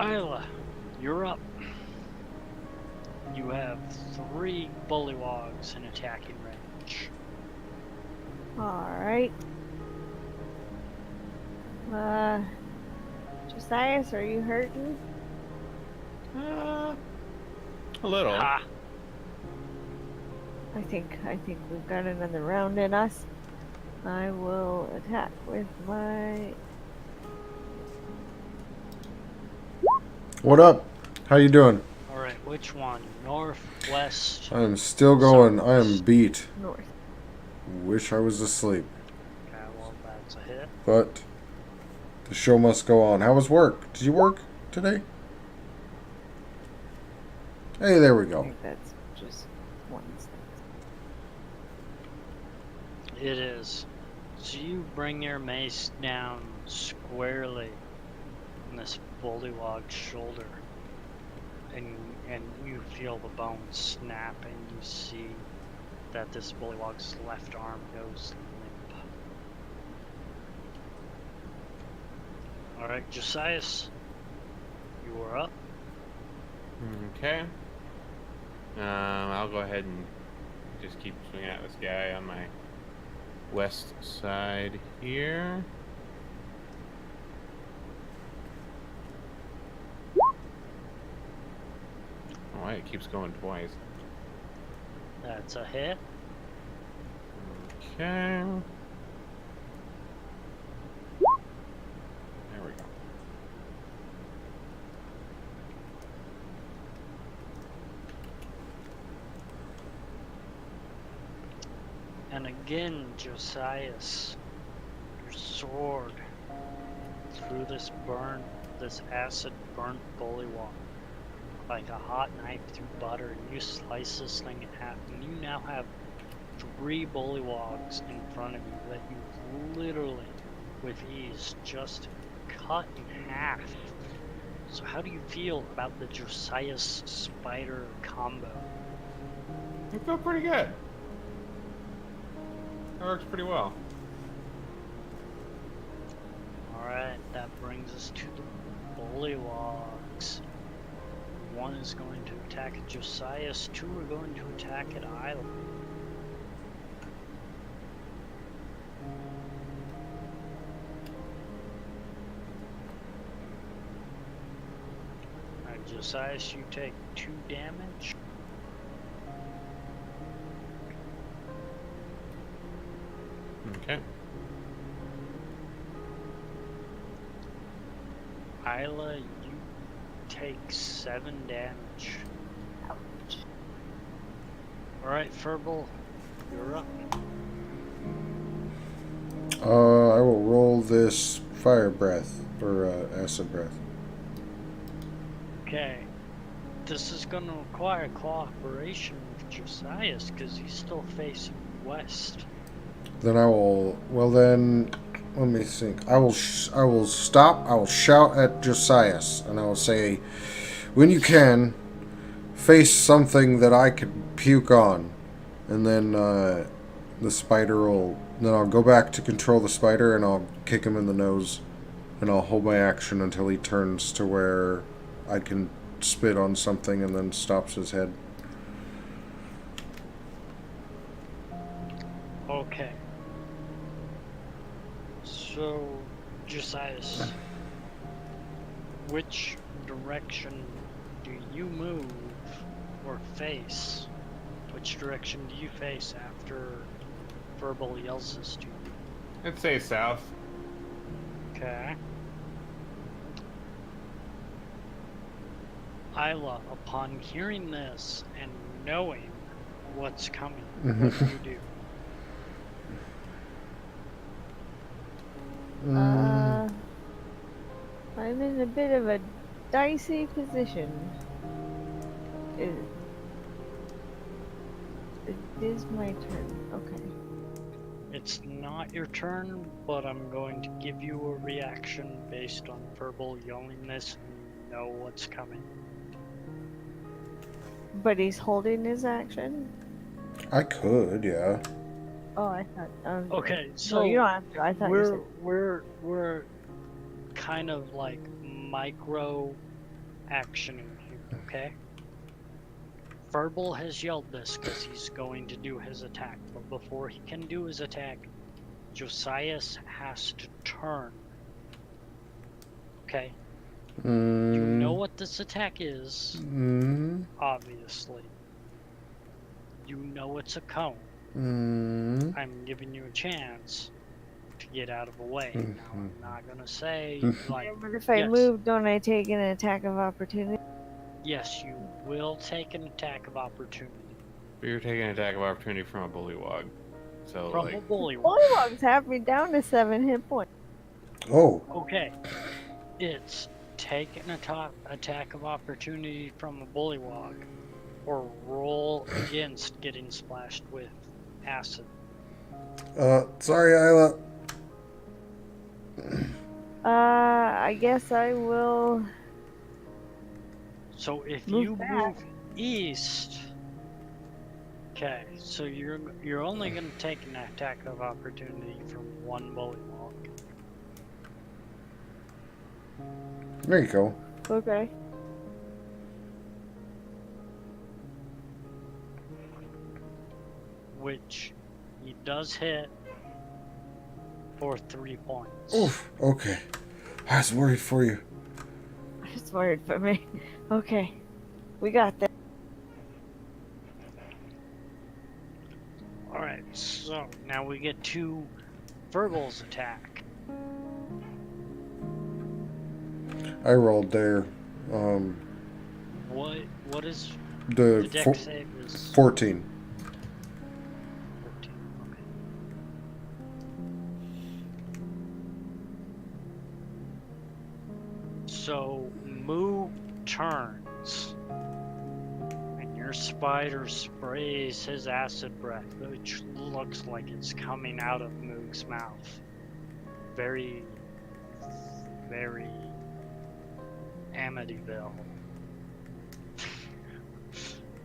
Isla, you're up. You have 3 bullywogs in attacking range. Alright. Josias, are you hurting? A little. Ah, I think we've got another round in us. I will attack with my... What up? How you doing? alright, which one? North, west? I'm still going. I am beat. north. Wish I was asleep. Okay, well, that's a hit. But the show must go on. How was work? Did you work today? Hey, there we I go. think that's just one step. It is. So you bring your mace down squarely on this bullywog's shoulder, and you feel the bone snap, and you see that this bullywog's left arm goes limp. All right, Josias, you are up. Okay. I'll go ahead and just keep swinging at this guy on my west side here. Oh, it keeps going twice. That's a hit. Okay. There we go. And again, Josias, your sword through this burn this acid burnt bullywog like a hot knife through butter, and you slice this thing in half, and you now have 3 bullywogs in front of you that you literally, with ease, just cut in half. So how do you feel about the Josiah's spider combo? I feel pretty good. That works pretty well. Alright, that brings us to the bullywogs. 1 is going to attack at Josiah's, 2 are going to attack at Isla. Alright, Josiah's, you take 2 damage. Okay. Isla, you take 7 damage. Ouch. Alright, Furball, you're up. I will roll this fire breath or acid breath. Okay. This is going to require cooperation with Josiah's because he's still facing west. Then I will. Well, then let me think. I will stop. I will shout at Josias, and I will say, "When you can, face something that I could puke on." And then the spider will. Then I'll go back to control the spider, and I'll kick him in the nose, and I'll hold my action until he turns to where I can spit on something, and then stops his head. Okay. So, Josias, which direction do you move or face? Which direction do you face after Furball yells this to you? I'd say south. Okay. Isla, upon hearing this and knowing what's coming, what do you do? I'm in a bit of a dicey position. It is my turn. Okay. It's not your turn, but I'm going to give you a reaction based on verbal yelling this and you know what's coming. But he's holding his action? I could, yeah. Oh, I thought. Okay, No, so you don't have to. I thought you said. we're kind of like micro actioning here, okay? Verbal has yelled this because he's going to do his attack, but before he can do his attack, Josias has to turn. Okay? You know what this attack is, obviously. You know it's a cone. I'm giving you a chance to get out of the way. Now, I'm not gonna say, like, Yeah, but if I yes. move, don't I take an attack of opportunity? Yes, you will take an attack of opportunity. But you're taking an attack of opportunity from a bullywog. So, From like, a bullywog. Bullywugs have me down to 7 hit points. Oh, Okay. It's take an attack of opportunity from a bullywog, or roll against getting splashed with acid. sorry, Isla. I guess I will. So if Move you back. move east, okay, so you're only going to take an attack of opportunity from one bullywog. There you go. Okay. Which he does hit for 3 points. Oof. Okay. I was worried for you. I was worried for me. Okay. We got that. Alright, so now we get to Verbal's attack. I rolled there. What is The the deck save is 14. 14. Okay. So Moo turns, and your spider sprays his acid breath, which looks like it's coming out of Moog's mouth. Very, very Amityville.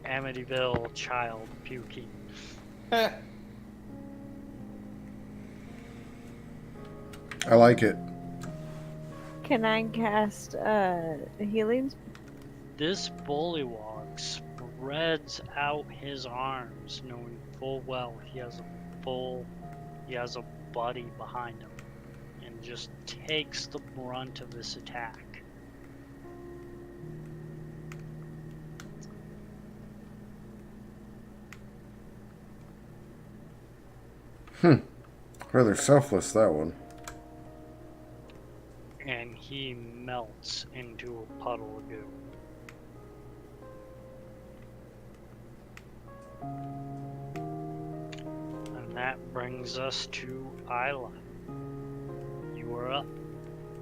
Amityville child puking. I like it. Can I cast healing? This bullywog spreads out his arms, knowing full well he has a buddy behind him, and just takes the brunt of this attack. Rather selfless, that one. And he melts into a puddle of goo. And that brings us to Isla. You are up.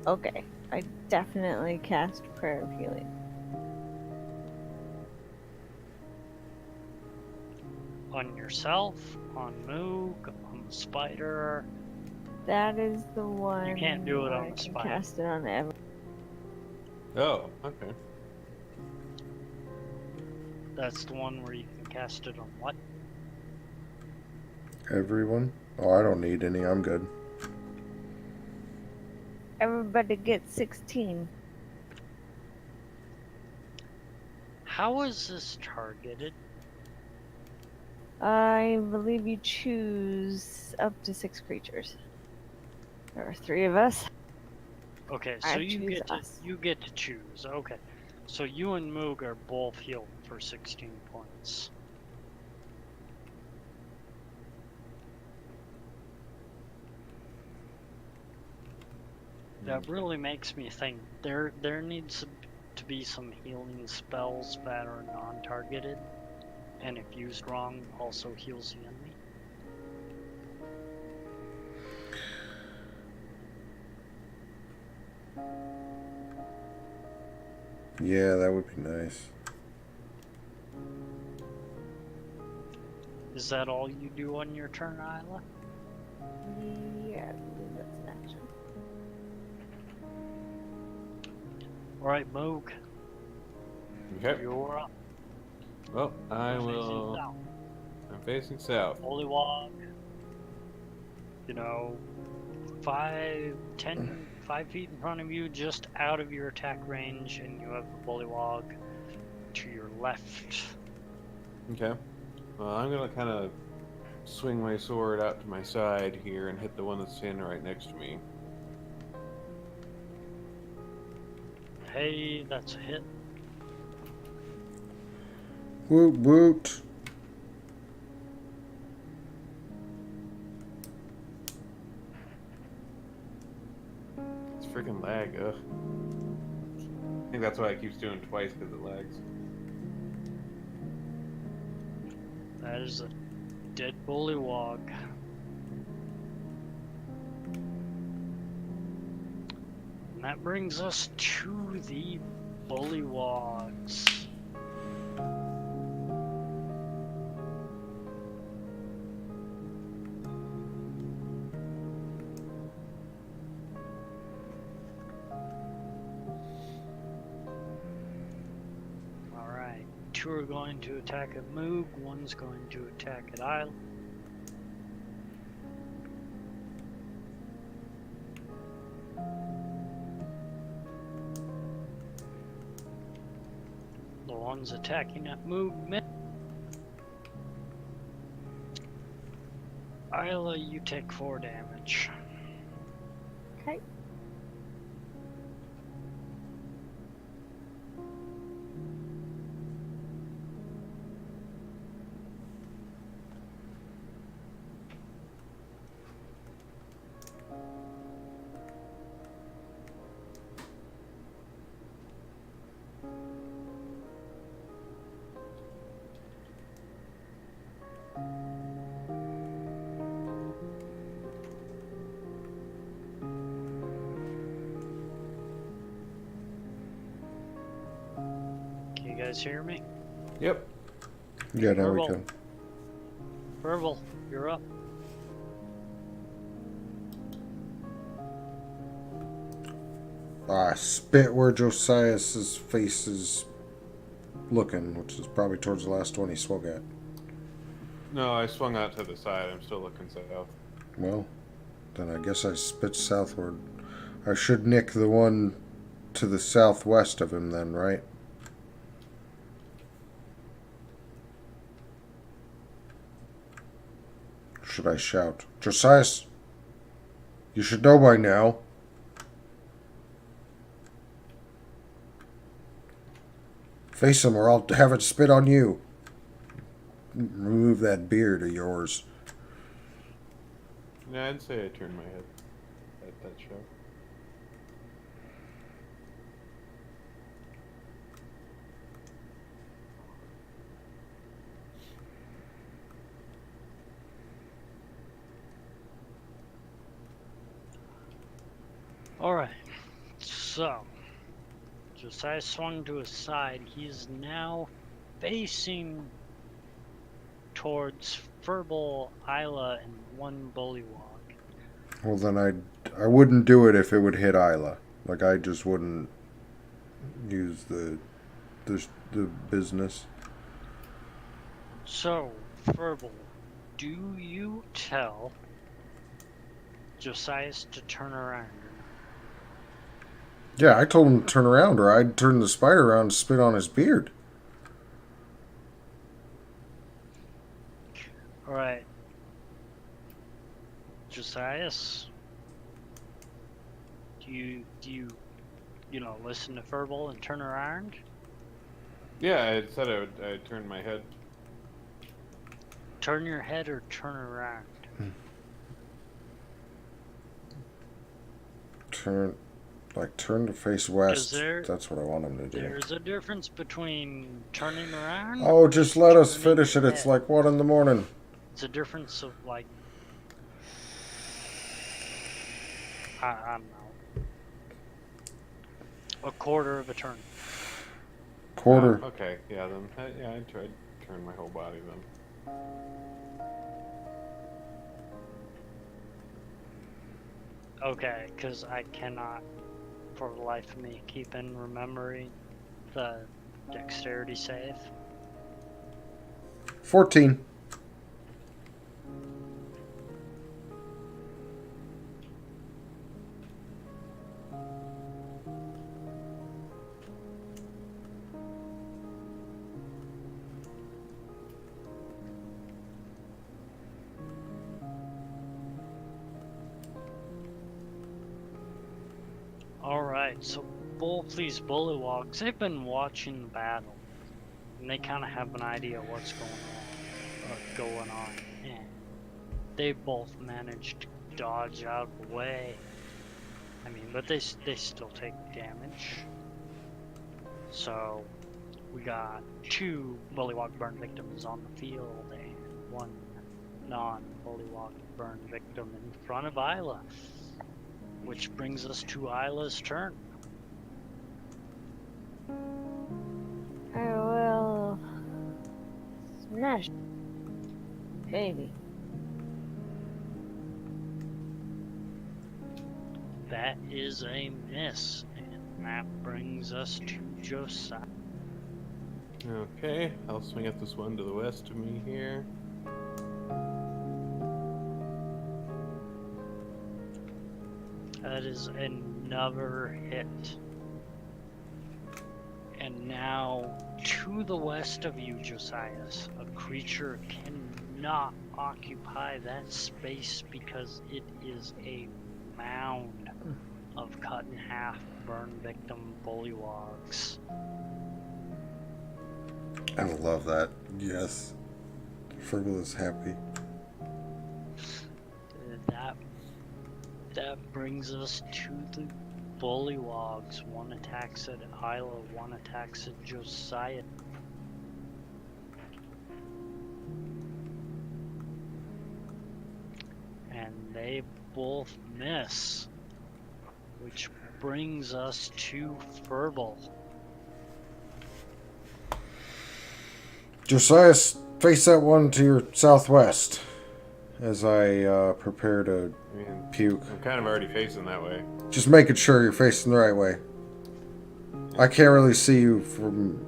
Okay, I definitely cast Prayer of Healing. On yourself, on Moog, on the spider. That is the one. can't do it where on I the can spider. cast it on every. Oh, okay. That's the one where you can cast it on what? Everyone? Oh, I don't need any. I'm good. Everybody gets 16. How is this targeted? I believe you choose up to 6 creatures. There are 3 of us. Okay, so I you choose get us. to choose. Okay, so you and Moog are both healed for 16 points. That really makes me think there needs to be some healing spells that are non-targeted, and if used wrong, also heals the enemy. Yeah, that would be nice. Is that all you do on your turn, Isla? Yeah, I believe that's an action. Alright, Moog, Okay. you're up. Well, I Facing will. south. I'm facing south. Bullywog, you know, 5 feet in front of you, just out of your attack range, and you have the Bullywog to your left. Okay. Well, I'm gonna kind of swing my sword out to my side here and hit the one that's standing right next to me. Hey, that's a hit. Woot woot. It's freaking lag, ugh. I think that's why it keeps doing twice, because it lags. That is a dead Bullywog. And that brings us to the Bullywogs. Alright, 2 are going to attack at Moog, 1's going to attack at Isle. The one's attacking at movement. Isla, you take 4 damage. Okay. guys hear me? Yep. Yeah, now we Verbal. can. Verbal, you're up. Spit where Josiah's face is looking, which is probably towards the last one he swung at. No, I swung out to the side. I'm still looking south. Well, then I guess I spit southward. I should nick the one to the southwest of him then, right? Should I shout? Josias, you should know by now. Face him or I'll have it spit on you. Remove that beard of yours. Yeah, I'd say I turned my head at that show. Alright, so Josiah swung to his side. He's now facing towards Furball, Isla, and one Bullywog. Well, then I wouldn't do it if it would hit Isla. Like, I just wouldn't use the business. So, Furball, do you tell Josias to turn around? Yeah, I told him to turn around, or I'd turn the spider around and spit on his beard. Alright. Josias, do you listen to Furball and turn around? Yeah, I said I'd turn my head. Turn your head or turn around? Turn to face west. there- That's what I want him to do. There's a difference between turning around. Oh, just let us turning finish it. your It's head. like 1 in the morning. It's a difference of like, I don't know, a quarter of a turn. Quarter. Oh, okay, yeah, then yeah, I tried to turn my whole body then. Okay, because I cannot, for the life of me, keep in remembering the dexterity save. 14. Alright, so these bullywogs, they've been watching the battle, and they kind of have an idea what's going on, and they both managed to dodge out of the way. I mean, but they still take damage. So, we got 2 bullywog burn victims on the field, and 1 non-bullywog burn victim in front of Isla. Which brings us to Isla's turn. I will smash, baby. That is a miss, and that brings us to Josiah. Okay, I'll swing at this one to the west of me here. That is another hit. And now, to the west of you, Josias, a creature cannot occupy that space because it is a mound of cut in half burn victim bullywogs. I love that. Yes. Fergal is happy. That brings us to the bullywogs. 1 attacks at Isla, 1 attacks at Josiah. And they both miss. Which brings us to Furball. Josiah, face that one to your southwest as I prepare to I mean, puke. I'm kind of already facing that way. Just making sure you're facing the right way. I can't really see you from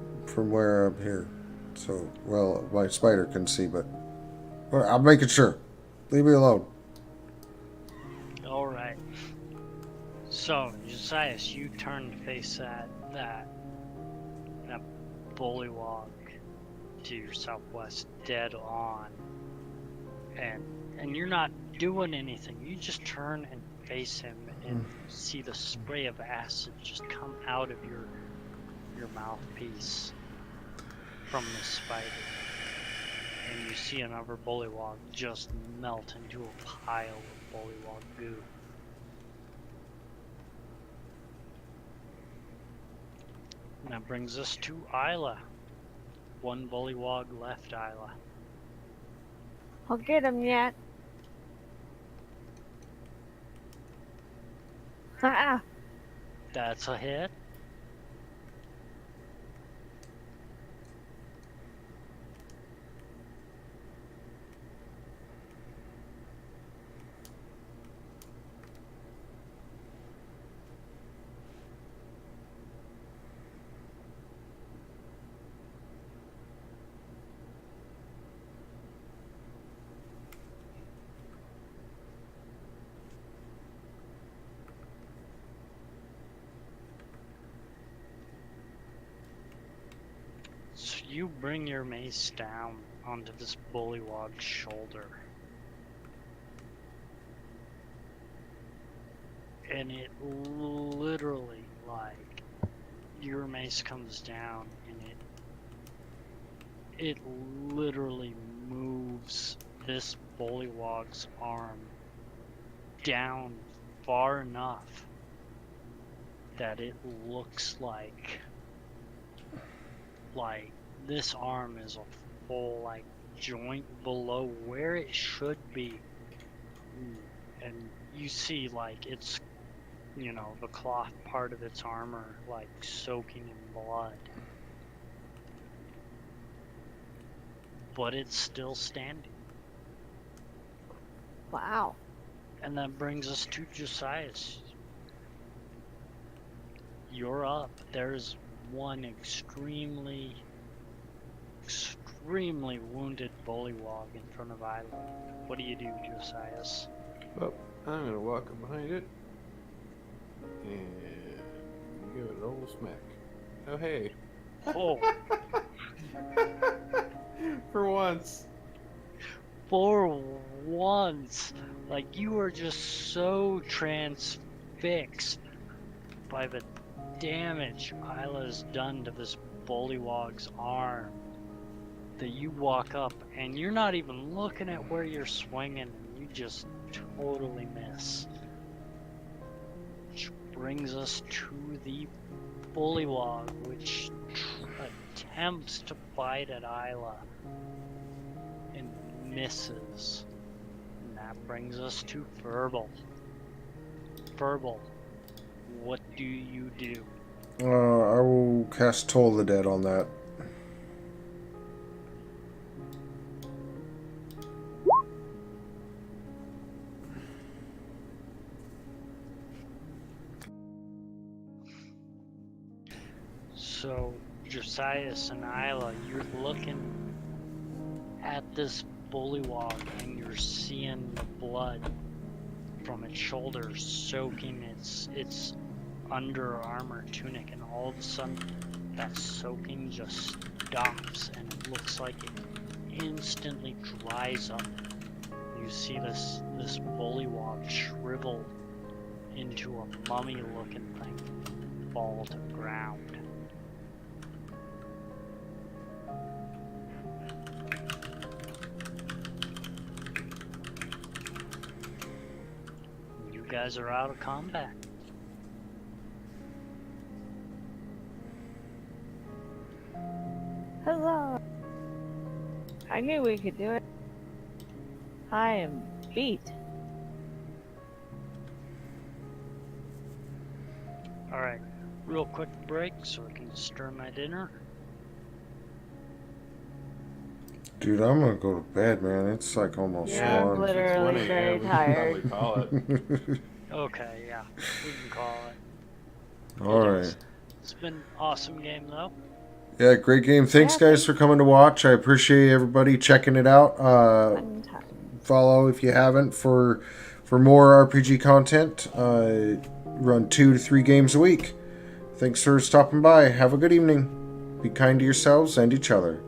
where I'm here. So, well, my spider can see, but I'm making sure. Leave me alone. All right. So, Josias, you turn to face that bullywog to your southwest, dead on, and you're not doing anything. You just turn and face him, and see the spray of acid just come out of your mouthpiece from the spider, and you see another bullywog just melt into a pile of bullywog goo. And that brings us to Isla. One bullywog left, Isla. I'll get him yet. Ah! That's a hit. So you bring your mace down onto this bullywog's shoulder. And it literally, like, your mace comes down and it literally moves this bullywog's arm down far enough that it looks like this arm is a full, like, joint below where it should be. And you see, like, it's, you know, the cloth part of its armor, like, soaking in blood. But it's still standing. Wow. And that brings us to Josias. You're up. There's one extremely wounded bullywog in front of Isla. What do you do, Josias? Well, I'm gonna walk up behind it and give it an old smack. Oh, hey. Oh, For once. for once, like, you are just so transfixed by the damage Isla's done to this bullywog's arm that you walk up and you're not even looking at where you're swinging, and you just totally miss. Which brings us to the bullywog, which attempts to bite at Isla and misses. And that brings us to Verbal. Verbal, what do you do? I will cast Toll the Dead on that. So, Josias and Isla, you're looking at this bullywog and you're seeing the blood from its shoulders soaking its under armor tunic, and all of a sudden that soaking just stops and it looks like it instantly dries up. You see this bullywog shrivel into a mummy looking thing and fall to the ground. You guys are out of combat. Huzzah! I knew we could do it. I am beat. Alright, real quick break so I can stir my dinner. Dude, I'm gonna go to bed, man. It's like almost Yeah, I'm 1. literally It's 1 very a.m. We tired. can probably call it. Okay, yeah, we can call it. Alright. It's been an awesome game though. Yeah, great game. Thanks, Yeah, guys, for coming to watch. I appreciate everybody checking it out. Fun time. Follow if you haven't for more RPG content. Run 2 to 3 games a week. Thanks for stopping by. Have a good evening. Be kind to yourselves and each other.